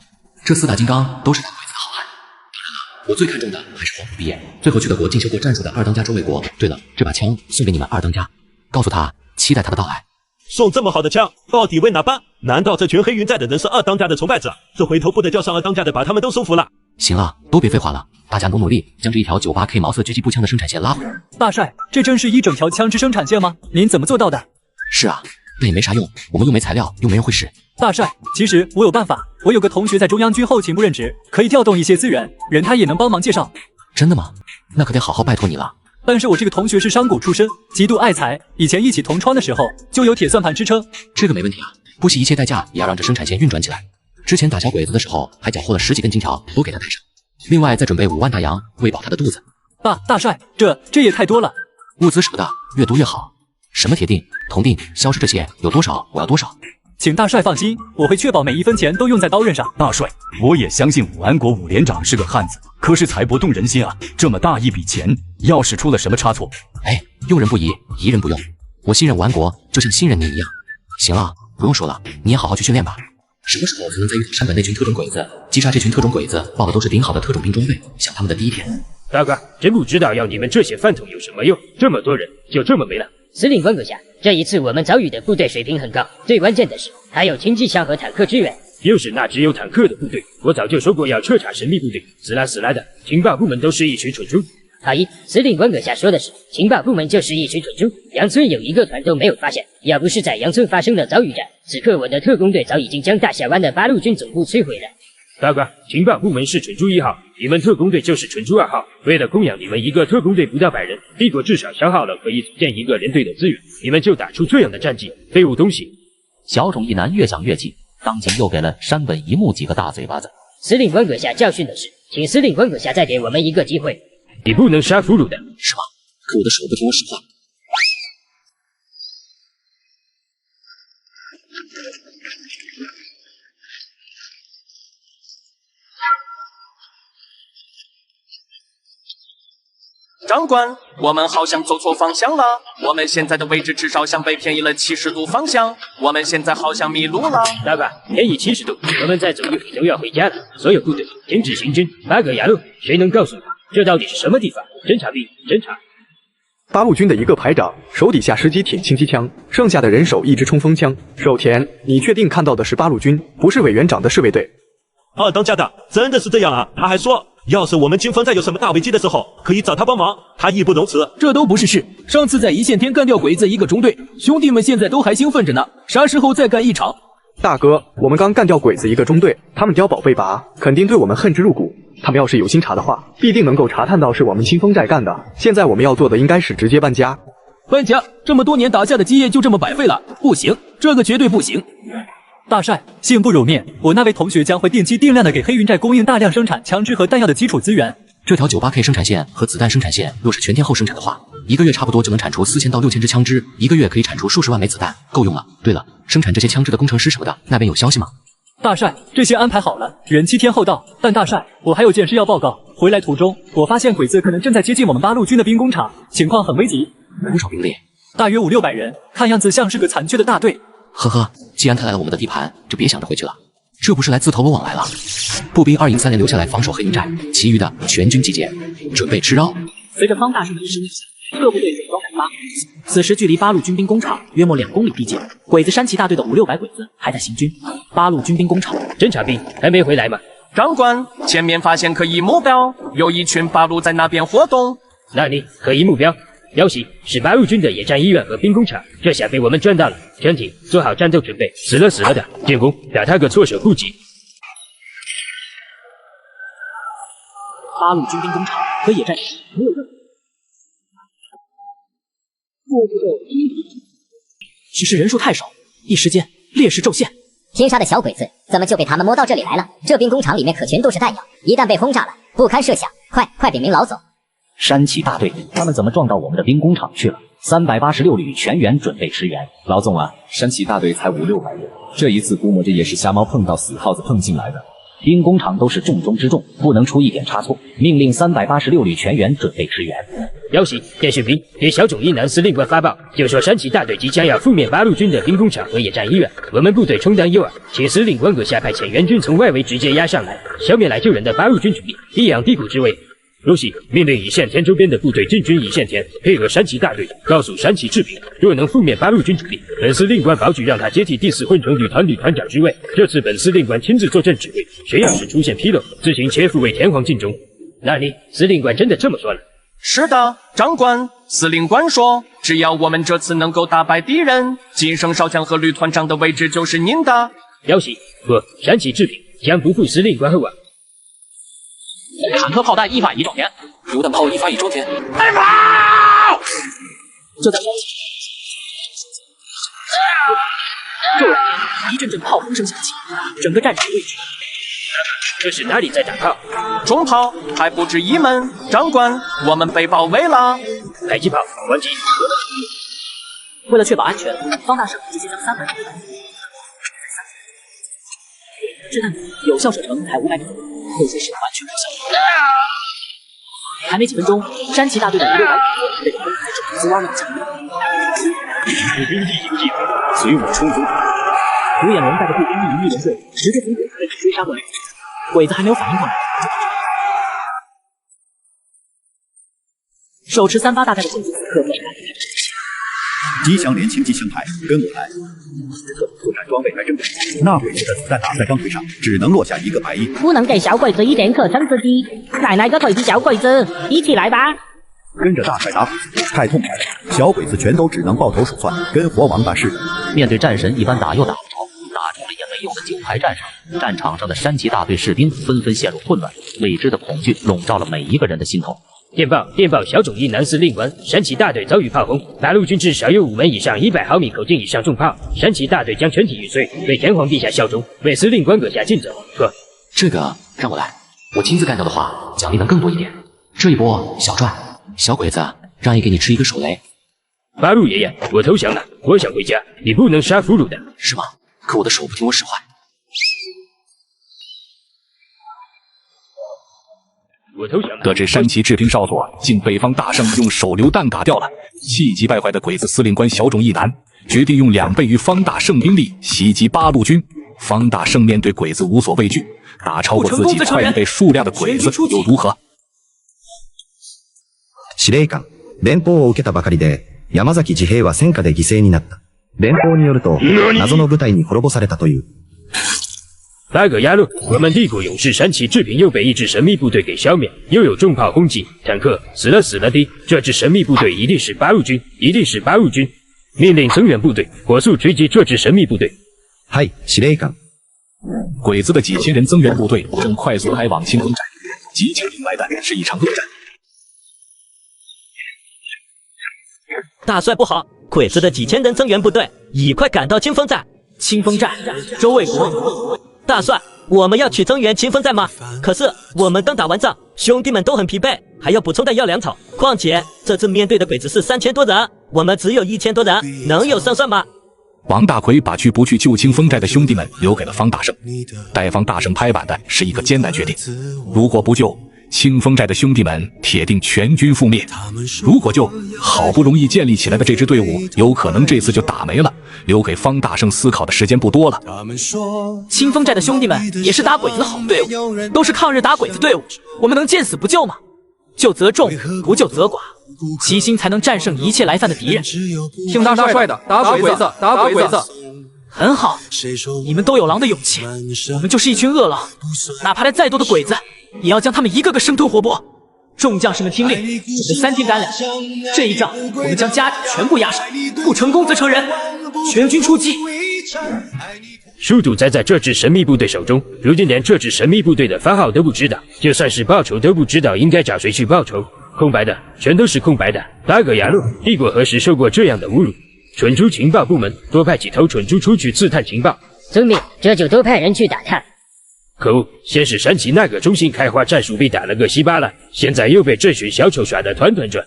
这4大金刚都是打鬼子的好汉。当然了，我最看重的还是黄埔毕业，最后去德国进修过战术的二当家周卫国。对了，这把枪送给你们二当家，告诉他期待他的到来。送这么好的枪，到底为哪般？难道这群黑云寨的人是二当家的崇拜者？这回头不得叫上二当家的把他们都收服了。行了，都别废话了，大家努力将这一条 98K 毛瑟狙击步枪的生产线拉回来。大帅，这真是一整条枪支生产线吗？您怎么做到的？是啊，那也没啥用，我们又没材料，又没人会使。大帅，其实我有办法，我有个同学在中央军后勤部任职，可以调动一些资源，人他也能帮忙介绍。真的吗？那可得好好拜托你了。但是我这个同学是商贾出身，极度爱财，以前一起同窗的时候就有铁算盘支撑。这个没问题啊，不惜一切代价也要让这生产线运转起来。之前打小鬼子的时候还缴获了10几根金条，都给他带上。另外再准备5万大洋喂饱他的肚子。大帅，这也太多了。物资什么的越多越好，什么铁锭、铜锭、消失这些有多少我要多少。请大帅放心，我会确保每一分钱都用在刀刃上。大帅，我也相信武安国武连长是个汉子，可是财不动人心啊，这么大一笔钱，要是出了什么差错，哎，用人不疑，疑人不用。我信任武安国，就像信任你一样。行了，不用说了，你也好好去训练吧。什么时候才能在遇到山本那群特种鬼子，击杀这群特种鬼子，报的都是顶好的特种兵装备，像他们的第一天。大哥，真不知道要你们这些饭桶有什么用，这么多人就这么没了。司令官阁下，这一次我们遭遇的部队水平很高，最关键的是还有轻机枪和坦克支援。又是那只有坦克的部队，我早就说过要彻查神秘部队，死来的，情报部门都是一群蠢猪。好意，司令官阁下说的是，情报部门就是一群蠢猪，杨村有一个团都没有发现，要不是在杨村发生了遭遇战，此刻我的特工队早已经将大峡湾的8路军总部摧毁了。大哥，情报部门是蠢猪1号，你们特工队就是蠢猪2号。为了供养你们一个特工队不到100人，帝国至少消耗了可以组建一个连队的资源，你们就打出这样的战绩，废物东西！小种一男越想越气，当即又给了山本一木几个大嘴巴子。司令官阁下教训的是，请司令官阁下再给我们一个机会。你不能杀俘虏的，是吗？可我的手不听我使唤。长官，我们好像走错方向了。我们现在的位置至少像被偏移了70度方向。我们现在好像迷路了。大哥，偏移70度，我们再走1会就要回家了。所有部队停止行军，8个牙路，谁能告诉我这到底是什么地方？侦察兵，侦察。8路军的一个排长，手底下10几挺轻机枪，剩下的人手一支冲锋枪。守田，你确定看到的是8路军，不是委员长的侍卫队？二当家的真的是这样啊？他还说，要是我们清风寨有什么大危机的时候，可以找他帮忙，他义不容辞。这都不是事，上次在一线天干掉鬼子一个中队，兄弟们现在都还兴奋着呢，啥时候再干一场？大哥，我们刚干掉鬼子一个中队，他们碉堡被拔，肯定对我们恨之入骨。他们要是有心查的话，必定能够查探到是我们清风寨干的。现在我们要做的应该是直接搬家。搬家，这么多年打下的基业就这么白费了？不行，这个绝对不行！大帅，幸不辱面，我那位同学将会定期定量的给黑云寨供应大量生产枪支和弹药的基础资源。这条98K 生产线和子弹生产线，若是全天候生产的话，1个月差不多就能产出4000到6000支枪支，1个月可以产出数十万枚子弹，够用了。对了，生产这些枪支的工程师什么的，那边有消息吗？大帅，这些安排好了，人7天后到。但大帅，我还有件事要报告。回来途中，我发现鬼子可能正在接近我们八路军的兵工厂，情况很危急。多少兵力？大约500-600人，看样子像是个残缺的大队。呵呵，既然他来了我们的地盘，就别想着回去了。这不是来自投罗网来了？步兵2营3连留下来防守黑云寨，其余的全军集结，准备吃肉。随着方大胜的一声令下，各部队整装待发。此时距离八路军兵工厂约莫2公里地界，鬼子山崎大队的500-600鬼子还在行军。八路军兵工厂，侦察兵还没回来吗？长官，前面发现可疑目标，有一群八路在那边活动。那里可疑目标？消息是八路军的野战医院和兵工厂，这下被我们赚到了。全体做好战斗准备，死了的，建功，打他个措手不及。八路军兵工厂和野战没有任何。部队只是人数太少，一时间劣势骤现。拼杀的小鬼子怎么就被他们摸到这里来了？这兵工厂里面可全都是弹药，一旦被轰炸了，不堪设想。快点名老走！山崎大队，他们怎么撞到我们的兵工厂去了？386旅全员准备驰援。老总啊，山崎大队才500-600人，这一次估摸着也是瞎猫碰到死耗子碰进来的。兵工厂都是重中之重，不能出一点差错。命令386旅全员准备驰援。消息，电讯兵给小种一男司令官发报，就说山崎大队即将要覆灭八路军的兵工厂和野战医院，我们部队充当诱饵，请司令官阁下派遣援军从外围直接压上来，消灭来救人的八路军主力，以养地谷之威。如喜命令乙线田周边的部队进军乙线田，配合山崎大队，告诉山崎治平，若能覆灭八路军主力，本司令官保举让他接替第4混成旅团长之位。这次本司令官亲自坐镇指挥，谁要是出现纰漏，自行切腹为田皇尽忠。那你司令官真的这么说了？是的，长官，司令官说，只要我们这次能够打败敌人，晋升少将和旅团长的位置就是您的。消息，我山崎治平将不负司令官厚望。坦克炮弹一发一撞天，榴弹炮一发一撞天。开炮！就在刚骤然一阵阵炮轰声响起，整个战场位置。这是哪里在打炮？重炮还不止一门，长官，我们被包围了。迫击炮还击。为了确保安全，方大胜直接将300枚掷弹有效射程才500米，后些是完全无效。还没几分钟，山崎大队的500-600被分开整个滋弯了墙。步兵1营1排，随我冲锋！胡眼龙带着步兵1营1连队，直接从鬼子阵地追杀过来。鬼子还没有反应过来，手持3发大弹的鬼子可不敢开始机枪连轻机枪排，跟我来。作战装备还真不少，那鬼子的子弹打在钢腿上，只能落下1个白衣。不能给小鬼子一点可乘之机。奶奶个腿的小鬼子，一起来吧！跟着大帅打鬼子，太痛快了。小鬼子全都只能抱头鼠窜，跟活王八似的。面对战神一般打又打不着，打成了也没用的9排战士。战场上的山崎大队士兵纷纷陷入混乱，未知的恐惧笼罩了每一个人的心头。电报，小种一男司令官，山崎大队遭遇炮轰，八路军至少有5门以上100毫米口径以上重炮，山崎大队将全体玉碎，为天皇陛下效忠，为司令官阁下尽责。说这个让我来，我亲自干掉的话，奖励能更多一点。这一波小赚，小鬼子让爷给你吃一个手雷。八路爷爷，我投降了，我想回家，你不能杀俘虏的，是吗？可我的手不听我使唤。我投降了。得知山崎治平少佐竟北方大圣用手榴弹打掉了，气急败坏的鬼子司令官小种一男决定用2倍于方大圣兵力袭击八路军。方大圣面对鬼子无所畏惧，打超过自己快1倍数量的鬼子又如何？司令官，連邦を受けたばかりで山崎治平は戦火で犠牲になった。連邦によると謎の部隊に滅ぼされたという。八个压路，我们帝国勇士山崎治平又被一支神秘部队给消灭，又有重炮轰击，坦克死了的。这支神秘部队一定是八路军，命令增援部队火速追击这支神秘部队。はい、司令官。鬼子的几千人增援部队正快速开往清风寨，激情明白的是一场恶战。大帅不好，鬼子的几千人增援部队已快赶到清风寨。清风寨，周卫国。大帅，我们要去增援清风寨吗？可是我们刚打完仗，兄弟们都很疲惫，还要补充弹药粮草。况且这次面对的鬼子是3000多人，我们只有1000多人，能有胜算吗？王大奎把去不去救清风寨的兄弟们留给了方大胜，待方大胜拍板的是一个艰难决定。如果不救，清风寨的兄弟们铁定全军覆灭；如果救，好不容易建立起来的这支队伍有可能这次就打没了。留给方大胜思考的时间不多了。清风寨的兄弟们也是打鬼子的好队伍，都是抗日打鬼子队伍，我们能见死不救吗？救则重，不救则寡，齐心才能战胜一切来犯的敌人。听大帅的，打鬼子，打鬼子。很好，你们都有狼的勇气，我们就是一群恶狼，哪怕来再多的鬼子，也要将他们一个个生吞活剥。众将士们听令，准备3天干粮。这一仗，我们将家底全部压上，不成功则成仁。全军出击！书主栽在这支神秘部队手中，如今连这支神秘部队的番号都不知道，就算是报仇都不知道应该找谁去报仇。空白的，全都是空白的。大哥牙路，帝国何时受过这样的侮辱？蠢猪情报部门多派几头蠢猪出去刺探情报。遵命，这就多派人去打探。可恶！先是山崎那个中心开花战术被打了个稀巴烂，现在又被这群小丑耍得团团转。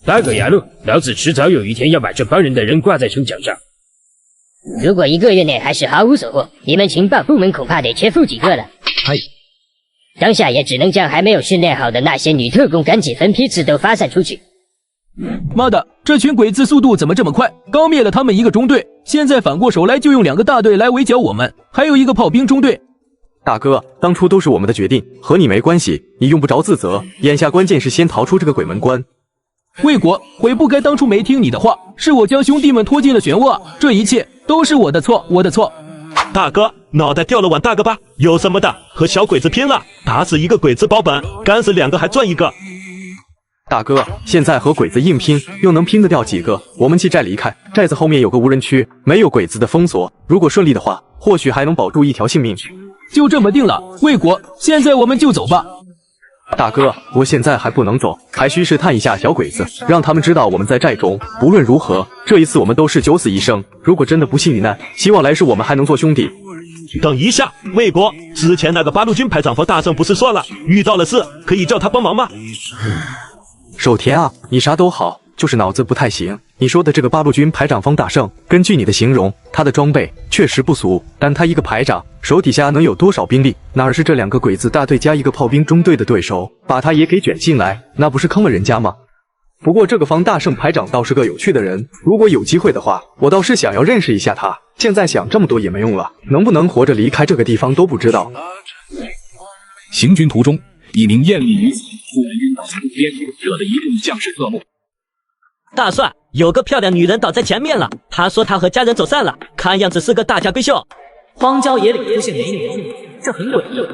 大哥牙路，老子迟早有一天要把这帮人的人挂在城墙上。如果1个月内还是毫无所获，你们情报部门恐怕得缺副几个了。当下也只能将还没有训练好的那些女特工赶紧分批次都发散出去。妈的，这群鬼子速度怎么这么快？刚灭了他们一个中队，现在反过手来就用2个大队来围剿我们，还有一个炮兵中队。大哥，当初都是我们的决定，和你没关系，你用不着自责。眼下关键是先逃出这个鬼门关。魏国，悔不该当初没听你的话，是我将兄弟们拖进了漩涡，这一切都是我的错，我的错。大哥，脑袋掉了碗大个疤，有什么的？和小鬼子拼了，打死1个鬼子保本，干死2个还赚1个。大哥，现在和鬼子硬拼，又能拼得掉几个？我们弃寨离开，寨子后面有个无人区，没有鬼子的封锁，如果顺利的话，或许还能保住一条性命。就这么定了，魏国，现在我们就走吧。大哥，我现在还不能走，还需试探一下小鬼子，让他们知道我们在寨中。无论如何，这一次我们都是九死一生。如果真的不幸遇难，希望来世我们还能做兄弟。等一下，魏国，之前那个八路军排长方大胜不是说了，遇到了事可以叫他帮忙吗？守田啊，你啥都好，就是脑子不太行。你说的这个八路军排长方大胜，根据你的形容，他的装备确实不俗，但他一个排长手底下能有多少兵力？哪是这2个鬼子大队加1个炮兵中队的对手？把他也给卷进来，那不是坑了人家吗？不过这个方大胜排长倒是个有趣的人，如果有机会的话，我倒是想要认识一下他。现在想这么多也没用了，能不能活着离开这个地方都不知道。行军途中，一名艳丽女子突然晕倒在路边，惹得一众将士侧目。大帅，有个漂亮女人倒在前面了，她说她和家人走散了，看样子是个大家闺秀。荒郊野岭出现美女，这很诡异。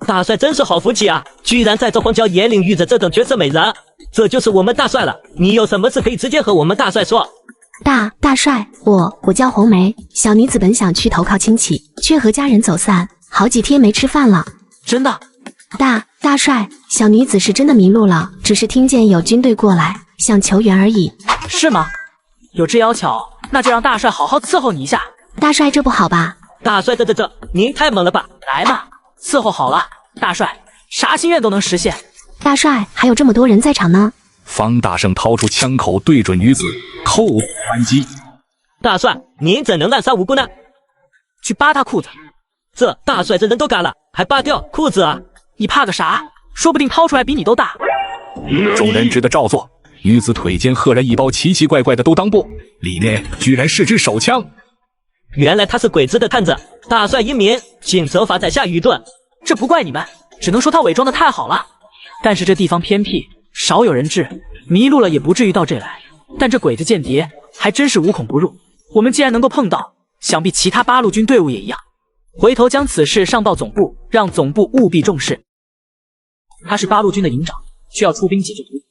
大帅真是好福气啊，居然在这荒郊野岭遇着这种绝色美人，这就是我们大帅了。你有什么事可以直接和我们大帅说。大帅，我叫红梅，小女子本想去投靠亲戚，却和家人走散，好几天没吃饭了。真的？大帅，小女子是真的迷路了，只是听见有军队过来，想求援而已。是吗？有这要巧，那就让大帅好好伺候你一下。大帅，这不好吧？大帅，这，您太猛了吧！来嘛，伺候好了。大帅，啥心愿都能实现。大帅，还有这么多人在场呢。方大胜掏出枪口对准女子，扣动扳机。大帅，您怎能滥杀无辜呢？去扒他裤子。这大帅这人都干了，还扒掉裤子啊？你怕个啥？说不定掏出来比你都大。众人只得照做。女子腿间赫然一包奇奇怪怪的兜裆布，里面居然是支手枪。原来他是鬼子的探子，大帅英明，请责罚在下愚钝。这不怪你们，只能说他伪装的太好了。但是这地方偏僻，少有人质，迷路了也不至于到这来。但这鬼子间谍还真是无孔不入，我们既然能够碰到，想必其他八路军队伍也一样。回头将此事上报总部，让总部务必重视。他是八路军的营长，需要出兵解决土匪。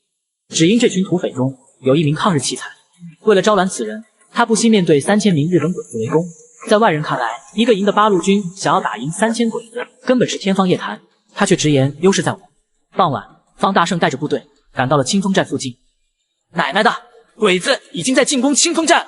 只因这群土匪中有一名抗日奇才，为了招揽此人，他不惜面对3000名日本鬼子围攻。在外人看来，一个营的八路军想要打赢3000鬼子，根本是天方夜谭。他却直言优势在我。傍晚，方大圣带着部队赶到了清风寨附近。奶奶的，鬼子已经在进攻清风寨了，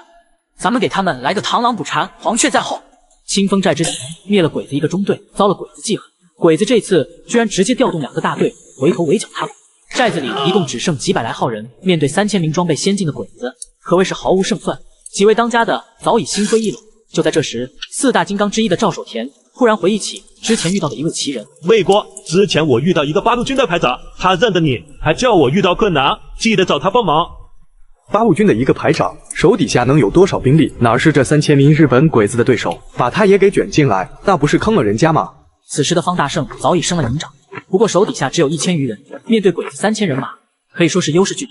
咱们给他们来个螳螂捕蝉，黄雀在后。清风寨之前灭了鬼子一个中队，遭了鬼子记恨。鬼子这次居然直接调动2个大队回头围剿他们。寨子里一共只剩几百来号人，面对3000名装备先进的鬼子，可谓是毫无胜算。几位当家的早已心灰意冷。就在这时，4大金刚之一的赵守田忽然回忆起之前遇到的一位奇人。魏国，之前我遇到一个八路军的排长，他认得你，还叫我遇到困难记得找他帮忙。八路军的一个排长，手底下能有多少兵力？哪是这3000名日本鬼子的对手？把他也给卷进来，那不是坑了人家吗？此时的方大圣早已升了营长，不过手底下只有1000余人，面对鬼子3000人马，可以说是优势巨大。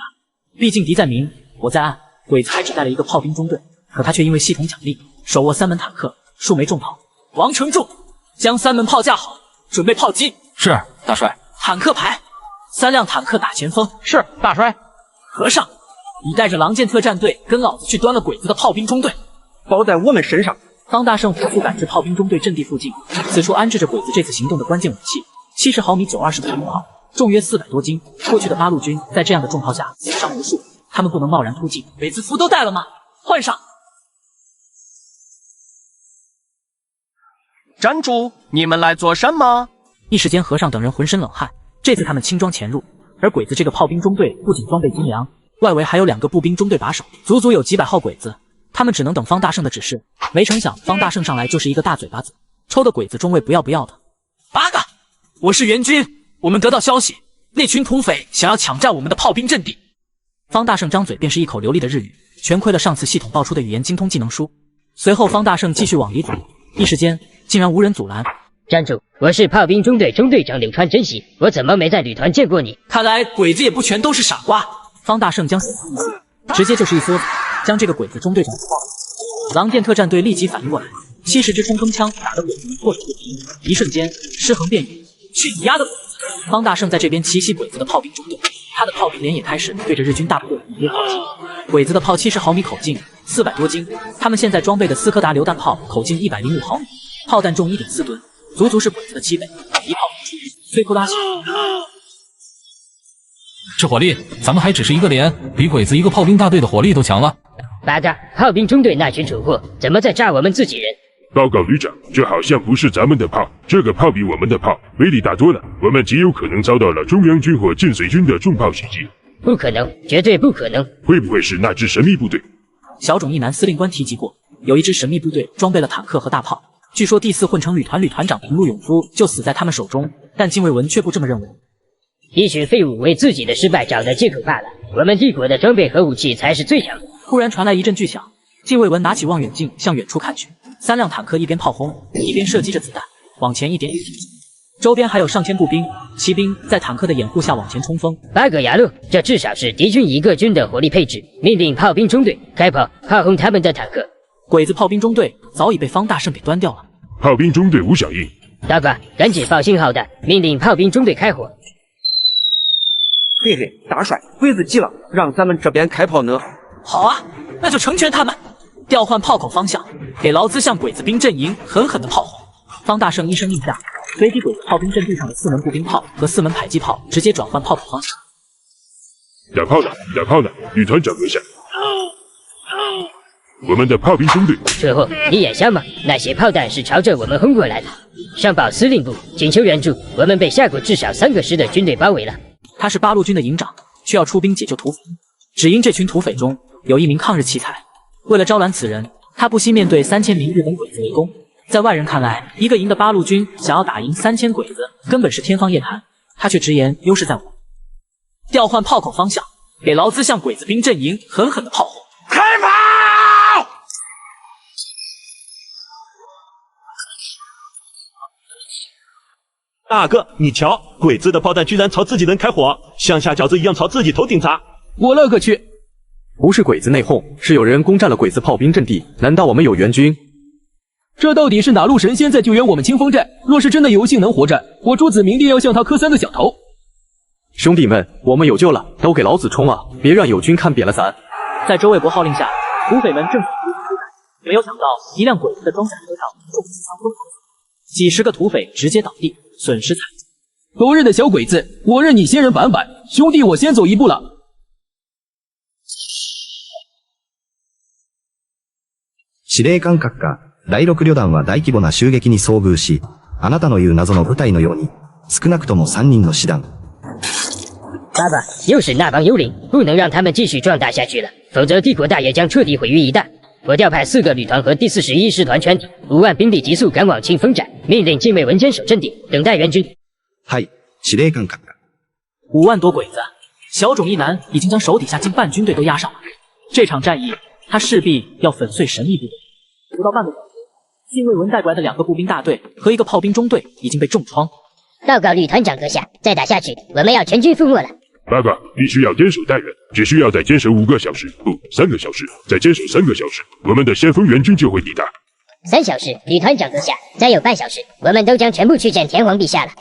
毕竟敌在明，我在暗，鬼子还只带了一个炮兵中队，可他却因为系统奖励，手握3门坦克、数枚重炮。王承仲，将3门炮架好，准备炮击。是，大帅。坦克排，3辆坦克打前锋。是，大帅。和尚，你带着狼剑特战队跟老子去端了鬼子的炮兵中队，包在我们身上。方大圣快速赶至炮兵中队阵地附近，此处安置着鬼子这次行动的关键武器，70毫米920的重炮，重约400多斤。过去的八路军在这样的重炮下死伤无数，他们不能贸然突进。鬼子服都带了吗？换上。站住！你们来做什么？一时间，和尚等人浑身冷汗。这次他们轻装潜入，而鬼子这个炮兵中队不仅装备精良，外围还有2个步兵中队把守，足足有几百号鬼子。他们只能等方大圣的指示。没成想，方大圣上来就是一个大嘴巴子，抽的鬼子中尉不要不要的。八个，我是援军，我们得到消息，那群土匪想要抢占我们的炮兵阵地。方大圣张嘴便是一口流利的日语，全亏了上次系统爆出的语言精通技能书。随后，方大圣继续往里走，一时间竟然无人阻拦。站住！我是炮兵中队中队长柳川真喜，我怎么没在旅团见过你？看来鬼子也不全都是傻瓜。方大圣将手一挥，直接就是一梭子，将这个鬼子中队长爆了。狼剑特战队立即反应过来，70支冲锋枪打得鬼子措手不及，一瞬间尸横遍野。去你丫的鬼子！方大圣在这边奇袭鬼子的炮兵中队，他的炮兵连也开始对着日军大部队猛烈炮击。鬼子的炮70毫米口径，400多斤，他们现在装备的斯柯达榴弹炮口径105毫米，炮弹重1.4吨，足足是鬼子的7倍，一炮击出，摧枯拉朽。这火力，咱们还只是一个连，比鬼子一个炮兵大队的火力都强了。八大，炮兵中队那群蠢货怎么在炸我们自己人？报告旅长，这好像不是咱们的炮，这个炮比我们的炮威力大多了，我们极有可能遭到了中央军或晋绥军的重炮袭击。不可能，绝对不可能！会不会是那支神秘部队？小种一男司令官提及过，有一支神秘部队装备了坦克和大炮，据说第4混成旅团旅团长平路勇夫就死在他们手中，但近卫文却不这么认为。一群废物为自己的失败找的借口罢了，我们帝国的装备和武器才是最强的。忽然传来一阵巨响，近卫文拿起望远镜向远处看去，3辆坦克一边炮轰，一边射击着子弹，往前一点点。周边还有上千步兵、骑兵在坦克的掩护下往前冲锋。8个牙路，这至少是敌军1个军的火力配置。命令炮兵中队开炮，炮轰他们的坦克。鬼子炮兵中队早已被方大圣给端掉了。炮兵中队无响应。大哥，赶紧报信号弹，命令炮兵中队开火。嘿嘿，大帅，鬼子急了，让咱们这边开炮呢。好啊，那就成全他们。调换炮口方向，给老子向鬼子兵阵营狠狠的炮轰。方大圣一声令下，随即鬼子炮兵阵地上的4门步兵炮和4门迫击炮直接转换炮口方向。打炮呢，打炮呢！旅团长阁下，我们的炮兵中队。蠢货，你眼瞎吗？那些炮弹是朝着我们轰过来的。上报司令部，请求援助，我们被下过至少3个师的军队包围了。他是8路军的营长，需要出兵解救土匪。只因这群土匪中有一名抗日奇才，为了招揽此人，他不惜面对3000名日本鬼子围攻。在外人看来，一个营的8路军想要打赢3000鬼子，根本是天方夜谭。他却直言优势在我。调换炮口方向，给老子向鬼子兵阵营狠狠的炮轰。开炮！大哥，你瞧，鬼子的炮弹居然朝自己人开火，像下饺子一样朝自己头顶砸。我勒个去！不是鬼子内讧，是有人攻占了鬼子炮兵阵地。难道我们有援军？这到底是哪路神仙在救援我们清风寨？若是真的有幸能活着，我朱子明定要向他磕3个响头。兄弟们，我们有救了，都给老子冲啊！别让友军看扁了咱。在周卫国号令下，土匪们正想出击，没有想到一辆鬼子的装甲车上重机枪崩塌。几十个土匪直接倒地，损失惨重。狗日的小鬼子，我认你仙人板板，兄弟，我先走一步了。司令官閣下、第六旅団は大規模な襲撃に遭遇し、あなたの言う謎の部隊のように、少なくとも3人の死弾。爸爸，又是那帮幽灵，不能让他们继续壮大下去了，否则帝国大业将彻底毁于一旦。我调派4个旅团和第41师团全体5万兵力急速赶往庆丰寨，命令禁卫文坚守阵地，等待援军。はい、司令官閣下。5万多鬼子，小种一男已经将手底下近半军队都压上了。这场战役，他势必要粉碎神秘部队。不到半个小时，禁卫文带过来的2个步兵大队和1个炮兵中队已经被重创。报告旅团长阁下，再打下去，我们要全军覆没了。报告，必须要坚守待援，只需要再坚守5个小时，不，3个小时，再坚守3个小时，我们的先锋援军就会抵达。3小时，旅团长阁下，再有半小时，我们都将全部去见天皇陛下了。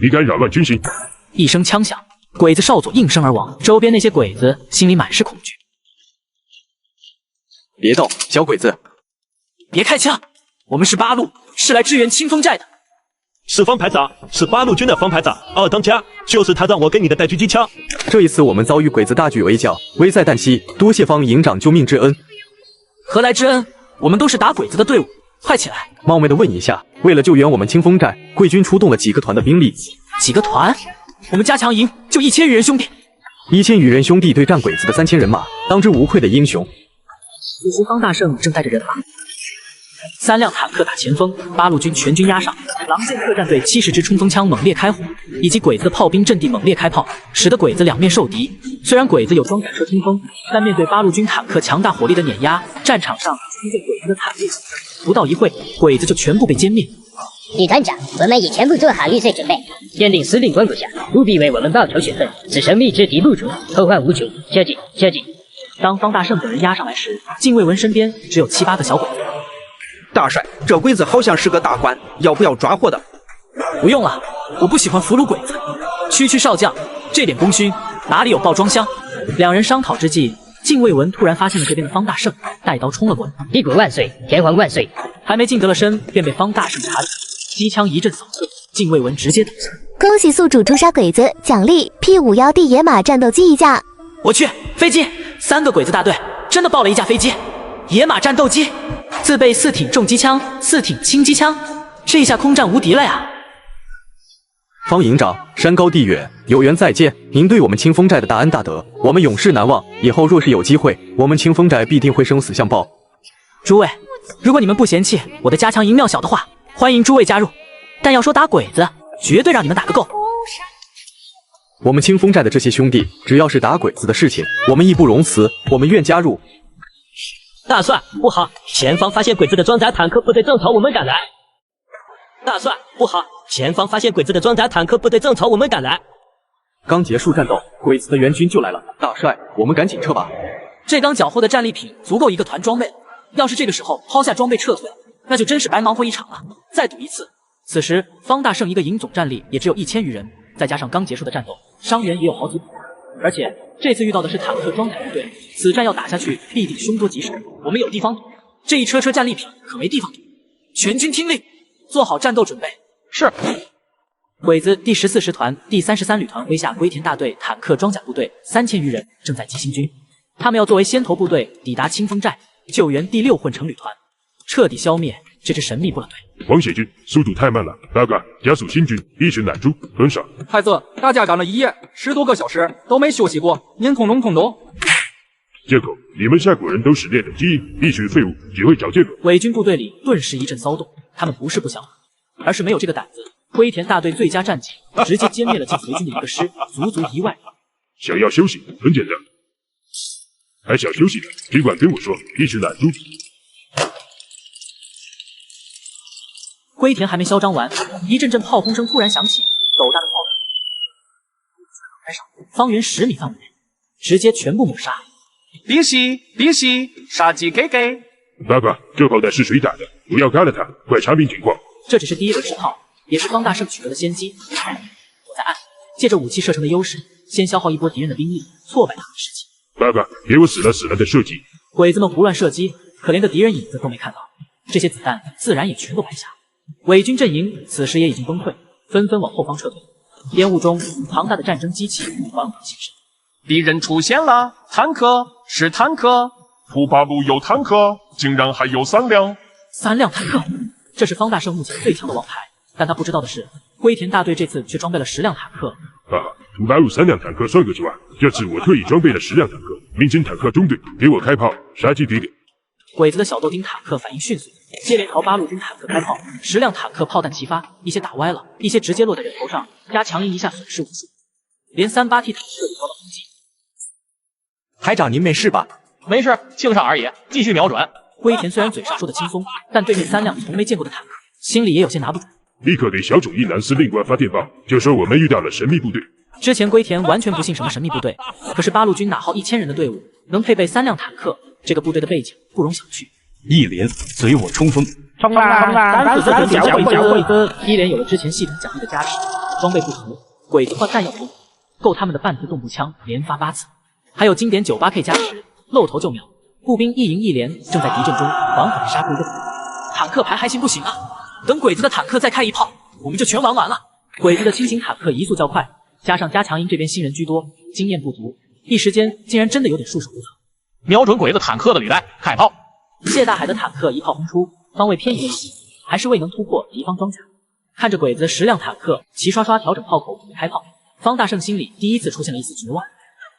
你敢扰乱军心！一声枪响，鬼子少佐应声而亡，周边那些鬼子心里满是恐惧。别动，小鬼子！别开枪，我们是八路，是来支援清风寨的。是方排长，是八路军的方排长，二当家，就是他让我给你的带狙击枪。这一次我们遭遇鬼子大举围剿，危在旦夕，多谢方营长救命之恩。何来之恩？我们都是打鬼子的队伍，快起来！冒昧的问一下，为了救援我们清风寨，贵军出动了几个团的兵力？几个团？我们加强营就1000余人兄弟。1000余人兄弟对战鬼子的3000人马，当之无愧的英雄。此时方大胜正带着人马，3辆坦克打前锋，八路军全军压上，狼剑客战队70支冲锋枪猛烈开火，以及鬼子的炮兵阵地猛烈开炮，使得鬼子两面受敌。虽然鬼子有装甲车冲锋，但面对八路军坦克强大火力的碾压，战场上出现鬼子的惨烈。不到一会，鬼子就全部被歼灭。旅团长，我们已全部做好玉碎准备。坚定司令官阁下，务必为我们报仇雪恨，此生觅之敌不除，后患无穷。切记，切记。当方大胜等人压上来时，禁卫文身边只有7、8个小鬼子。大帅，这鬼子好像是个大官，要不要抓获的？不用了，我不喜欢俘虏鬼子。区少将，这点功勋哪里有报装箱？2人商讨之际，禁卫文突然发现了这边的方大胜，带刀冲了过来。帝国万岁，天皇万岁！还没近得了身，便被方大胜查起，机枪一阵扫射，禁卫文直接倒下。恭喜宿主诛杀鬼子，奖励 P511D 野马战斗机1架。我去，飞机！3个鬼子大队真的报了1架飞机，野马战斗机，自备4挺重机枪、4挺轻机枪，这下空战无敌了呀！方营长，山高地远，有缘再见。您对我们清风寨的大恩大德，我们永世难忘。以后若是有机会，我们清风寨必定会生死相报。诸位，如果你们不嫌弃我的加强营庙小的话，欢迎诸位加入。但要说打鬼子，绝对让你们打个够。我们清风寨的这些兄弟，只要是打鬼子的事情，我们义不容辞，我们愿加入。大帅，不好！前方发现鬼子的装甲坦克部队正朝我们赶来。大帅，不好！前方发现鬼子的装甲坦克部队正朝我们赶来。刚结束战斗，鬼子的援军就来了。大帅，我们赶紧撤吧。这刚缴获的战利品足够1个团装备了，要是这个时候抛下装备撤退，那就真是白忙活一场了。再赌一次。此时方大胜1个营总战力也只有1000余人，再加上刚结束的战斗，伤员也有好几百，而且这次遇到的是坦克装甲部队，此战要打下去必定凶多吉少。我们有地方赌，这一车车战利品可没地方赌。全军听令，做好战斗准备。是。鬼子第14师团第33旅团麾下龟田大队坦克装甲部队3000余人正在急行军，他们要作为先头部队抵达清风寨，救援第6混成旅团，彻底消灭这支神秘部队。王血军，速度太慢了，大哥，加速行军，一群拦住，跟上。太子，大家干了1夜10多个小时都没休息过，您空中空洞。借口，你们下国人都是劣等基因，一群废物，只会找借口。伪军部队里顿时一阵骚动，他们不是不想打，而是没有这个胆子。龟田大队最佳战绩，直接歼灭了进随军的1个师，足足1万人。想要休息，很简单。还想休息的，尽管跟我说，一群拦住。龟田还没嚣张完，一阵阵炮轰声突然响起，斗大的炮台上，方圆10米范围内，直接全部抹杀。兵sĩ，兵sĩ，杀鸡给给！大哥，这炮弹是谁打的？不要干了他，快查明情况。这只是第1轮试炮，也是方大胜取得的先机。我在暗，借着武器射程的优势，先消耗一波敌人的兵力，挫败他们士气。大哥，给我死了的射击！鬼子们胡乱射击，可连个敌人影子都没看到，这些子弹自然也全都白瞎。伪军阵营此时也已经崩溃，纷纷往后方撤退。烟雾中，庞大的战争机器缓缓现身。敌人出现了，坦克是坦克，土八路有坦克，竟然还有3辆，3辆坦克，这是方大圣目前最强的王牌。但他不知道的是，龟田大队这次却装备了10辆坦克。土八路3辆坦克算个什么？这次我特意装备了10辆坦克，民警坦克中队给我开炮，杀鸡敌人。鬼子的小豆丁坦克反应迅速，接连朝八路军坦克开炮，10辆坦克炮弹齐发，一些打歪了，一些直接落在人头上，加强营一下损失无数，连38T 坦克也遭到攻击。排长您没事吧？没事，庆上而已，继续瞄准。龟田虽然嘴上说的轻松，但对面3辆从没见过的坦克，心里也有些拿不准。立刻给小种一男司令官发电报，就说我们遇到了神秘部队。之前龟田完全不信什么神秘部队，可是八路军哪号1000人的队伍能配备3辆坦克？这个部队的背景不容小觑。一连随我冲锋！冲啊冲啊！干死这小鬼子！一连有了之前系统奖励的加持，装备不足，鬼子换弹药多，够他们的半自动步枪连发8次，还有经典98K 加持，露头就秒。步兵一营一连正在敌阵中缓缓杀归的坦克排还行不行啊？等鬼子的坦克再开一炮，我们就全玩完了。鬼子的轻型坦克移速较快，加上加强营这边新人居多，经验不足，一时间竟然真的有点束手无策。瞄准鬼子坦克的履带，开炮！谢大海的坦克一炮轰出，方位偏移了一些，还是未能突破敌方装甲。看着鬼子10辆坦克齐刷刷调整炮口准备开炮，方大圣心里第一次出现了一丝绝望。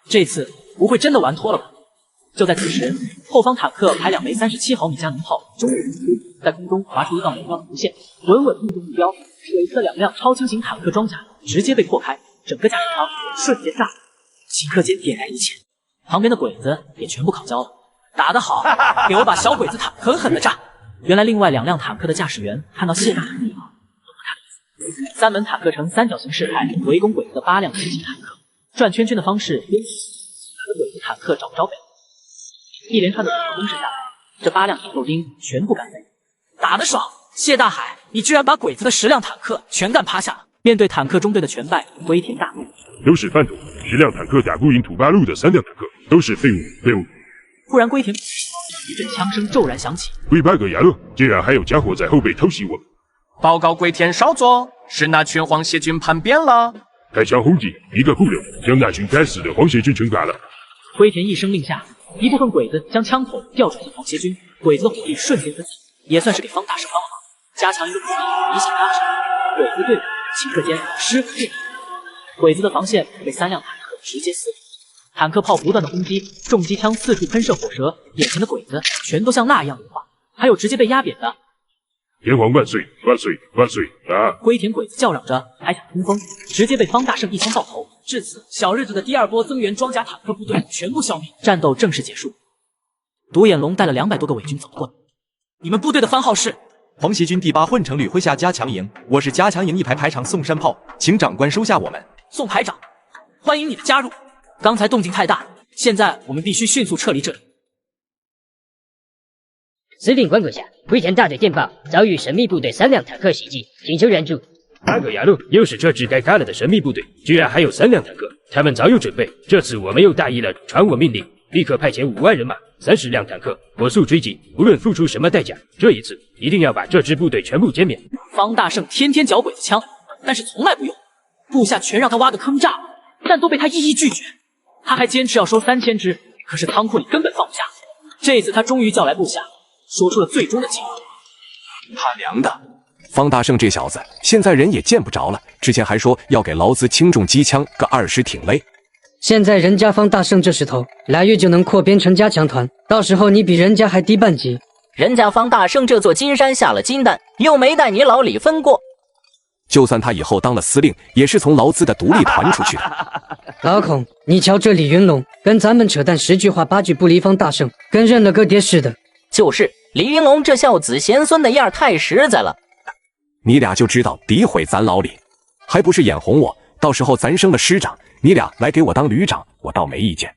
这次不会真的玩脱了吧？就在此时，后方坦克排2枚37毫米加农炮终于冲出，在空中划出一道美妙的弧线，稳稳命中目标。鬼子2辆超轻型坦克装甲直接被破开，整个驾驶舱瞬间炸了，顷刻间点燃一切。旁边的鬼子也全部烤焦了。打得好，给我把小鬼子坦狠狠的炸！原来另外2辆坦克的驾驶员看到谢大海一炮，懂了他的意思。3门坦克呈三角形式态围攻鬼子的8辆轻型坦克，转圈圈的方式边和鬼子坦克找不着北。一连串的攻势下来，这8辆小豆丁全部干飞。打得爽！谢大海，你居然把鬼子的10辆坦克全干趴下了！面对坦克中队的全败，龟田大怒，都是饭桶，10辆坦克打不赢土八路的3辆坦克，都是废物，废物！忽然龟田一阵枪声骤然响起，龟八个牙了，竟然还有家伙在后背偷袭我们！报告龟田少佐，是那群皇协军叛变了！开枪轰击，一个不留，将那群该死的皇协军惩罚了！龟田一声令下，一部分鬼子将枪口调转向皇协军，鬼子的火力瞬间分散，也算是给方大圣帮忙，加强一个火力一下拉上，鬼子队伍顷刻间尸横遍野，鬼子的防线被3辆坦克直接撕裂。坦克炮不断的轰击，重机枪四处喷射火舌，眼前的鬼子全都像那样融化，还有直接被压扁的。天皇万岁，万岁，万岁啊！龟田鬼子叫嚷着，还想冲锋，直接被方大圣一枪爆头。至此，小日子的第2波增援装甲坦克部队全部消灭，战斗正式结束。独眼龙带了200多个伪军走过来，你们部队的番号是？皇协军第8混成旅麾下加强营，我是加强营一排长宋山炮，请长官收下我们。宋排长，欢迎你的加入。刚才动静太大，现在我们必须迅速撤离这里。司令官阁下，龟田大队电报遭遇神秘部队3辆坦克袭击，请求援助。八个牙路，又是这支该干了的神秘部队，居然还有3辆坦克，他们早有准备。这次我们又大意了，传我命令，立刻派遣5万人马、30辆坦克，火速追击，无论付出什么代价，这一次一定要把这支部队全部歼灭。方大圣天天搅鬼子枪，但是从来不用，部下全让他挖个坑炸了，但都被他一一拒绝。他还坚持要收3000支，可是仓库里根本放不下。这次他终于叫来部下，说出了最终的计划。他娘的！方大圣这小子现在人也见不着了，之前还说要给劳资轻重机枪个20挺嘞。现在人家方大圣这势头，2月就能扩编成加强团，到时候你比人家还低半级。人家方大圣这座金山下了金蛋，又没带你老李分过。就算他以后当了司令，也是从劳资的独立团出去的。老孔，你瞧这李云龙，跟咱们扯淡10句话8句不离方大圣，跟认了个爹似的。就是李云龙这孝子贤孙的样太实在了。你俩就知道诋毁咱老李，还不是眼红我？到时候咱升了师长，你俩来给我当旅长，我倒没意见。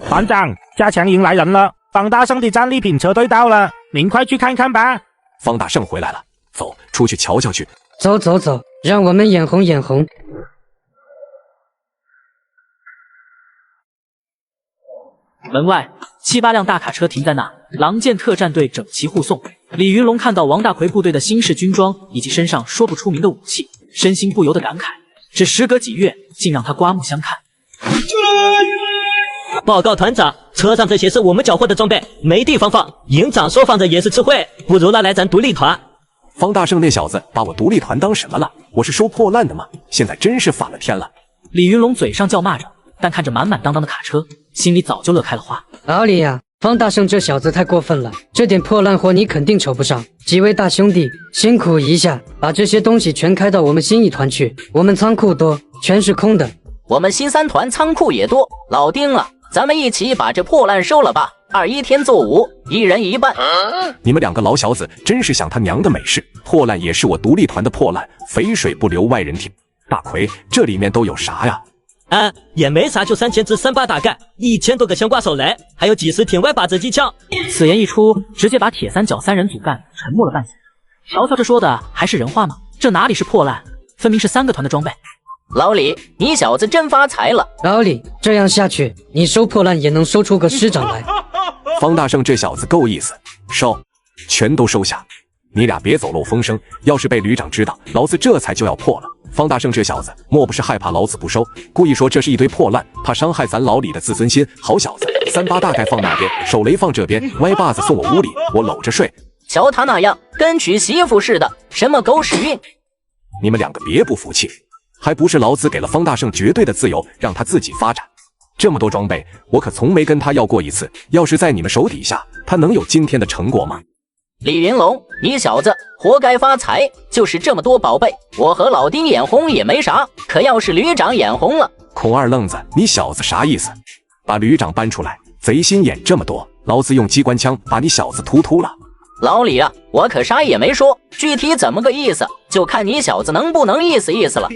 团长，加强营来人了，方大圣的战利品车队到了，您快去看看吧。方大圣回来了，走，出去瞧瞧去。走走走，让我们眼红眼红。门外7、8辆大卡车停在那，狼剑特战队整齐护送，李云龙看到王大奎部队的新式军装以及身上说不出名的武器，身心不由得感慨，这时隔几月，竟让他刮目相看。报告团长，车上这些是我们缴获的装备，没地方放。营长说放着也是吃亏，不如拿来咱独立团。方大胜那小子把我独立团当什么了？我是收破烂的吗？现在真是反了天了。李云龙嘴上叫骂着，但看着满满当当的卡车，心里早就乐开了花。老李呀，方大胜这小子太过分了，这点破烂活你肯定瞅不上。几位大兄弟辛苦一下，把这些东西全开到我们新一团去。我们仓库多，全是空的。我们新3团仓库也多，老丁啊，咱们一起把这破烂收了吧。21天做5，一人一半。你们2个老小子真是想他娘的美事！破烂也是我独立团的破烂，肥水不流外人田。大奎，这里面都有啥呀？也没啥，就3000支3把大盖，1000多个香瓜手雷，还有几十挺外把子机枪。此言一出，直接把铁三角3人组干沉默了半晌。瞧瞧这说的还是人话吗？这哪里是破烂，分明是3个团的装备。老李，你小子真发财了。老李，这样下去，你收破烂也能收出个师长来。方大胜这小子够意思，收，全都收下。你俩别走漏风声，要是被旅长知道，老子这才就要破了。方大胜这小子莫不是害怕老子不收，故意说这是一堆破烂，怕伤害咱老李的自尊心。好小子，3把大盖放那边，手雷放这边，歪把子送我屋里，我搂着睡。瞧他那样，跟娶媳妇似的，什么狗屎运！你们2个别不服气，还不是老子给了方大胜绝对的自由，让他自己发展。这么多装备，我可从没跟他要过一次。要是在你们手底下，他能有今天的成果吗？李云龙，你小子活该发财！就是这么多宝贝，我和老丁眼红也没啥，可要是旅长眼红了……孔二愣子，你小子啥意思？把旅长搬出来，贼心眼这么多，老子用机关枪把你小子突了。老李啊，我可啥也没说，具体怎么个意思，就看你小子能不能意思了。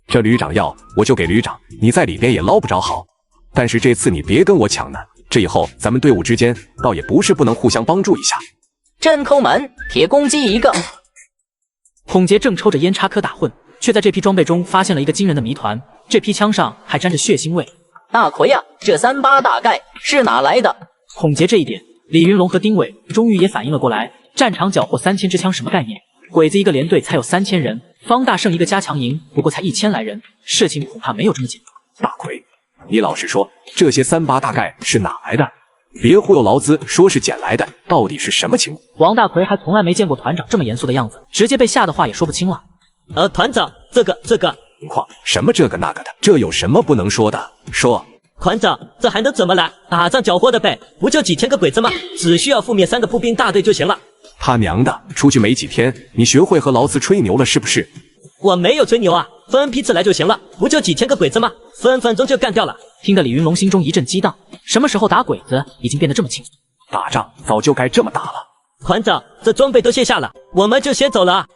这旅长要我就给旅长，你在里边也捞不着好。但是这次你别跟我抢呢，这以后咱们队伍之间倒也不是不能互相帮助一下。真抠门，铁公鸡一个。孔杰正抽着烟插科打诨，却在这批装备中发现了一个惊人的谜团，这批枪上还沾着血腥味。大奎啊，这3把大盖是哪来的？孔杰这一点，李云龙和丁伟终于也反应了过来。战场缴获3000支枪什么概念？鬼子一个连队才有3000人，方大胜一个加强营不过才1000来人，事情恐怕没有这么简单。大奎，你老实说，这些3把大盖是哪来的？别忽悠劳资，说是捡来的，到底是什么情况？王大奎还从来没见过团长这么严肃的样子，直接被吓得话也说不清了。团长，这个情况什么这个那个的，这有什么不能说的？说。团长，这还能怎么了？打仗缴获的呗，不就几千个鬼子吗？只需要覆灭3个步兵大队就行了。他娘的，出去没几天，你学会和劳资吹牛了是不是？我没有吹牛啊，分批次来就行了，不就几千个鬼子吗？分分钟就干掉了。听得李云龙心中一阵激荡，什么时候打鬼子已经变得这么轻松？打仗早就该这么打了。团长，这装备都卸下了，我们就先走了啊。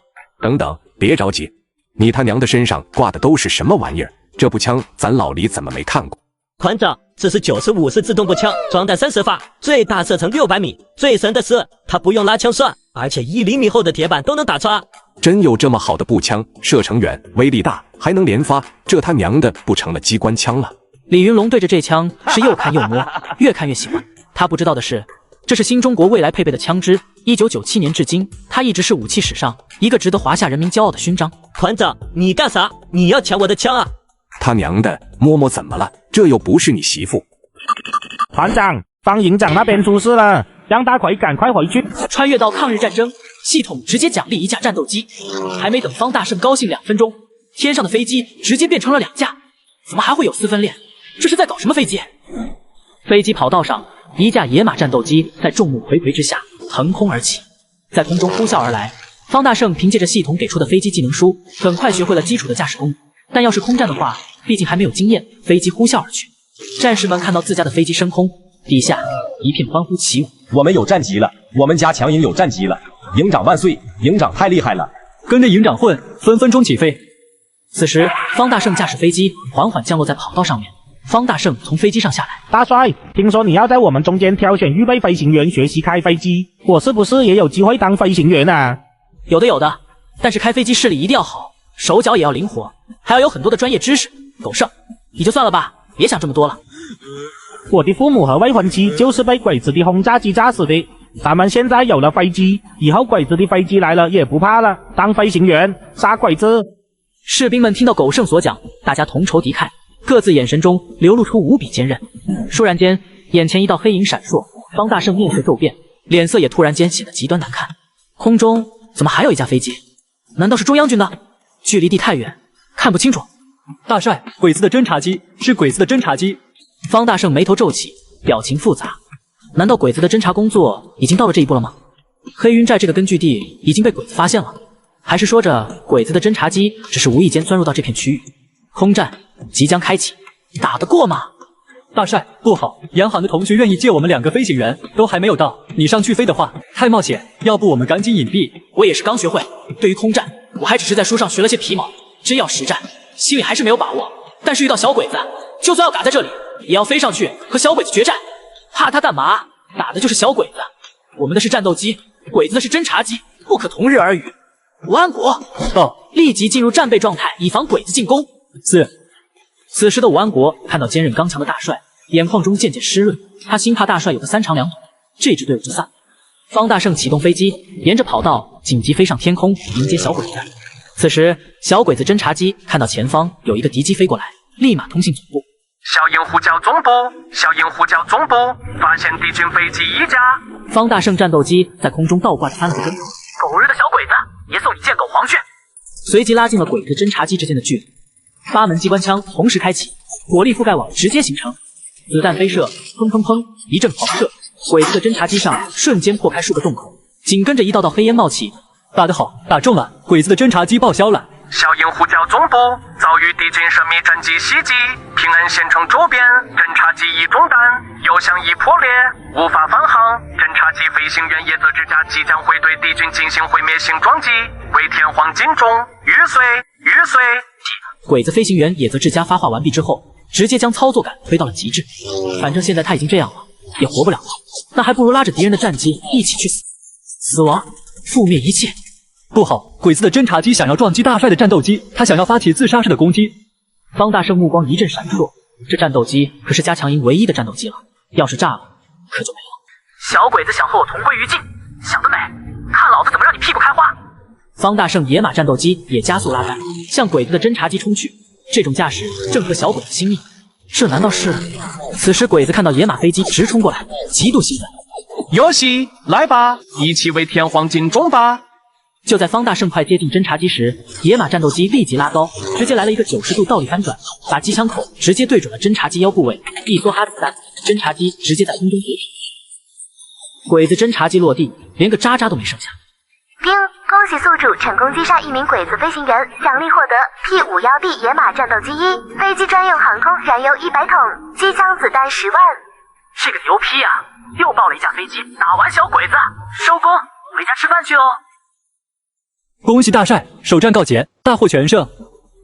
等等，别着急，你他娘的身上挂的都是什么玩意儿？这步枪咱老李怎么没看过？团长，这是95式自动步枪，装弹30发，最大射程600米。最神的是，它不用拉枪栓，而且1厘米厚的铁板都能打穿。真有这么好的步枪，射程远，威力大，还能连发，这他娘的不成了机关枪了？李云龙对着这枪是又看又摸，越看越喜欢。他不知道的是，这是新中国未来配备的枪支。1997年至今，它一直是武器史上一个值得华夏人民骄傲的勋章。团长，你干啥？你要抢我的枪啊？他娘的，摸摸怎么了？这又不是你媳妇。团长，方营长那边出事了，让大奎赶快回去。穿越到抗日战争，系统直接奖励1架战斗机。还没等方大胜高兴2分钟，天上的飞机直接变成了2架。怎么还会有4分链？这是在搞什么飞机？飞机跑道上，一架野马战斗机在众目睽睽之下腾空而起，在空中呼啸而来。方大胜凭借着系统给出的飞机技能书，很快学会了基础的驾驶功能。但要是空战的话，毕竟还没有经验，飞机呼啸而去。战士们看到自家的飞机升空，底下一片欢呼起舞。我们有战机了，我们加强营有战机了！营长万岁！营长太厉害了！跟着营长混，分分钟起飞。此时，方大胜驾驶飞机缓缓降落在跑道上面。方大胜从飞机上下来，大帅，听说你要在我们中间挑选预备飞行员学习开飞机，我是不是也有机会当飞行员啊？有的，但是开飞机视力一定要好，手脚也要灵活，还要有很多的专业知识。狗剩，你就算了吧，别想这么多了。我的父母和未婚妻就是被鬼子的轰炸机炸死的，咱们现在有了飞机，以后鬼子的飞机来了也不怕了，当飞行员杀鬼子。士兵们听到狗剩所讲，大家同仇敌忾，各自眼神中流露出无比坚韧。倏然间，眼前一道黑影闪烁，方大圣面色骤变，脸色也突然间显得极端难看。空中怎么还有一架飞机？难道是中央军的？距离地太远，看不清楚。大帅，鬼子的侦察机是鬼子的侦察机。方大圣眉头皱起，表情复杂。难道鬼子的侦察工作已经到了这一步了吗？黑云寨这个根据地已经被鬼子发现了，还是说着鬼子的侦察机只是无意间钻入到这片区域？空战即将开启，打得过吗？大帅，不好，洋行的同学愿意借我们2个飞行员，都还没有到，你上去飞的话太冒险，要不我们赶紧隐蔽。我也是刚学会，对于空战，我还只是在书上学了些皮毛，真要实战，心里还是没有把握。但是遇到小鬼子，就算要打在这里，也要飞上去和小鬼子决战。怕他干嘛？打的就是小鬼子。我们的是战斗机，鬼子的是侦察机，不可同日而语。武安国到，立即进入战备状态，以防鬼子进攻。是。此时的武安国看到坚韧刚强的大帅，眼眶中渐渐湿润，他心怕大帅有个3长2短，这支队伍就散了。方大圣启动飞机，沿着跑道紧急飞上天空，迎接小鬼子。此时，小鬼子侦察机看到前方有一个敌机飞过来，立马通信总部。小鹰呼叫总部，小鹰呼叫总部，发现敌军飞机1架。方大圣战斗机在空中倒挂着翻了个跟头。狗日的小鬼子，也送你见狗黄去！随即拉近了鬼子侦察机之间的距离。8门机关枪同时开启，火力覆盖网直接形成，子弹飞射，砰砰砰，一阵狂射，鬼子的侦察机上瞬间破开数个洞口，紧跟着一道道黑烟冒起。打得好，打中了，鬼子的侦察机报销了。小鹰呼叫总部，遭遇敌军神秘战机袭击，平安县城周边侦察机已中弹，油箱已破裂，无法返航。侦察机飞行员叶泽之家即将会对敌军进行毁灭性撞击，为天皇警钟，玉碎。鬼子飞行员野泽之家发话完毕之后，直接将操作感推到了极致。反正现在他已经这样了，也活不了了，那还不如拉着敌人的战机一起去死。死亡，覆灭一切。不好，鬼子的侦察机想要撞击大帅的战斗机，他想要发起自杀式的攻击。方大圣目光一阵闪烁，这战斗机可是加强营唯一的战斗机了，要是炸了，可就没了。小鬼子想和我同归于尽，想得美！看老子怎么让你屁股开花！方大圣野马战斗机也加速拉杆，向鬼子的侦察机冲去。这种架势正合小鬼子心意。这难道是？此时鬼子看到野马飞机直冲过来，极度兴奋。游戏来吧，一起为天皇尽忠吧！就在方大圣快接近侦察机时，野马战斗机立即拉高，直接来了一个90度倒立翻转，把机枪口直接对准了侦察机腰部位，一梭哈子弹，侦察机直接在空中跌停。鬼子侦察机落地，连个渣渣都没剩下。丁，恭喜宿主成功击杀1名鬼子飞行员，奖励获得 P51D 野马战斗机1，飞机专用航空燃油100桶，机枪子弹10万。这个牛批啊！又爆了一架飞机，打完小鬼子，收工，回家吃饭去哦。恭喜大帅，首战告捷，大获全胜。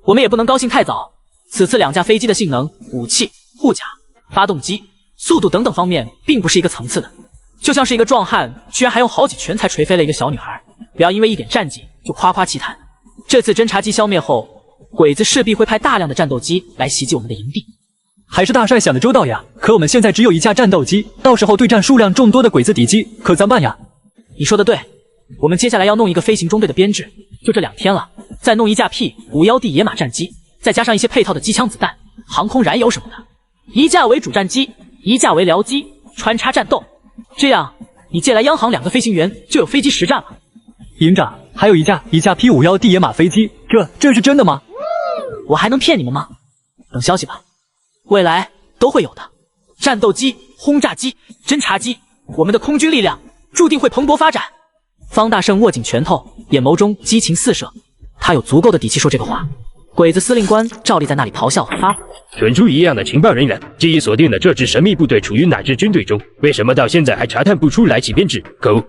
我们也不能高兴太早，此次2架飞机的性能、武器、护甲、发动机、速度等等方面，并不是一个层次的。就像是一个壮汉，居然还用好几拳才锤飞了一个小女孩。不要因为一点战绩就夸夸其谈。这次侦察机消灭后，鬼子势必会派大量的战斗机来袭击我们的营地。还是大帅想的周到呀！可我们现在只有1架战斗机，到时候对战数量众多的鬼子敌机，可怎么办呀？你说的对。我们接下来要弄一个飞行中队的编制，就这2天了，再弄1架 P51D 野马战机，再加上一些配套的机枪子弹、航空燃油什么的，1架为主战机，1架为僚机，穿插战斗。这样，你借来央行2个飞行员就有飞机实战了。营长，还有一架P51D 野马飞机，这是真的吗？我还能骗你们吗？等消息吧，未来都会有的。战斗机、轰炸机、侦察机，我们的空军力量注定会蓬勃发展。方大圣握紧拳头，眼眸中激情四射，他有足够的底气说这个话。鬼子司令官照例在那里咆哮和发火。蠢猪一样的情报人员，既已锁定了这支神秘部队处于哪支军队中，为什么到现在还查探不出来其编制？狗！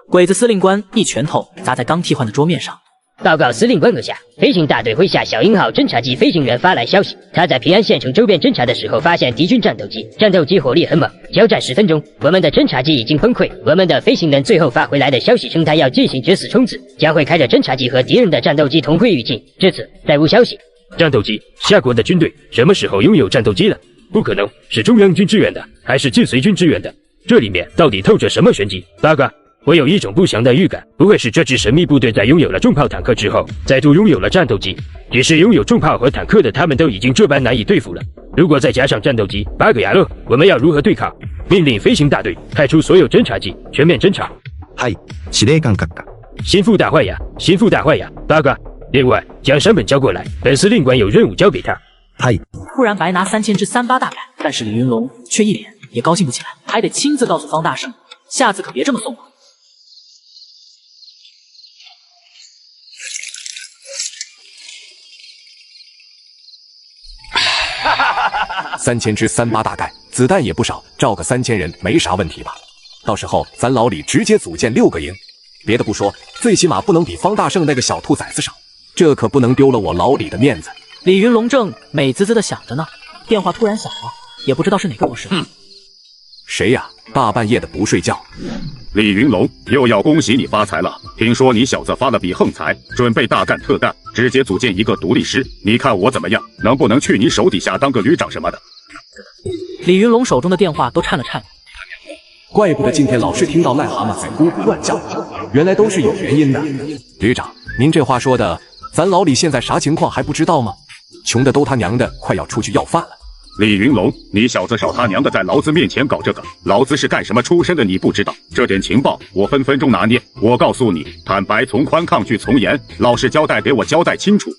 鬼子司令官一拳头砸在刚替换的桌面上。报告司令官阁下，飞行大队麾下小鹰号侦察机飞行员发来消息，他在平安县城周边侦察的时候发现敌军战斗机，战斗机火力很猛，交战10分钟，我们的侦察机已经崩溃。我们的飞行员最后发回来的消息称，他要进行决死冲刺，将会开着侦察机和敌人的战斗机同归于尽。至此再无消息。战斗机？夏国的军队什么时候拥有战斗机了？不可能，是中央军支援的，还是晋绥军支援的？这里面到底透着什么玄机？八哥，我有一种不祥的预感，不会是这支神秘部队在拥有了重炮坦克之后，再度拥有了战斗机？只是拥有重炮和坦克的他们都已经这般难以对付了，如果再加上战斗机，八个牙了，我们要如何对抗？命令飞行大队派出所有侦察机，全面侦查。はい、司令官閣下。心腹大坏呀，心腹大坏呀，八哥。另外，将山本交过来，本司令官有任务交给他。はい。突然白拿3000支38大改，但是李云龙却一脸也高兴不起来，还得亲自告诉方大圣，下次可别这么送我。3000支38大盖，子弹也不少，照个3000人没啥问题吧？到时候咱老李直接组建6个营，别的不说，最起码不能比方大圣那个小兔崽子少，这可不能丢了我老李的面子。李云龙正美滋滋的想着呢，电话突然响了，也不知道是哪个博士。谁呀？大半夜的不睡觉。李云龙，又要恭喜你发财了！听说你小子发了笔横财，准备大干特干，直接组建一个独立师。你看我怎么样？能不能去你手底下当个旅长什么的？李云龙手中的电话都颤了颤。怪不得今天老是听到癞蛤蟆在咕咕乱叫，原来都是有原因的。旅长，您这话说的，咱老李现在啥情况还不知道吗？穷的都他娘的快要出去要饭了。李云龙，你小子少他娘的在老子面前搞这个！老子是干什么出身的你不知道？这点情报我分分钟拿捏。我告诉你，坦白从宽，抗拒从严，老实交代，给我交代清楚。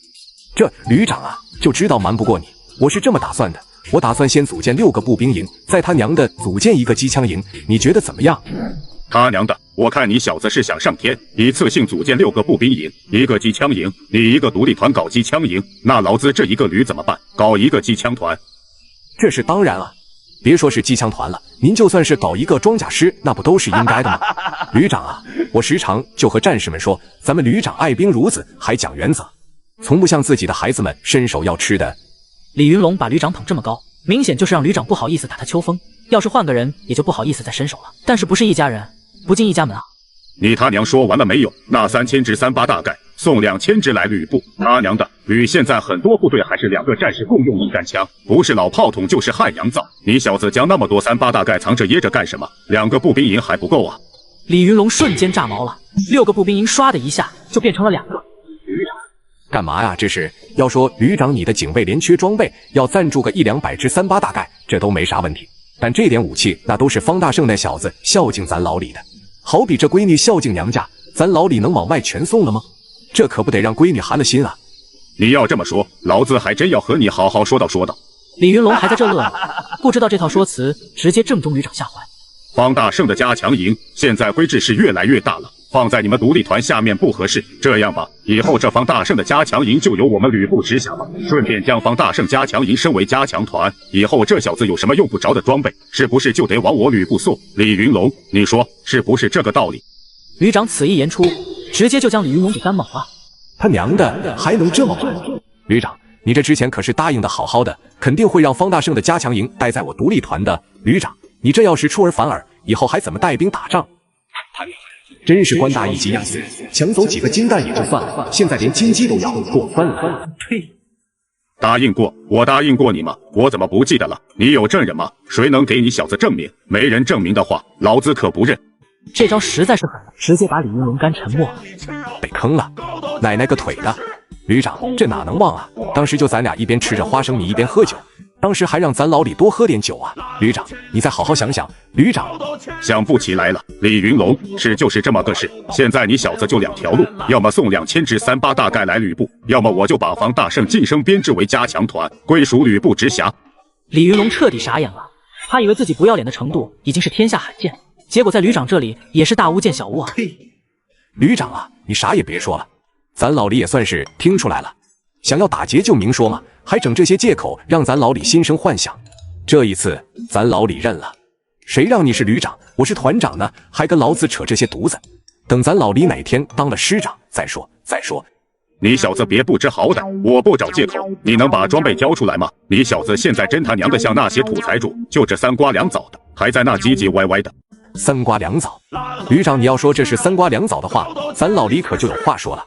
这旅长啊，就知道瞒不过你。我是这么打算的，我打算先组建6个步兵营，再他娘的组建一个机枪营，你觉得怎么样？他娘的，我看你小子是想上天，一次性组建6个步兵营，1个机枪营，你一个独立团搞机枪营，那老子这一个旅怎么办？搞一个机枪团。这是当然啊，别说是机枪团了，您就算是搞一个装甲师，那不都是应该的吗？旅长啊，我时常就和战士们说，咱们旅长爱兵如子，还讲原则，从不向自己的孩子们伸手要吃的。李云龙把旅长捧这么高，明显就是让旅长不好意思打他秋风。要是换个人，也就不好意思再伸手了。但是不是一家人，不进一家门啊！你他娘说完了没有？那3000支38大盖送2000支来旅部，他娘的，旅现在很多部队还是2个战士共用一杆枪，不是老炮筒就是汉阳造。你小子将那么多38大盖藏着掖着干什么？2个步兵营还不够啊！李云龙瞬间炸毛了，6个步兵营唰的一下就变成了2个。旅长，干嘛呀？这是要说旅长你的警卫连缺装备，要赞助个100-200支38大盖，这都没啥问题。但这点武器，那都是方大圣那小子孝敬咱老李的。好比这闺女孝敬娘家，咱老李能往外全送了吗？这可不得让闺女寒了心啊！你要这么说，老子还真要和你好好说道说道。李云龙还在这乐呢，不知道这套说辞直接正中旅长下怀。方大圣的加强营现在规制是越来越大了，放在你们独立团下面不合适。这样吧，以后这方大圣的加强营就由我们旅部直辖吧，顺便将方大圣加强营升为加强团。以后这小子有什么用不着的装备，是不是就得往我旅部送？李云龙，你说是不是这个道理？旅长此一言出，直接就将李云龙给干懵了。他娘的，还能这么玩？旅长，你这之前可是答应的好好的，肯定会让方大圣的加强营待在我独立团的。旅长，你这要是出尔反尔，以后还怎么带兵打仗？真是官大一级呀！抢走几个金蛋也就算了，现在连金鸡都要，过分了。呸！答应过，我答应过你吗？我怎么不记得了？你有证人吗？谁能给你小子证明？没人证明的话，老子可不认。这招实在是狠，直接把李云龙干沉默了。被坑了，奶奶个腿的！旅长，这哪能忘啊？当时就咱俩一边吃着花生米一边喝酒，当时还让咱老李多喝点酒啊！旅长，你再好好想想。旅长，想不起来了。李云龙，是就是这么个事。现在你小子就2条路，要么送2000支38大盖来旅部，要么我就把方大圣晋升编制为加强团，归属旅部直辖。李云龙彻底傻眼了，他以为自己不要脸的程度已经是天下罕见，结果在旅长这里也是大巫见小巫啊！旅长啊，你啥也别说了，咱老李也算是听出来了，想要打劫就明说嘛，还整这些借口让咱老李心生幻想。这一次咱老李认了，谁让你是旅长，我是团长呢，还跟老子扯这些犊子？等咱老李哪天当了师长再说。你小子别不知好歹，我不找借口，你能把装备交出来吗？你小子现在真他娘的像那些土财主，就这3瓜2枣的，还在那唧唧歪歪的。3瓜2枣，旅长，你要说这是3瓜2枣的话，咱老李可就有话说了。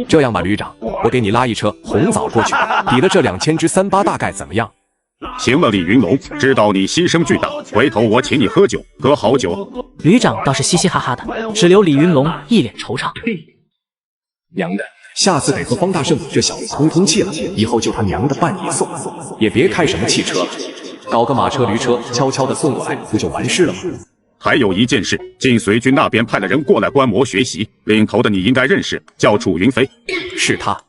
这样吧，旅长，我给你拉一车红枣过去，抵了这2000支38大盖怎么样？行了，李云龙，知道你牺牲巨大，回头我请你喝酒，喝好酒。旅长倒是嘻嘻哈哈的，只留李云龙一脸惆怅。娘的，下次得和方大胜这小子通通气了，以后就他娘的办一送，也别开什么汽车了，搞个马车驴车，悄悄的送过来，不就完事了吗？还有一件事，晋绥军那边派了人过来观摩学习，领头的你应该认识，叫楚云飞。是他。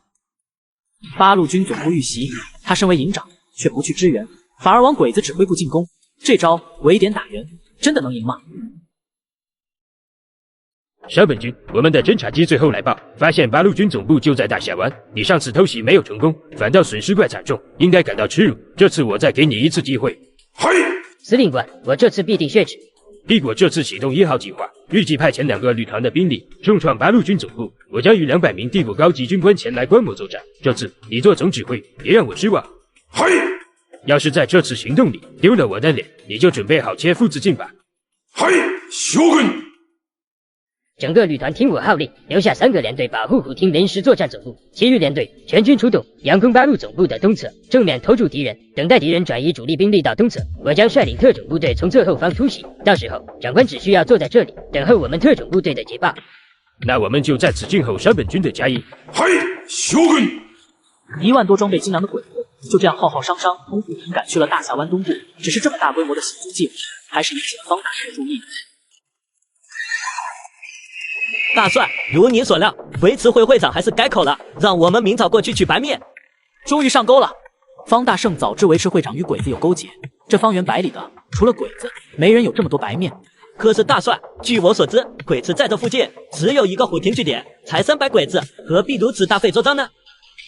八路军总部遇袭，他身为营长却不去支援，反而往鬼子指挥部进攻，这招围点打援，真的能赢吗？小本军，我们的侦察机最后来报，发现八路军总部就在大峡湾。你上次偷袭没有成功，反倒损失怪惨重，应该感到耻辱。这次我再给你一次机会。司令官，我这次必定血耻。帝国这次启动1号计划，预计派遣2个旅团的兵力重创八路军总部。我将与200名帝国高级军官前来观摩作战。这次你做总指挥，别让我失望。要是在这次行动里丢了我的脸，你就准备好切腹自尽吧。将军。整个旅团听我号令，留下3个连队保护虎亭临时作战总部，其余连队全军出动，佯攻八路总部的东侧，正面投注敌人，等待敌人转移主力兵力到东侧。我将率领特种部队从侧后方突袭，到时候长官只需要坐在这里，等候我们特种部队的捷报。那我们就在此静候山本军的加衣。将军。1万多装备精良的鬼子就这样浩浩汤汤从虎亭赶去了大峡湾东部，只是这么大规模的行军计划，还是引起了方大胜的注意。大帅，如你所料，维持会会长还是改口了，让我们明早过去取白面。终于上钩了。方大胜早知维持会长与鬼子有勾结，这方圆百里的除了鬼子，没人有这么多白面。可是大帅，据我所知，鬼子在这附近只有一个虎亭据点，才300鬼子，何必如此大费周章呢？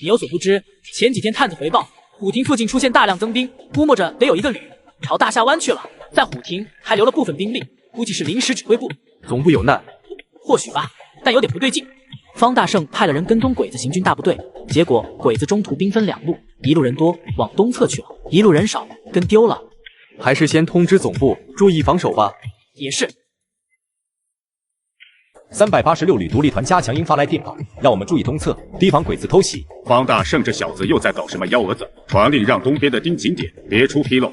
你有所不知，前几天探子回报，虎亭附近出现大量增兵，估摸着得有1个旅朝大峡湾去了，在虎亭还留了部分兵力，估计是临时指挥部。总部有难。或许吧，但有点不对劲。方大胜派了人跟踪鬼子行军大部队，结果鬼子中途兵分2路，一路人多往东侧去了，一路人少跟丢了。还是先通知总部注意防守吧。也是。386旅独立团加强营发来电报，让我们注意东侧，提防鬼子偷袭。方大胜这小子又在搞什么幺蛾子？传令让东边的盯紧点，别出纰漏。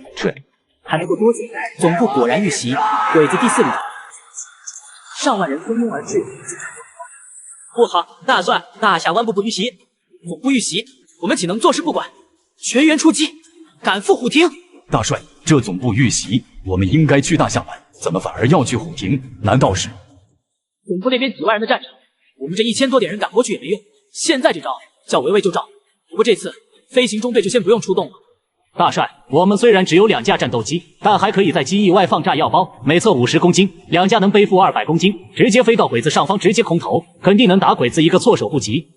还没过多久，总部果然遇袭，鬼子第4旅团上万人蜂拥而至。不好，大帅，大峡湾部遇袭，总部遇袭，我们岂能坐视不管？全员出击，赶赴虎亭。大帅，这总部遇袭，我们应该去大峡湾，怎么反而要去虎亭？难道是？总部那边几万人的战场，我们这1000多点人赶过去也没用。现在这招叫围魏救赵，不过这次飞行中队就先不用出动了。大帅，我们虽然只有2架战斗机，但还可以在机翼外放炸药包，每侧50公斤，2架能背负200公斤，直接飞到鬼子上方，直接空投，肯定能打鬼子一个措手不及。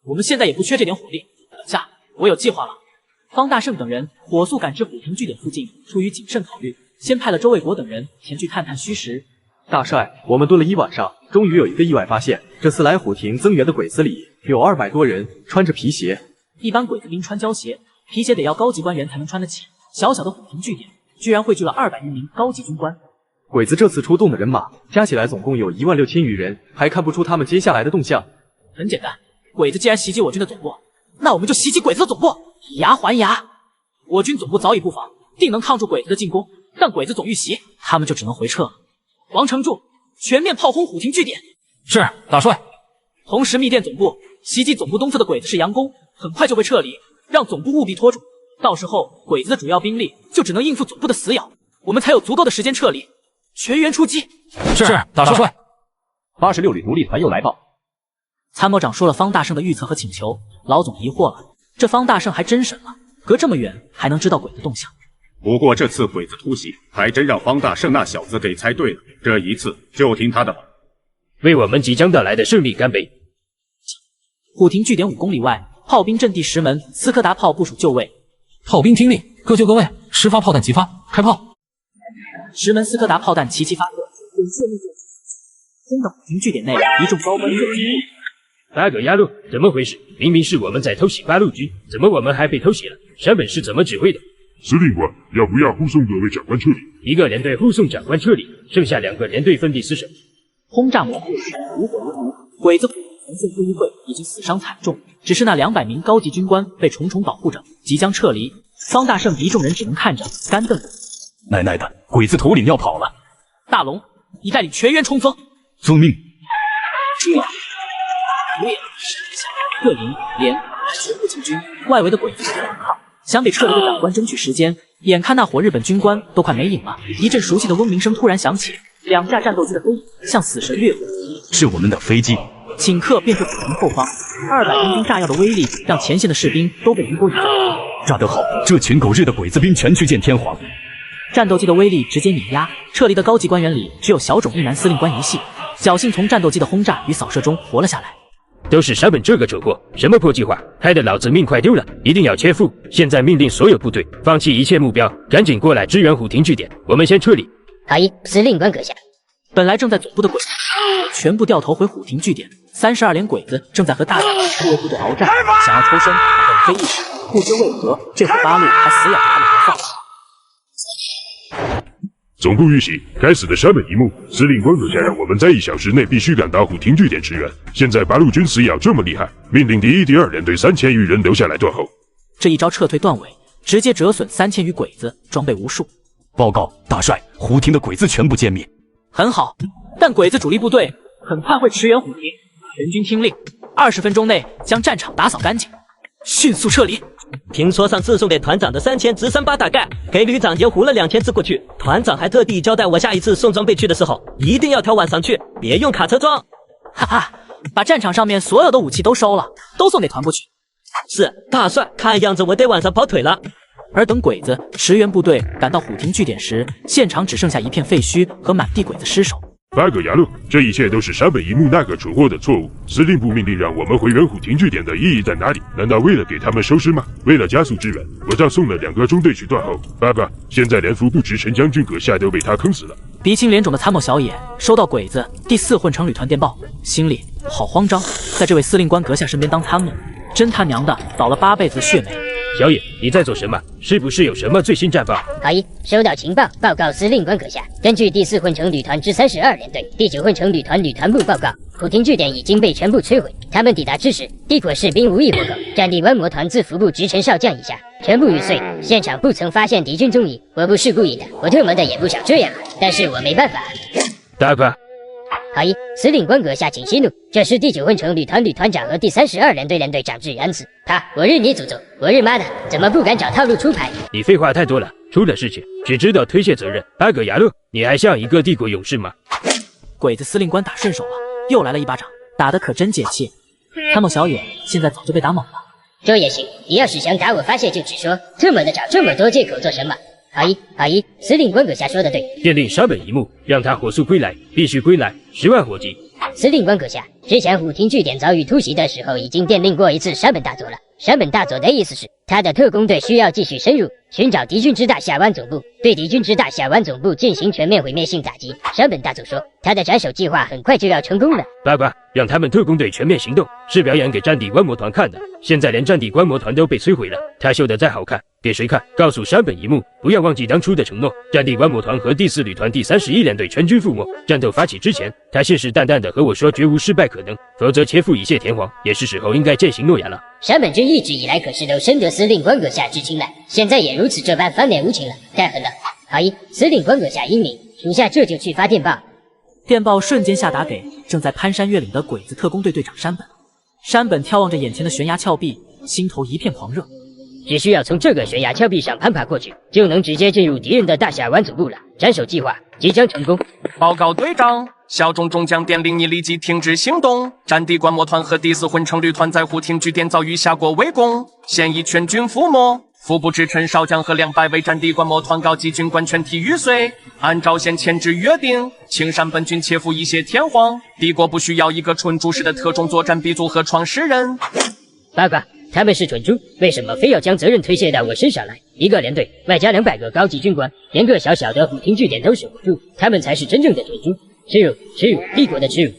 我们现在也不缺这点火力。等下，我有计划了。方大胜等人火速赶至虎亭据点附近，出于谨慎考虑，先派了周卫国等人前去探探虚实。大帅，我们蹲了1晚上，终于有一个意外发现，这次来虎亭增援的鬼子里有200多人穿着皮鞋。一般鬼子兵穿胶鞋，皮鞋得要高级官员才能穿得起，小小的虎亭据点居然汇聚了200余名高级军官。鬼子这次出动的人马加起来总共有16000余人，还看不出他们接下来的动向。很简单，鬼子既然袭击我军的总部，那我们就袭击鬼子的总部，以牙还牙。我军总部早已布防，定能抗住鬼子的进攻，但鬼子总遇袭，他们就只能回撤了。王承柱，全面炮轰虎亭据点。是，大帅。同时密电总部，袭击总部东侧的鬼子是佯攻，很快就会撤离，让总部务必拖住。到时候鬼子的主要兵力就只能应付总部的死咬，我们才有足够的时间撤离。全员出击。是，大帅。86旅独立团又来报，参谋长说了方大胜的预测和请求，老总疑惑了，这方大胜还真神了，隔这么远还能知道鬼子动向。不过这次鬼子突袭，还真让方大胜那小子给猜对了，这一次就听他的吧。为我们即将到来的胜利干杯！虎亭据点5公里外，炮兵阵地石门斯柯达炮部署就位。炮兵听令，各就各位，10发炮弹齐发，开炮！石门斯柯达炮弹齐齐发射，准确命中。轰的虎亭据点内，一众高官热情。8个压路，怎么回事？明明是我们在偷袭八路军，怎么我们还被偷袭了？山本是怎么指挥的？司令官，要不要护送各位长官撤离？ 1个连队护送长官撤离，剩下2个连队分地死守。轰炸模糊，如火如荼。鬼子前线会议会已经死伤惨重，只是那200名高级军官被重重保护着，即将撤离。方大圣一众人只能看着干瞪着。奶奶的，鬼子头领要跑了！大龙，你带领全员冲锋。遵命。朱老，烈、山下、各营、连全部进军，外围的鬼子反抗，想给撤离的长官争取时间。眼看那伙日本军官都快没影了，一阵熟悉的嗡鸣声突然响起，2架战斗机的飞影像死神掠过。是我们的飞机。顷刻便是虎亭后方，200公斤炸药的威力让前线的士兵都被余波一炸。炸得好，这群狗日的鬼子兵全去见天皇。战斗机的威力直接碾压，撤离的高级官员里只有小种一男司令官一系，侥幸从战斗机的轰炸与扫射中活了下来。都是山本这个蠢货，什么破计划，害得老子命快丢了，一定要切腹！现在命令所有部队放弃一切目标，赶紧过来支援虎亭据点，我们先撤离。好，司令官阁下。本来正在总部的鬼子全部掉头回虎亭据点，32连鬼子正在和大部部队鏖战，想要抽身，本非易事。不知为何，这伙八路还死咬着他们不放。总部遇袭，该死的山本一木！司令官阁下让我们在1小时内必须赶到虎亭据点支援。现在八路军死咬这么厉害，命令第1、第2连队3000余人留下来断后。这一招撤退断尾，直接折损3000余鬼子，装备无数。报告大帅，虎亭的鬼子全部歼灭。很好，但鬼子主力部队很快会驰援虎亭，全军听令，20分钟内将战场打扫干净，迅速撤离。听说上次送给团长的3000直升8大盖，给旅长也糊了2000只过去。团长还特地交代我下一次送装备去的时候，一定要挑晚上去，别用卡车装。哈哈，把战场上面所有的武器都收了，都送给团部去。是，大帅，看样子我得晚上跑腿了。而等鬼子驰援部队赶到虎亭据点时，现场只剩下一片废墟和满地鬼子尸首。八个牙路，这一切都是山本一木那个蠢货的错误。司令部命令让我们回援虎亭据点的意义在哪里？难道为了给他们收尸吗？为了加速支援，我倒送了2个中队去断后。爸爸，现在连副部职陈将军阁下都被他坑死了。鼻青脸肿的参谋小野收到鬼子第4混成旅团电报，心里好慌张。在这位司令官阁下身边当参谋，真他娘的倒了8辈子血霉。小野，你在做什么？是不是有什么最新战报？好，收到情报，报告司令官阁下。根据第4混成旅团之32连队、第9混成旅团旅团部报告，虎亭据点已经被全部摧毁。他们抵达之时，地火士兵无一活口，战地弯魔团自副部直陈少将以下全部玉碎，现场不曾发现敌军踪影。我不是故意的，我特么的也不想这样，但是我没办法。大哥。好，司令官阁下请息怒。这是第9混成旅团旅团长和第32连队连队长致言词。我日你祖宗！我日妈的，怎么不敢找套路出牌？你废话太多了，出了事情只知道推卸责任。八个牙路，你还像一个帝国勇士吗？鬼子司令官打顺手了，又来了一巴掌，打得可真解气。参谋小野现在早就被打懵了。这也行，你要是想打我发泄就直说，特么的找这么多借口做什么？好，司令官阁下说的对。电令山本一木，让他火速归来，必须归来，10万火急。司令官阁下，之前虎亭据点遭遇突袭的时候，已经电令过一次山本大佐了。山本大佐的意思是，他的特工队需要继续深入，寻找敌军之大下湾总部，对敌军之大下湾总部进行全面毁灭性打击。山本大佐说，他的斩首计划很快就要成功了。八卦，让他们特工队全面行动，是表演给战地观摩团看的。现在连战地观摩团都被摧毁了，他秀的再好看，给谁看？告诉山本一木，不要忘记当初的承诺。战地观摩团和第4旅团第31连队全军覆没。战斗发起之前，他信誓旦旦的和我说绝无失败可能，否则切腹以谢天皇，也是时候应该践行诺言了。山本军一直以来可是都深得司令官阁下之青睐，现在也如此这般翻脸无情了，太狠了。好，司令官阁下英明，属下这就去发电报。电报瞬间下达给正在攀山越岭的鬼子特工队队长山本。山本眺望着眼前的悬崖峭壁，心头一片狂热。只需要从这个悬崖峭壁上攀爬过去，就能直接进入敌人的大峡湾总部了。斩首计划即将成功。报告队长，小种中将电令你立即停止行动。战地观摩团和第4混成旅团在虎亭据点遭遇夏国围攻，现已全军覆没。副部职陈少将和200位战地观摩团高级军官全体玉碎。按照先前之约定，请山本军切腹以谢天皇。帝国不需要一个纯主式的特种作战鼻祖和创始人。八卦，他们是蠢猪，为什么非要将责任推卸到我身上来？一个连队外加200个高级军官，连个小小的虎亭据点都守不住，他们才是真正的蠢猪，耻辱，帝国的耻辱。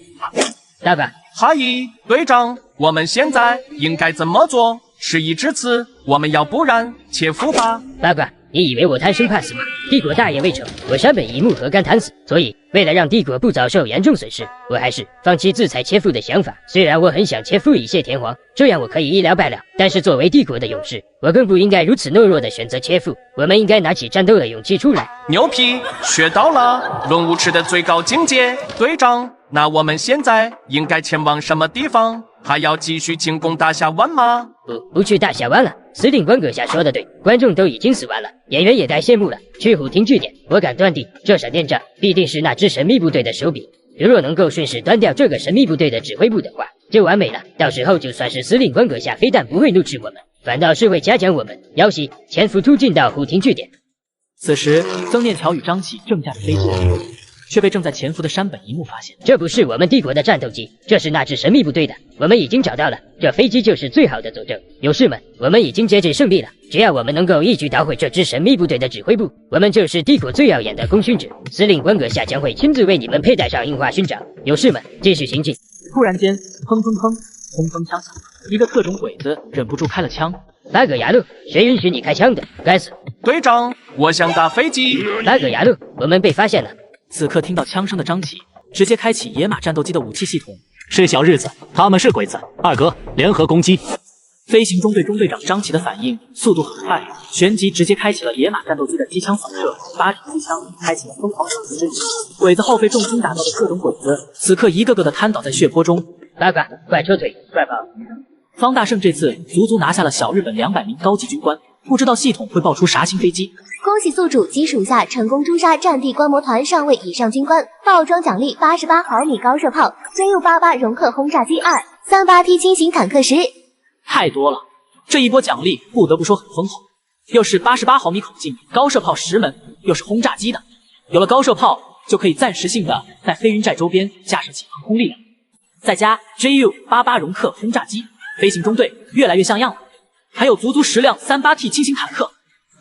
八卦，哈伊队长，我们现在应该怎么做？事已至此，我们要不然切腹吧。八卦，你以为我贪生怕死吗？帝国大业未成，我山本一幕何甘贪死？所以为了让帝国不遭受严重损失，我还是放弃自裁切腹的想法。虽然我很想切腹以谢天皇，这样我可以一了百了，但是作为帝国的勇士，我更不应该如此懦弱的选择切腹。我们应该拿起战斗的勇气出来。牛皮，学到了，论武池的最高境界。队长，那我们现在应该前往什么地方？还要继续进攻大峡湾吗？不去大峡湾了。司令官阁下说的对，观众都已经死完了，演员也该谢幕了。去虎亭据点，我敢断定，这闪电战必定是那支神秘部队的手笔。如若能够顺势端掉这个神秘部队的指挥部的话，就完美了。到时候就算是司令官阁下非但不会怒斥我们，反倒是会嘉奖我们。姚袭潜伏突进到虎亭据点。此时，曾念乔与张启正驾着飞机，却被正在潜伏的山本一幕发现。这不是我们帝国的战斗机，这是那支神秘部队的。我们已经找到了，这飞机就是最好的佐证。勇士们，我们已经接近胜利了。只要我们能够一举捣毁这支神秘部队的指挥部，我们就是帝国最耀眼的功勋者。司令官阁下将会亲自为你们佩戴上樱花勋章。勇士们，继续行进。突然间，砰砰砰，轰锋枪响，一个特种鬼子忍不住开了枪。八个牙路，谁允许你开枪的？该死！队长，我想打飞机。八个牙路，我们被发现了。此刻听到枪声的张启直接开启野马战斗机的武器系统。是小日子，他们是鬼子。二哥，联合攻击！飞行中队中队长张启的反应速度很快，旋即直接开启了野马战斗机的机枪扫射，8支机枪开启了疯狂射击之旅。鬼子耗费重金打造的各种鬼子，此刻一个个的瘫倒在血泊中。八卦，快撤退，快跑！方大胜这次足足拿下了小日本200名高级军官，不知道系统会爆出啥新飞机。恭喜宿主及属下成功诛杀战地观摩团上尉以上军官，爆装奖励88毫米高射炮、真入88容克轰炸机2、38T 轻型坦克10。太多了，这一波奖励不得不说很丰厚，又是88毫米口径高射炮10门，又是轰炸机的。有了高射炮，就可以暂时性的在飞云寨周边架设起航空力量，再加 JU88容克轰炸机，飞行中队越来越像样了。还有足足10辆38T 轻型坦克。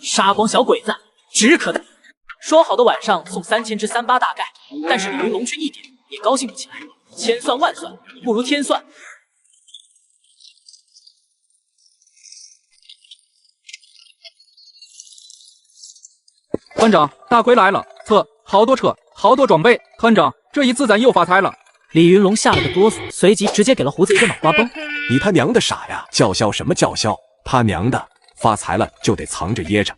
杀光小鬼子，指日可待。说好的晚上送3000支38大盖，但是李云龙却一点也高兴不起来。千算万算，不如天算。团长，大奎来了，好多车，好多装备。团长，这一次咱又发财了。李云龙吓了个哆嗦，随即直接给了胡子一个脑瓜崩。你他娘的傻呀！叫嚣什么叫嚣？他娘的！发财了就得藏着掖着，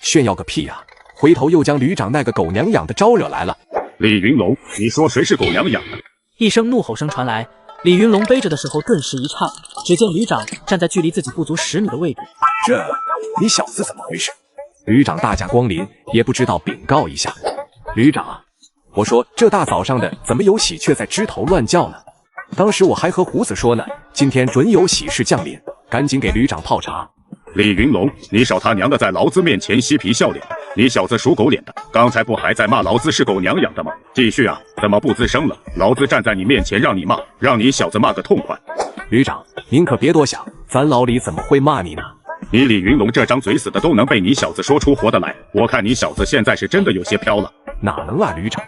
炫耀个屁呀！回头又将旅长那个狗娘养的招惹来了。李云龙，你说谁是狗娘养的？一声怒吼声传来，李云龙背着的时候顿时一颤，只见旅长站在距离自己不足10米的位置。这，你小子怎么回事？旅长大驾光临，也不知道禀告一下。旅长，我说这大早上的怎么有喜鹊在枝头乱叫呢？当时我还和胡子说呢，今天准有喜事降临，赶紧给旅长泡茶。李云龙，你少他娘的在劳资面前嬉皮笑脸，你小子属狗脸的，刚才不还在骂劳资是狗娘养的吗？继续啊，怎么不吱声了？劳资站在你面前让你骂，让你小子骂个痛快。旅长，您可别多想，咱老李怎么会骂你呢？你李云龙这张嘴死的都能被你小子说出活的来，我看你小子现在是真的有些飘了。哪能啊，旅长，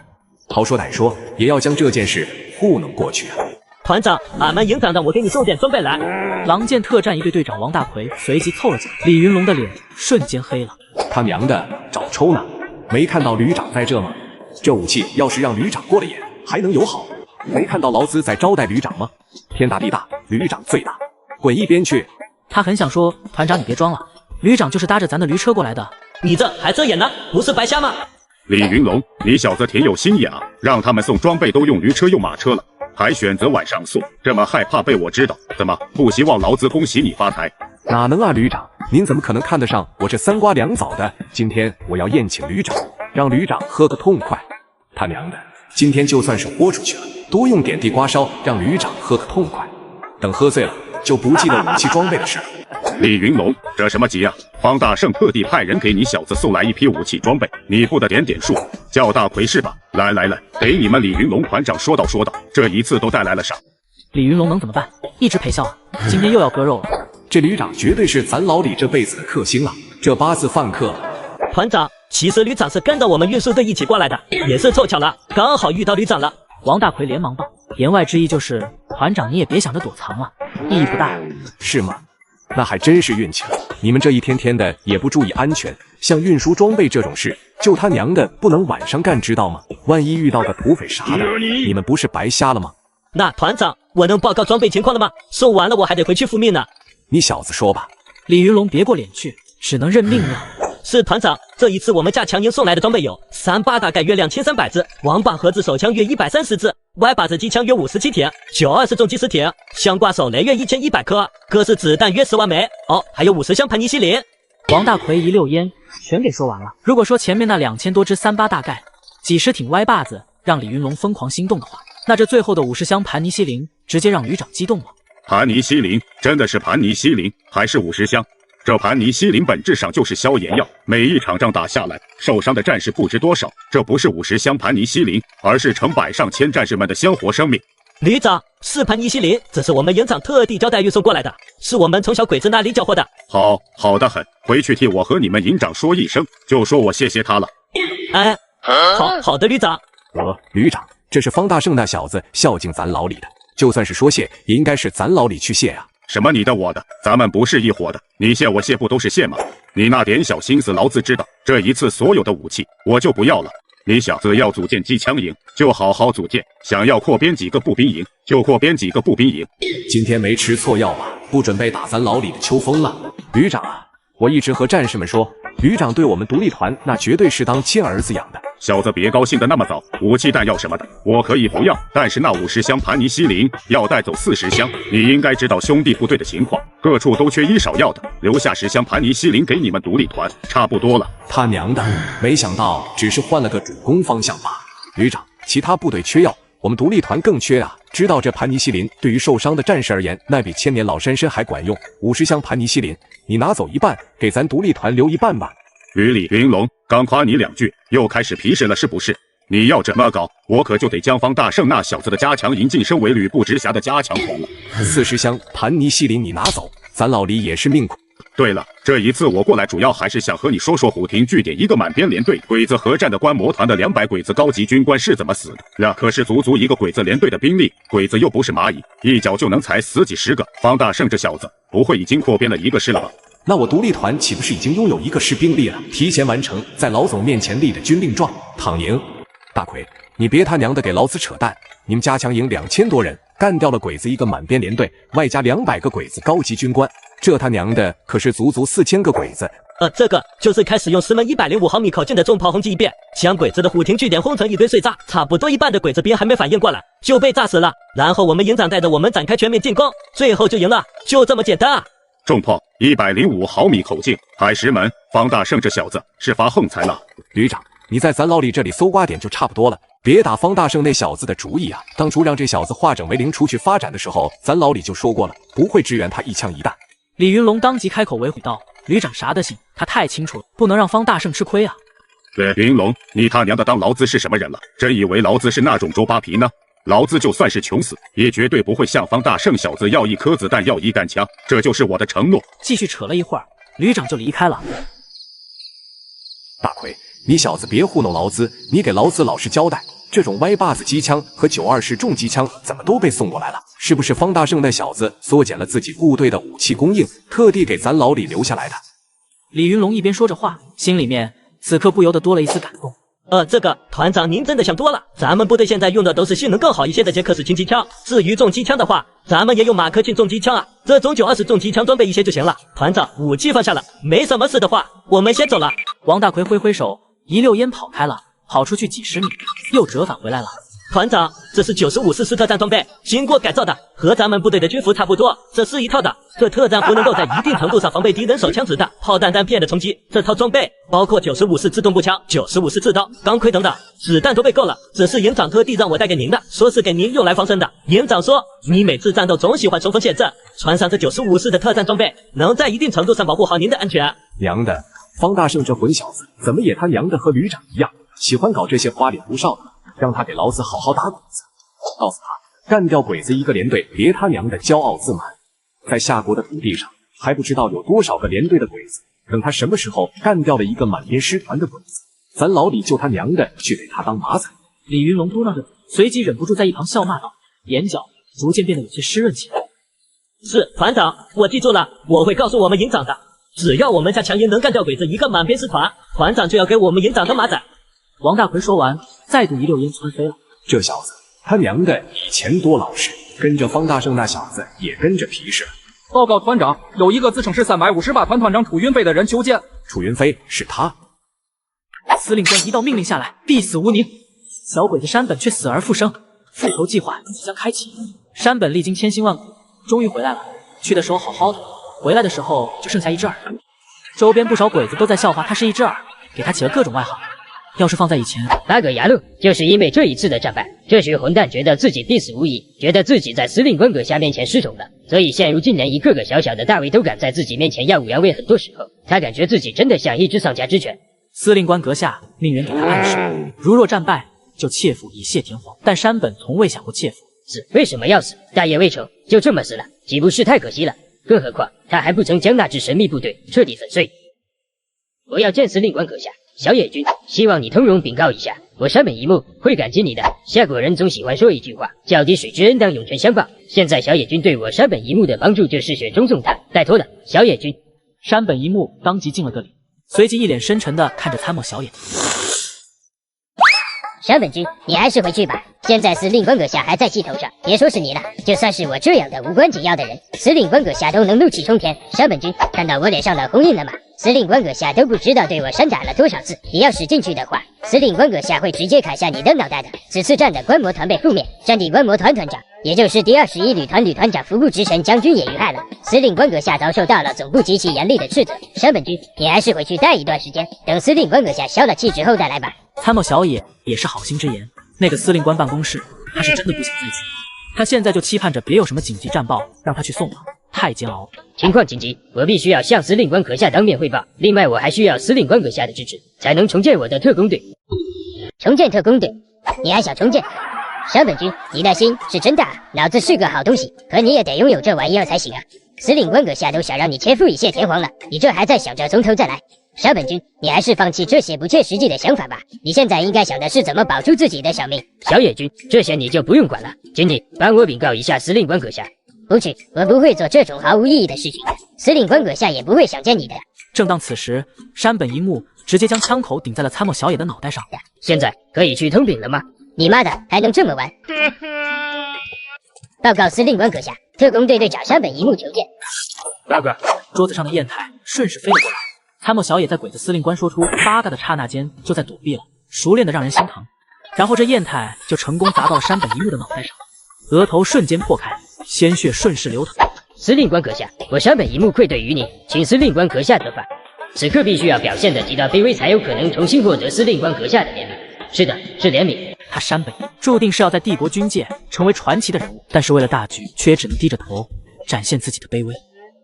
好说歹说，也要将这件事糊弄过去啊。团长，俺们营长的，我给你送点装备来。狼剑特战一队队长王大奎随即凑了进来，李云龙的脸瞬间黑了。他娘的，找抽呢？没看到旅长在这吗？这武器要是让旅长过了眼，还能有好？没看到劳资在招待旅长吗？天大地大，旅长最大，滚一边去！他很想说，团长你别装了，旅长就是搭着咱的驴车过来的。你这还遮眼呢，不是白瞎吗？李云龙，你小子挺有心眼啊，让他们送装备都用驴车用马车了，还选择晚上送，这么害怕被我知道，怎么不希望劳资恭喜你发财？哪能啊，旅长，您怎么可能看得上我这3瓜2枣的？今天我要宴请旅长，让旅长喝个痛快。他娘的，今天就算是豁出去了，多用点地瓜烧，让旅长喝个痛快。等喝醉了，就不记得武器装备的事了。李云龙，这什么急啊？方大圣特地派人给你小子送来一批武器装备，你不得点点数，叫大奎是吧？来，给你们李云龙团长说道，这一次都带来了啥？李云龙能怎么办？一直陪笑啊，今天又要割肉了。这旅长绝对是咱老李这辈子的克星了，这8字饭客。团长，其实旅长是跟着我们运输队一起过来的，也是凑巧了，刚好遇到旅长了。王大奎连忙道，言外之意就是团长你也别想着躲藏了，意义不大。是吗？那还真是运气了，你们这一天天的也不注意安全，像运输装备这种事，就他娘的不能晚上干，知道吗？万一遇到个土匪啥的，你们不是白瞎了吗？那团长，我能报告装备情况了吗？送完了我还得回去复命呢。你小子说吧。李云龙别过脸去，只能认命了。是团长，这一次我们加强营送来的装备有38大概约2300支，王八盒子手枪约130支，Y把子机枪约57挺，920重机10挺，相挂手雷约1100颗，各式子弹约10万枚。哦，还有50箱盘尼西林。王大奎一溜烟全给说完了。如果说前面那2000多支38大盖、几十挺歪把子让李云龙疯狂心动的话，那这最后的50箱盘尼西林直接让旅长激动了。盘尼西林真的是盘尼西林，还是50箱？这盘尼西林本质上就是消炎药，每一场仗打下来，受伤的战士不知多少。这不是50箱盘尼西林，而是成百上千战士们的鲜活生命。旅长，是盘尼西林，这是我们营长特地交代运送过来的，是我们从小鬼子那里缴获的。好的很，回去替我和你们营长说一声，就说我谢谢他了。哎，好的，旅长。旅长，这是方大圣那小子孝敬咱老李的，就算是说谢，也应该是咱老李去谢啊。什么你的我的，咱们不是一伙的，你谢我谢不都是谢吗？你那点小心思老子知道，这一次所有的武器我就不要了。你小子要组建机枪营，就好好组建；想要扩编几个步兵营，就扩编几个步兵营。今天没吃错药吧？不准备打咱老李的秋风了。旅长啊，我一直和战士们说，旅长对我们独立团那绝对是当亲儿子养的。小子别高兴的那么早，武器弹药什么的我可以不要，但是那50箱盘尼西林要带走40箱。你应该知道兄弟部队的情况，各处都缺医少药的，留下10箱盘尼西林给你们独立团，差不多了。他娘的，没想到只是换了个主攻方向吧？旅长，其他部队缺药，我们独立团更缺啊！知道这盘尼西林对于受伤的战士而言，那比千年老山参还管用。50箱盘尼西林，你拿走一半，给咱独立团留一半吧。李云龙，刚夸你2句，又开始皮实了是不是？你要这么搞，我可就得将方大圣那小子的加强营晋升为旅部直辖的加强团了。40箱盘尼西林你拿走，咱老李也是命苦。对了，这一次我过来主要还是想和你说说虎亭据点一个满编连队鬼子合战的观摩团的200鬼子高级军官是怎么死的。可是足足一个鬼子连队的兵力，鬼子又不是蚂蚁，一脚就能踩死几十个。方大圣这小子不会已经扩编了1个师了吧？那我独立团岂不是已经拥有1个师兵力了？提前完成在老总面前立的军令状，躺赢。大奎，你别他娘的给老子扯淡！你们加强营2000多人，干掉了鬼子一个满编连队，外加200个鬼子高级军官，这他娘的可是足足4000个鬼子。这个就是开始用石门105毫米口径的重炮轰击一遍，将鬼子的虎亭据点轰成一堆碎渣，差不多一半的鬼子兵还没反应过来就被炸死了。然后我们营长带着我们展开全面进攻，最后就赢了，就这么简单啊！重炮105毫米口径，海石门，方大圣这小子是发横财了。旅长，你在咱老李这里搜刮点就差不多了，别打方大圣那小子的主意啊！当初让这小子化整为零出去发展的时候，咱老李就说过了，不会支援他一枪一弹。李云龙当即开口维护道：“旅长啥德行？他太清楚了，不能让方大圣吃亏啊！”云龙，你他娘的当劳资是什么人了？真以为劳资是那种周扒皮呢？劳资就算是穷死，也绝对不会向方大圣小子要1颗子弹，要1杆枪，这就是我的承诺。继续扯了一会儿，旅长就离开了。大奎，你小子别糊弄劳资，你给劳资老实交代，这种歪把子机枪和920式重机枪怎么都被送过来了？是不是方大圣那小子缩减了自己部队的武器供应，特地给咱老李留下来的？李云龙一边说着话，心里面此刻不由得多了一丝感动。这个团长您真的想多了，咱们部队现在用的都是性能更好一些的捷克式轻机枪，至于重机枪的话，咱们也用马克沁重机枪啊，这种920重机枪装备一些就行了。团长，武器放下了，没什么事的话，我们先走了。王大奎挥挥手，一溜烟跑开了，跑出去几十米，又折返回来了。团长，这是95式特战装备，经过改造的，和咱们部队的军服差不多。这是一套的，这特战服能够在一定程度上防备敌人手枪子弹、炮弹弹片的冲击。这套装备包括95式自动步枪、95式刺刀、钢盔等等，子弹都备够了。这是营长特地让我带给您的，说是给您用来防身的。营长说，你每次战斗总喜欢冲锋陷阵，穿上这95式的特战装备，能在一定程度上保护好您的安全。娘的，方大圣这混小子，怎么也他娘的和旅长一样，喜欢搞这些花里胡哨的？让他给老子好好打鬼子，告诉他干掉鬼子一个连队，别他娘的骄傲自满。在夏国的土地上，还不知道有多少个连队的鬼子，等他什么时候干掉了一个满编师团的鬼子，咱老李就他娘的去给他当马仔。李云龙嘟囔着，随即忍不住在一旁笑骂道，眼角逐渐变得有些湿润起来。是团长，我记住了，我会告诉我们营长的。只要我们加强营能干掉鬼子一个满编师团，团长就要给我们营长当马仔。王大奎说完，再度一溜烟窜飞了。这小子他娘的以前多老实，跟着方大胜那小子也跟着皮实。报告团长，有一个自称是358团团长楚云飞的人求见。楚云飞是他。司令官一道命令下来，必死无宁。小鬼子山本却死而复生，复仇计划即将开启。山本历经千辛万苦，终于回来了。去的时候好好的，回来的时候就剩下一只耳。周边不少鬼子都在笑话他是一只耳，给他起了各种外号。要是放在以前八个牙路，就是因为这一次的战败，这群混蛋觉得自己必死无疑，觉得自己在司令官阁下面前失宠了，所以现如今连一个个小小的大卫都敢在自己面前耀武扬威。很多时候，他感觉自己真的像一只丧家之犬。司令官阁下命人给他暗示，如若战败，就切腹以谢天皇。但山本从未想过切腹。死为什么要死？大业未成，就这么死了，岂不是太可惜了？更何况他还不曾将那支神秘部队彻底粉碎。我要见司令官阁下。小野君，希望你通融禀告一下，我山本一木会感激你的。夏国人总喜欢说一句话，叫滴水之恩当涌泉相报。现在小野君对我山本一木的帮助就是雪中送炭，拜托了，小野君。山本一木当即敬了个礼，随即一脸深沉地看着参谋小野。山本君，你还是回去吧。现在司令官阁下还在气头上，别说是你了，就算是我这样的无关紧要的人，司令官阁下都能怒气冲天。山本君，看到我脸上的红印了吗？司令官阁下都不知道对我扇打了多少次，你要使进去的话，司令官阁下会直接砍下你的脑袋的。此次战的观摩团被覆灭，战地观摩团团长，也就是第21旅团旅团长服部直神将军也遇害了。司令官阁下遭受到了总部极其严厉的斥责。山本君，你还是回去待一段时间，等司令官阁下消了气之后再来吧。参谋小野也是好心之言，那个司令官办公室，他是真的不想再去。他现在就期盼着别有什么紧急战报让他去送了，太煎熬。情况紧急，我必须要向司令官阁下当面汇报。另外，我还需要司令官阁下的支持，才能重建我的特工队。重建特工队？你还想重建？山本君，你的心是真大，脑子是个好东西，可你也得拥有这玩意儿才行啊。司令官阁下都想让你切腹以谢天皇了，你这还在想着从头再来？山本君，你还是放弃这些不切实际的想法吧。你现在应该想的是怎么保住自己的小命。小野君，这些你就不用管了，请你帮我禀告一下司令官阁下。不去，我不会做这种毫无意义的事情的。司令官阁下也不会想见你的。正当此时，山本一木直接将枪口顶在了参谋小野的脑袋上。现在可以去通禀了吗？你妈的，还能这么玩？报告司令官阁下，特工队队长山本一木求见。报告。桌子上的砚台顺势飞了过来。参谋小野在鬼子司令官说出八嘎的刹那间就在躲避了，熟练的让人心疼。然后这砚台就成功砸到了山本一木的脑袋上，额头瞬间破开，鲜血顺势流淌。司令官阁下，我山本一木愧对于你，请司令官阁下得法。此刻必须要表现得极端卑微，才有可能重新获得司令官阁下的怜悯。是的，是怜悯。他山本注定是要在帝国军界成为传奇的人物，但是为了大局，却也只能低着头展现自己的卑微。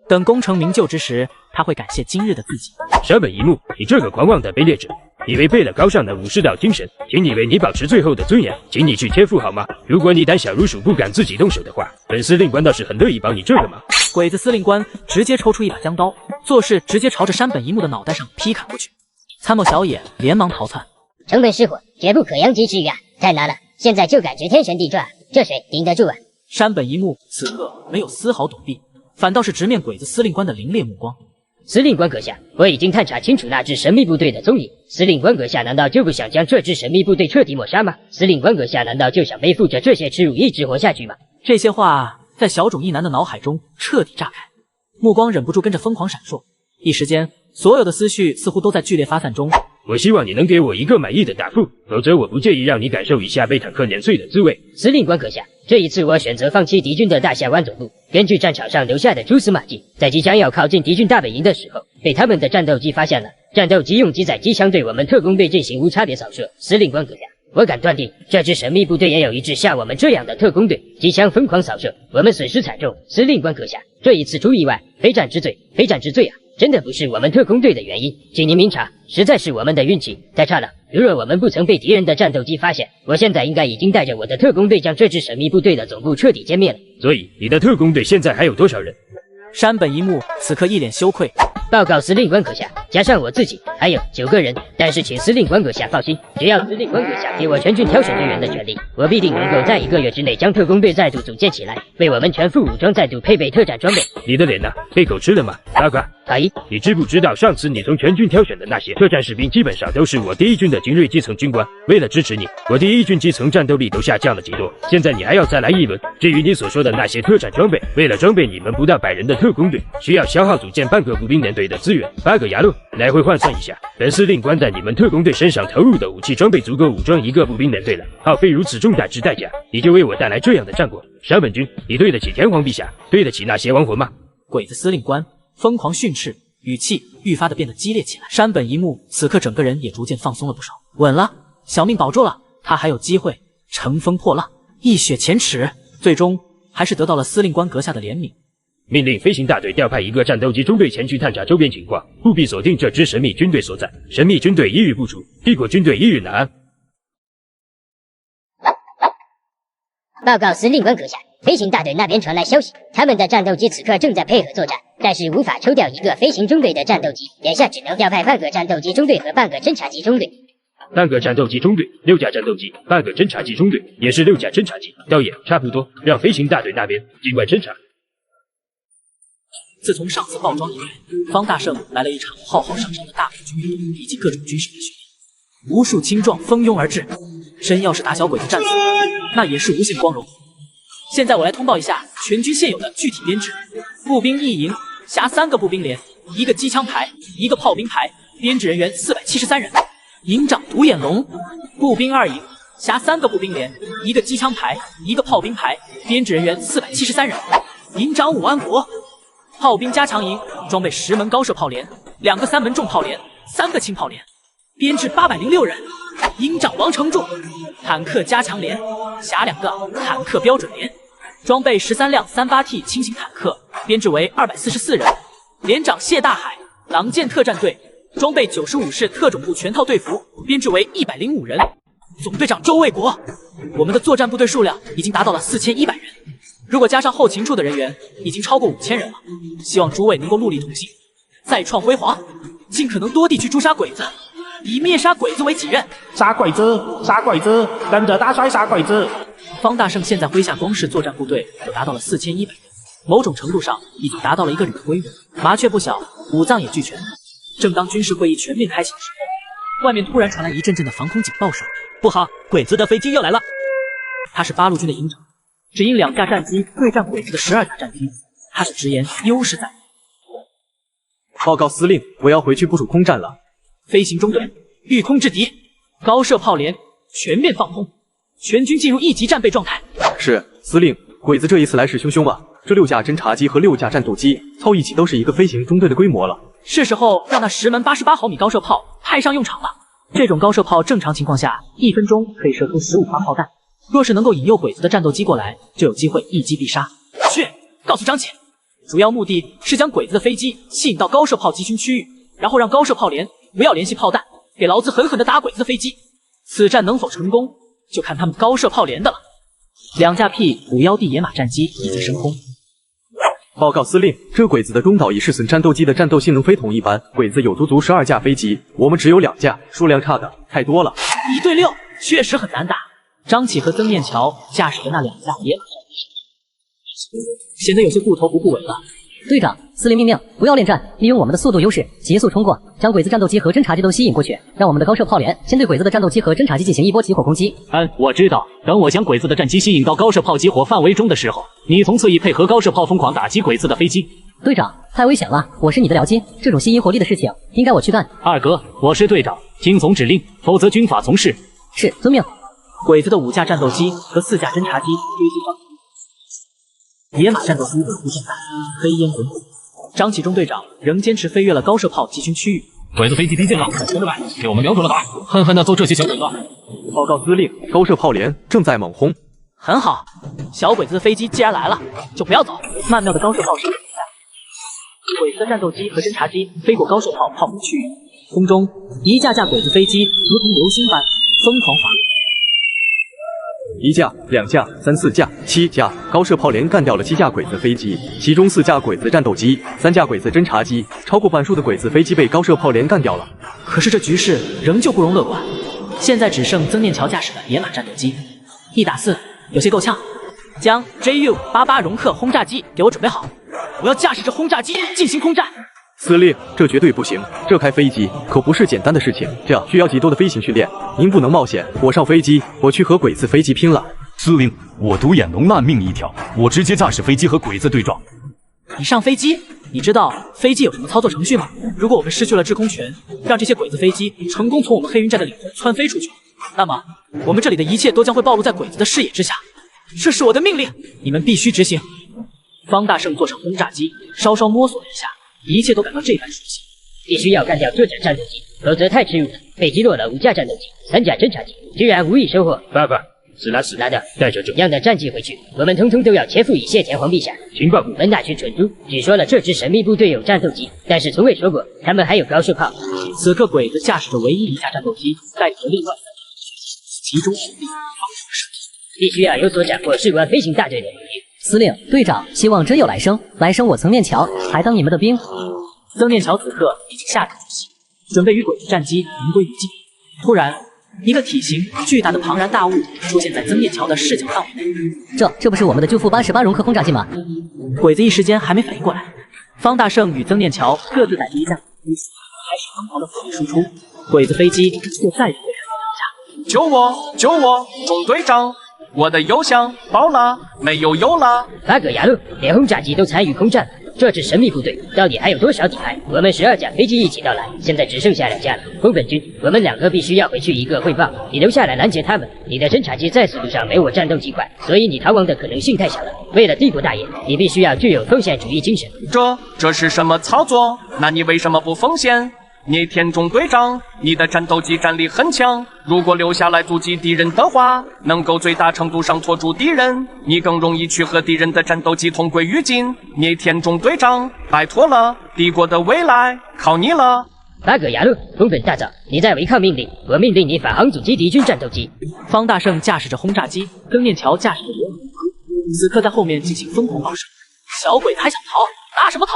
等功成名就之时，他会感谢今日的自己。山本一木，你这个狂妄的卑劣者，以为背了高尚的武士道精神，请你为你保持最后的尊严，请你去切腹好吗？如果你胆小如鼠，不敢自己动手的话，本司令官倒是很乐意帮你这个忙。鬼子司令官直接抽出一把江刀，做事直接朝着山本一木的脑袋上劈砍过去。参谋小野连忙逃窜。成本失火，绝不可扬及之余啊！太难了，现在就感觉天旋地转，这水顶得住啊！山本一木此刻没有丝毫躲避，反倒是直面鬼子司令官的凌冽目光。司令官阁下，我已经探查清楚那支神秘部队的踪影。司令官阁下难道就不想将这支神秘部队彻底抹杀吗？司令官阁下难道就想背负着这些耻辱一直活下去吗？这些话在小种一男的脑海中彻底炸开，目光忍不住跟着疯狂闪烁。一时间，所有的思绪似乎都在剧烈发散中。我希望你能给我一个满意的答复，否则我不介意让你感受一下被坦克碾碎的滋味。司令官阁下，这一次我选择放弃敌军的大下湾总部。根据战场上留下的蛛丝马迹，在即将要靠近敌军大本营的时候，被他们的战斗机发现了。战斗机用机载机枪对我们特工队进行无差别扫射。司令官阁下，我敢断定，这支神秘部队也有一支像我们这样的特工队，机枪疯狂扫射，我们损失惨重。司令官阁下，这一次出意外，非战之罪，非战之罪啊！真的不是我们特工队的原因，请您明察，实在是我们的运气太差了。如若我们不曾被敌人的战斗机发现，我现在应该已经带着我的特工队将这支神秘部队的总部彻底歼灭了。所以，你的特工队现在还有多少人？山本一木此刻一脸羞愧。报告司令官阁下，加上我自己，还有9个人。但是请司令官阁下放心，只要司令官阁下给我全军挑选队员的权利，我必定能够在1个月之内将特工队再度组建起来，为我们全副武装再度配备特战装备。你的脸呢？被狗吃了吗？八卦，阿姨，你知不知道上次你从全军挑选的那些特战士兵，基本上都是我第1军的精锐基层军官。为了支持你，我第1军基层战斗力都下降了几多。现在你还要再来一轮。至于你所说的那些特战装备，为了装备你们不到100人的特工队，需要消耗组建半个步兵连队的资源，8个牙路。来回换算一下，本司令官在你们特工队身上投入的武器装备足够武装1个步兵连队了。耗费如此重大之代价，你就为我带来这样的战果，山本君，你对得起天皇陛下，对得起那些亡魂吗？鬼子司令官疯狂训斥，语气愈发的变得激烈起来。山本一幕此刻整个人也逐渐放松了不少，稳了，小命保住了，他还有机会乘风破浪，一雪前耻。最终还是得到了司令官阁下的怜悯。命令飞行大队调派1个战斗机中队前去探查周边情况，务必锁定这支神秘军队所在。神秘军队一日不出，帝国军队一日难安。报告司令官阁下，飞行大队那边传来消息，他们的战斗机此刻正在配合作战，但是无法抽调1个飞行中队的战斗机，眼下只能调派半个战斗机中队和半个侦察机中队。半个战斗机中队，6架战斗机，半个侦察机中队，也是6架侦察机，倒也差不多，让飞行大队那边尽管侦察。自从上次爆装以来，方大胜来了一场浩浩上上的大批军队以及各种军事的训练，无数青壮蜂拥而至。真要是打小鬼子战死，那也是无限光荣。现在我来通报一下全军现有的具体编制：步兵1营辖3个步兵连，1个机枪排，1个炮兵排，编制人员473人。营长独眼龙，步兵2营辖3个步兵连，1个机枪排，1个炮兵排，编制人员473人。营长武安国，炮兵加强营装备10门高射炮连，2个3门重炮连，3个轻炮连，编制806人。营长王承柱，坦克加强连辖2个坦克标准连，装备13辆38T 轻型坦克，编制为244人。连长谢大海，狼剑特战队。装备95式特种部全套队服，编制为105人。总队长周卫国，我们的作战部队数量已经达到了4100人，如果加上后勤处的人员，已经超过5000人了。希望诸位能够戮力同心，再创辉煌，尽可能多地去诛杀鬼子，以灭杀鬼子为己任。杀鬼子，杀鬼子，跟着大帅杀鬼子！方大胜现在麾下光是作战部队就达到了4100人，某种程度上已经达到了一个旅的规模。麻雀不小，五脏也俱全。正当军事会议全面开启的时候，外面突然传来一阵阵的防空警报声。不好，鬼子的飞机要来了！他是8路军的营长，只因2架战机对战鬼子的12架战机，他是直言优势在。报告司令，我要回去部署空战了。飞行中队御空制敌，高射炮连全面放空，全军进入1级战备状态。是，司令。鬼子这一次来势汹汹啊！这6架侦察机和6架战斗机凑一起都是一个飞行中队的规模了。是时候让那10门88毫米高射炮派上用场了。这种高射炮正常情况下1分钟可以射出15发炮弹，若是能够引诱鬼子的战斗机过来，就有机会一击必杀。去，告诉张姐，主要目的是将鬼子的飞机吸引到高射炮集群区域，然后让高射炮连不要联系炮弹，给老子狠狠地打鬼子的飞机。此战能否成功，就看他们高射炮连的了。2架 P511D 野马战机已经升空。报告司令，这鬼子的中岛乙式损战斗机的战斗性能非同一般，鬼子有足12架飞机，我们只有2架，数量差的太多了。1对6确实很难打。张启和曾念桥驾驶的那2架野马战机，显得有些顾头不顾尾了。队长，司令命令，不要恋战，利用我们的速度优势急速冲过，将鬼子战斗机和侦察机都吸引过去，让我们的高射炮连先对鬼子的战斗机和侦察机进行一波起火攻击。我知道，等我将鬼子的战机吸引到高射炮集火范围中的时候，你从侧翼配合高射炮疯狂打击鬼子的飞机。队长，太危险了，我是你的僚机，这种吸引火力的事情应该我去干。二哥，我是队长，听总指令，否则军法从事。是，遵命。鬼子的5架战斗机和4架侦察机追击上，野马战斗机稳步进展，飞烟滚滚。张启中队长仍坚持飞越了高射炮集群区域。鬼子飞机逼近了，兄弟们，给我们瞄准了打，狠狠地揍这些小鬼子。报告司令，高射炮连正在猛轰。很好，小鬼子的飞机既然来了，就不要走。曼妙的高射炮声停下，鬼子的战斗机和侦察机飞过高射炮炮兵区域，空中一架架鬼子飞机如同流星般疯狂滑落。1架、2架、3、4架、7架高射炮连干掉了7架鬼子飞机，其中4架鬼子战斗机、3架鬼子侦察机，超过半数的鬼子飞机被高射炮连干掉了。可是这局势仍旧不容乐观，现在只剩曾念桥驾驶的野马战斗机，1打4，有些够呛。将 JU-88容克轰炸机给我准备好，我要驾驶这轰炸机进行空战。司令，这绝对不行，这开飞机可不是简单的事情，这需要极多的飞行训练，您不能冒险。我上飞机，我去和鬼子飞机拼了。司令，我独眼龙烂命一条，我直接驾驶飞机和鬼子对撞。你上飞机？你知道飞机有什么操作程序吗？如果我们失去了制空权，让这些鬼子飞机成功从我们黑云寨的领空窜飞出去，那么我们这里的一切都将会暴露在鬼子的视野之下。这是我的命令，你们必须执行。方大圣坐上轰炸机，稍稍摸索了一下，一切都感到这般熟悉。必须要干掉这架战斗机，否则太耻辱了。被击落了5架战斗机、3架侦察机，居然无一收获。爸爸，是拿的，带着重样的战绩回去，我们通通都要切腹以谢天皇陛下。情报我们那群蠢猪只说了这支神秘部队有战斗机，但是从未说过他们还有高射炮。此刻鬼子驾驶着唯一1架战斗机，带领着另外3架，集中火力方程射击。必须要有所斩获士官飞行大队的能力。司令、队长，希望真有来生，来生我曾念桥，还当你们的兵。曾念桥此刻已经下定决心，准备与鬼子战机同归于尽。突然，一个体型巨大的庞然大物出现在曾念桥的视角范围内。这不是我们的救父88容克轰炸机吗？鬼子一时间还没反应过来。方大圣与曾念桥各自在第1架开始疯狂的火力输出，鬼子飞机就再也不敢停下。救我！救我！中队长！我的油箱爆了，没有油了！八个牙路，连轰炸机都参与空战，这支神秘部队到底还有多少底牌？我们12架飞机一起到来，现在只剩下2架了。宫本君，我们2个必须要回去一个汇报，你留下来拦截他们。你的侦察机在速度上没我战斗机快，所以你逃亡的可能性太小了。为了帝国大业，你必须要具有奉献主义精神。这是什么操作？那你为什么不奉献？聂天中队长，你的战斗机战力很强，如果留下来阻击敌人的话，能够最大程度上拖住敌人，你更容易去和敌人的战斗机同归于尽。聂天中队长，拜托了，帝国的未来靠你了。八个牙路，宫本大早，你在违抗命令，我命令你返航阻击敌军战斗机。方大圣驾驶着轰炸机，曾念桥驾驶着野马机，此刻在后面进行疯狂爆射。小鬼子还想逃？拿什么逃？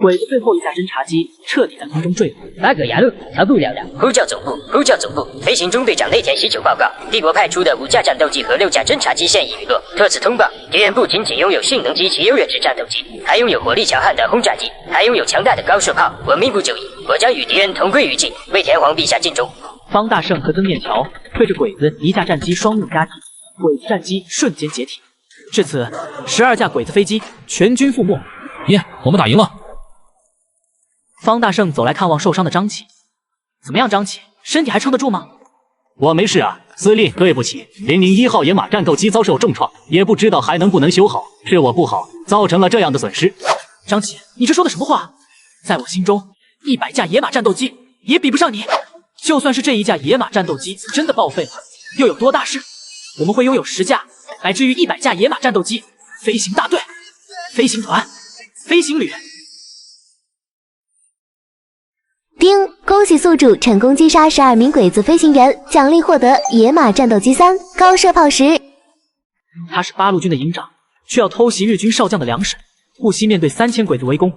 鬼子最后1架侦察机彻底在空中坠落。八个牙路，逃不了了！呼叫总部，呼叫总部！飞行中队长内田喜久报告，帝国派出的5架战斗机和6架侦察机现已陨落。特此通报，敌人不仅仅拥有性能极其优越之战斗机，还拥有火力强悍的轰炸机，还拥有强大的高射炮。我命不久矣，我将与敌人同归于尽，为天皇陛下尽忠。方大圣和曾念桥对着鬼子1架战机双用夹击，鬼子战机瞬间解体。至此，12架鬼子飞机全军覆没。耶，我们打赢了！方大圣走来看望受伤的张启，怎么样，张启，身体还撑得住吗？我没事啊，司令，对不起，001号野马战斗机遭受重创，也不知道还能不能修好，是我不好，造成了这样的损失。张启，你这说的什么话？在我心中，100架野马战斗机也比不上你。就算是这1架野马战斗机真的报废了，又有多大事？我们会拥有10架，乃至于100架野马战斗机、飞行大队、飞行团、飞行旅。丁，恭喜宿主成功击杀12名鬼子飞行员，奖励获得野马战斗机3、高射炮10。他是8路军的营长，却要偷袭日军少将的粮食，不惜面对3000鬼子围攻。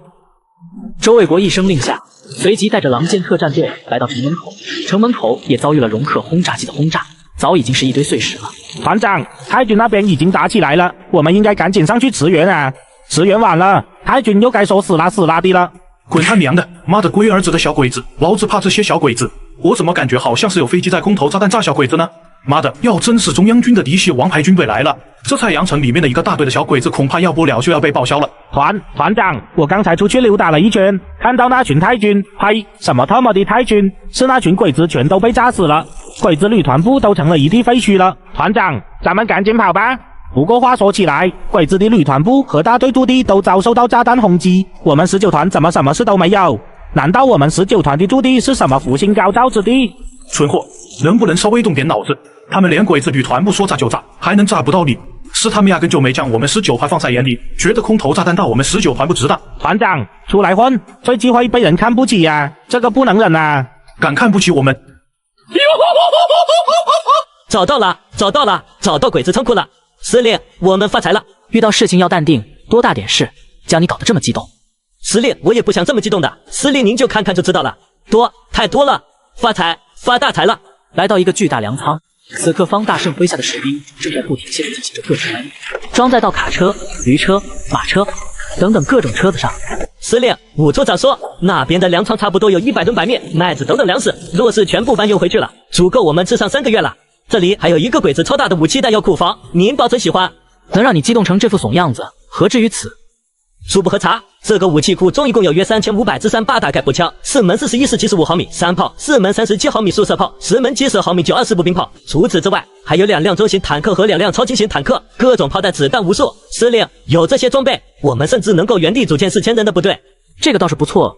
周卫国一声令下，随即带着狼剑特战队来到城门口，城门口也遭遇了容克轰炸机的轰炸，早已经是一堆碎石了。团长，太军那边已经打起来了，我们应该赶紧上去驰援啊！驰援晚了，太军又该说死啦死啦的了。滚他娘的！妈的龟儿子的小鬼子，老子怕这些小鬼子！我怎么感觉好像是有飞机在空投炸弹炸小鬼子呢？妈的，要真是中央军的嫡系王牌军队来了，这太阳城里面的一个大队的小鬼子恐怕要不了就要被报销了。团长，我刚才出去溜达了一圈，看到那群太军，呸，什么他妈的太军，是那群鬼子全都被炸死了，鬼子旅团部都成了一地废墟了。团长，咱们赶紧跑吧。不过话说起来，鬼子的旅团部和大队驻地都遭受到炸弹轰击，我们19团怎么什么事都没有？难道我们19团的驻地是什么福星高照之地？蠢货，能不能稍微动点脑子？他们连鬼子旅团部说炸就炸，还能炸不到你？是他们压根就没将我们19团放在眼里，觉得空投炸弹到我们19团不值当。团长，出来混，最忌讳被人看不起呀，这个不能忍啊！敢看不起我们？找到了，找到了，找到鬼子仓库了。司令，我们发财了。遇到事情要淡定，多大点事，将你搞得这么激动。司令，我也不想这么激动的。司令您就看看就知道了，太多了，发财发大财了。来到一个巨大粮仓，此刻方大圣麾下的士兵正在不停歇地进行着各种搬运，装载到卡车、驴车、马车等等各种车子上。司令，武处长说那边的粮仓差不多有100吨白面、麦子等等粮食，若是全部搬运回去了，足够我们吃上3个月了。这里还有一个鬼子超大的武器弹药库房，您保准喜欢。能让你激动成这副怂样子，何至于此？殊不核查，这个武器库中一共有约3500支3-8大概步枪，4门41式75毫米3炮，4门37毫米速射炮，10门70毫米920步兵炮。除此之外，还有2辆中型坦克和2辆超轻型坦克，各种炮弹子弹无数。司令，有这些装备，我们甚至能够原地组建4000人的部队。这个倒是不错。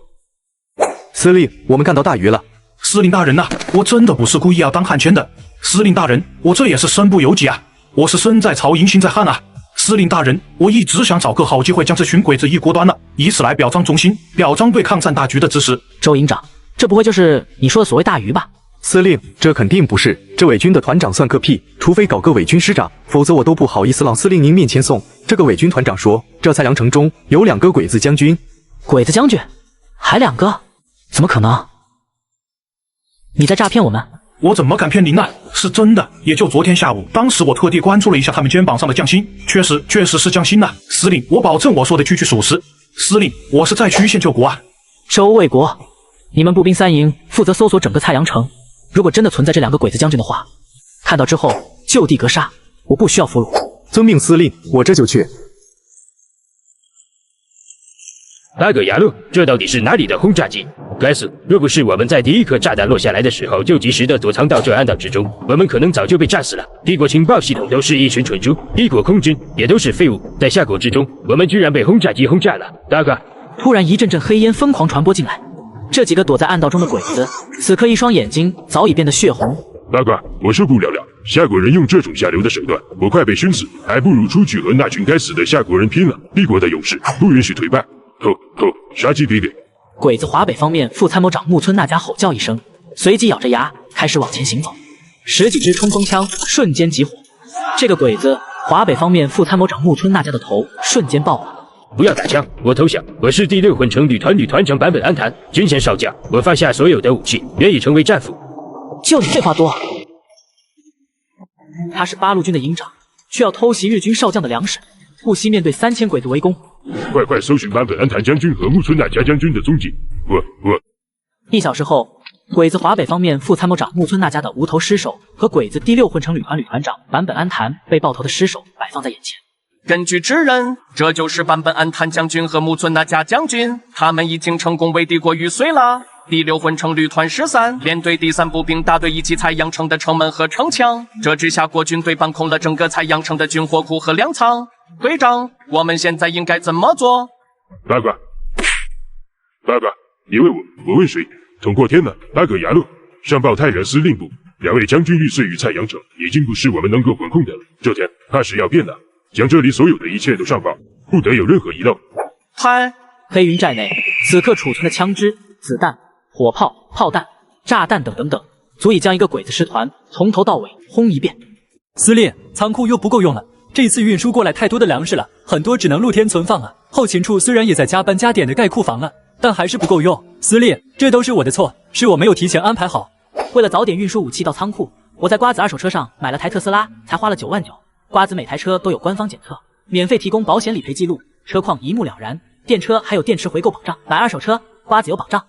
司令，我们干到大鱼了。司令大人呐，我真的不是故意要当汉奸的。司令大人，我这也是身不由己啊，我是身在曹营心在汉啊。司令大人，我一直想找个好机会将这群鬼子一锅端了，以此来表彰忠心，表彰对抗战大局的支持。周营长，这不会就是你说的所谓大鱼吧？司令，这肯定不是，这伪军的团长算个屁，除非搞个伪军师长，否则我都不好意思往司令您面前送。这个伪军团长说，这蔡阳城中有2个鬼子将军。鬼子将军？还2个？怎么可能？你在诈骗我们？我怎么敢骗您呢？是真的，也就昨天下午，当时我特地关注了一下他们肩膀上的将星，确实是将星呐。司令，我保证我说的句句属实。司令，我是在区县救国啊。周卫国，你们步兵3营负责搜索整个蔡阳城，如果真的存在这2个鬼子将军的话，看到之后就地格杀，我不需要俘虏。遵命司令，我这就去。8个牙路，这到底是哪里的轰炸机？该死！若不是我们在第一颗炸弹落下来的时候就及时的躲藏到这暗道之中，我们可能早就被炸死了。帝国情报系统都是一群蠢猪，帝国空军也都是废物。在下国之中，我们居然被轰炸机轰炸了。大哥，突然一阵阵黑烟疯狂传播进来，这几个躲在暗道中的鬼子，此刻一双眼睛早已变得血红。大哥，我受不了了！夏国人用这种下流的手段，我快被熏死，还不如出去和那群该死的夏国人拼了！帝国的勇士不允许退败！杀鸡毙劣！鬼子华北方面副参谋长木村那家吼叫一声，随即咬着牙开始往前行走，10几支冲锋枪瞬间集火。这个鬼子华北方面副参谋长木村那家的头瞬间爆了。不要打枪，我投降。我是第6混成旅团旅团长坂本安谈，军衔少将。我放下所有的武器，愿意成为战俘。就你废话多。他是八路军的营长，却要偷袭日军少将的粮食，不惜面对3000鬼子围攻。快搜寻坂本安谈将军和木村那家将军的踪迹！我。1小时后，鬼子华北方面副参谋长木村那家的无头尸首和鬼子第6混成旅团旅团长坂本安谈被爆头的尸首摆放在眼前。根据指认，这就是坂本安谈将军和木村那家将军，他们已经成功为帝国玉碎了。第6混成旅团13连队第3步兵大队以及蔡阳城的城门和城墙，这之下国军队绑控了整个蔡阳城的军火库和粮仓。队长，我们现在应该怎么做？八哥，你问我问谁？通过天了，八哥牙路上报太原司令部，2位将军玉碎于蔡阳城，已经不是我们能够管控的了。这天怕是要变了，将这里所有的一切都上报，不得有任何遗漏。黑云寨内此刻储存的枪支、子弹、火炮、炮弹、炸弹等，足以将一个鬼子师团从头到尾轰一遍。司令，仓库又不够用了。这次运输过来太多的粮食了，很多只能露天存放啊。后勤处虽然也在加班加点的盖库房了，但还是不够用。司令，这都是我的错，是我没有提前安排好。为了早点运输武器到仓库，我在瓜子二手车上买了台特斯拉，才花了9万9。瓜子每台车都有官方检测，免费提供保险理赔记录，车况一目了然。电车还有电池回购保障，买二手车瓜子有保障。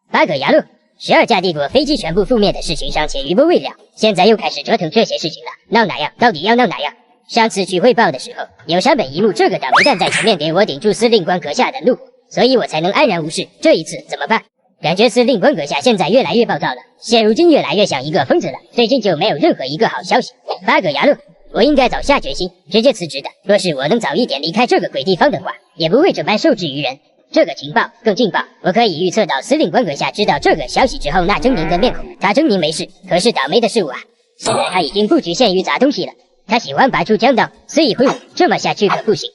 八个牙路，12架帝国飞机全部覆灭的事情尚且余波未了，现在又开始折腾这些事情了，闹哪样？到底要闹哪样？上次去汇报的时候，有山本一木这个倒霉蛋在前面给我顶住司令官阁下的怒火，所以我才能安然无事。这一次怎么办？感觉司令官阁下现在越来越暴躁了，现如今越来越像一个疯子了。最近就没有任何一个好消息。八个牙路，我应该早下决心，直接辞职的。若是我能早一点离开这个鬼地方的话，也不会这般受制于人。这个情报更劲爆，我可以预测到司令官阁下知道这个消息之后那狰狞的面孔。他狰狞没事，可是倒霉的是我啊！现在他已经不局限于砸东西了。他喜欢拔出枪刀，随意挥舞，这么下去可不行。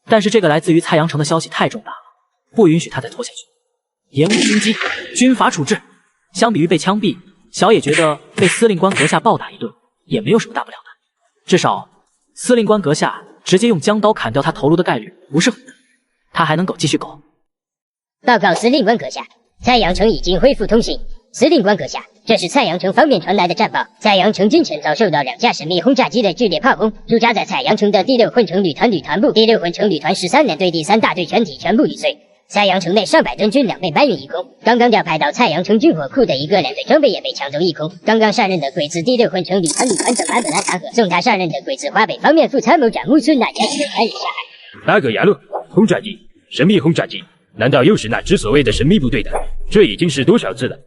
但是这个来自于蔡阳城的消息太重大了，不允许他再拖下去。严务军机，军法处置。相比于被枪毙，小野觉得被司令官阁下暴打一顿也没有什么大不了的。至少司令官阁下直接用江刀砍掉他头颅的概率不是很大，他还能继续苟。报告司令官阁下，蔡阳城已经恢复通信。司令官阁下，这是蔡阳城方面传来的战报。蔡阳城今晨遭受到2架神秘轰炸机的剧烈炮轰，驻扎在蔡阳城的第6混成旅团旅团部、第6混成旅团13连队第3大队全体全部已碎。蔡阳城内上百吨军粮被搬运一空，刚刚调派到蔡阳城军火库的一个连队装备也被抢走一空。刚刚上任的鬼子第6混成旅团长坂本安堂和送他上任的鬼子华北方面副参谋长木村那将被残忍杀害。大哥亚路，轰炸机，神秘轰炸机，难道又是那支所谓的神秘部队的？这已经是多少次了？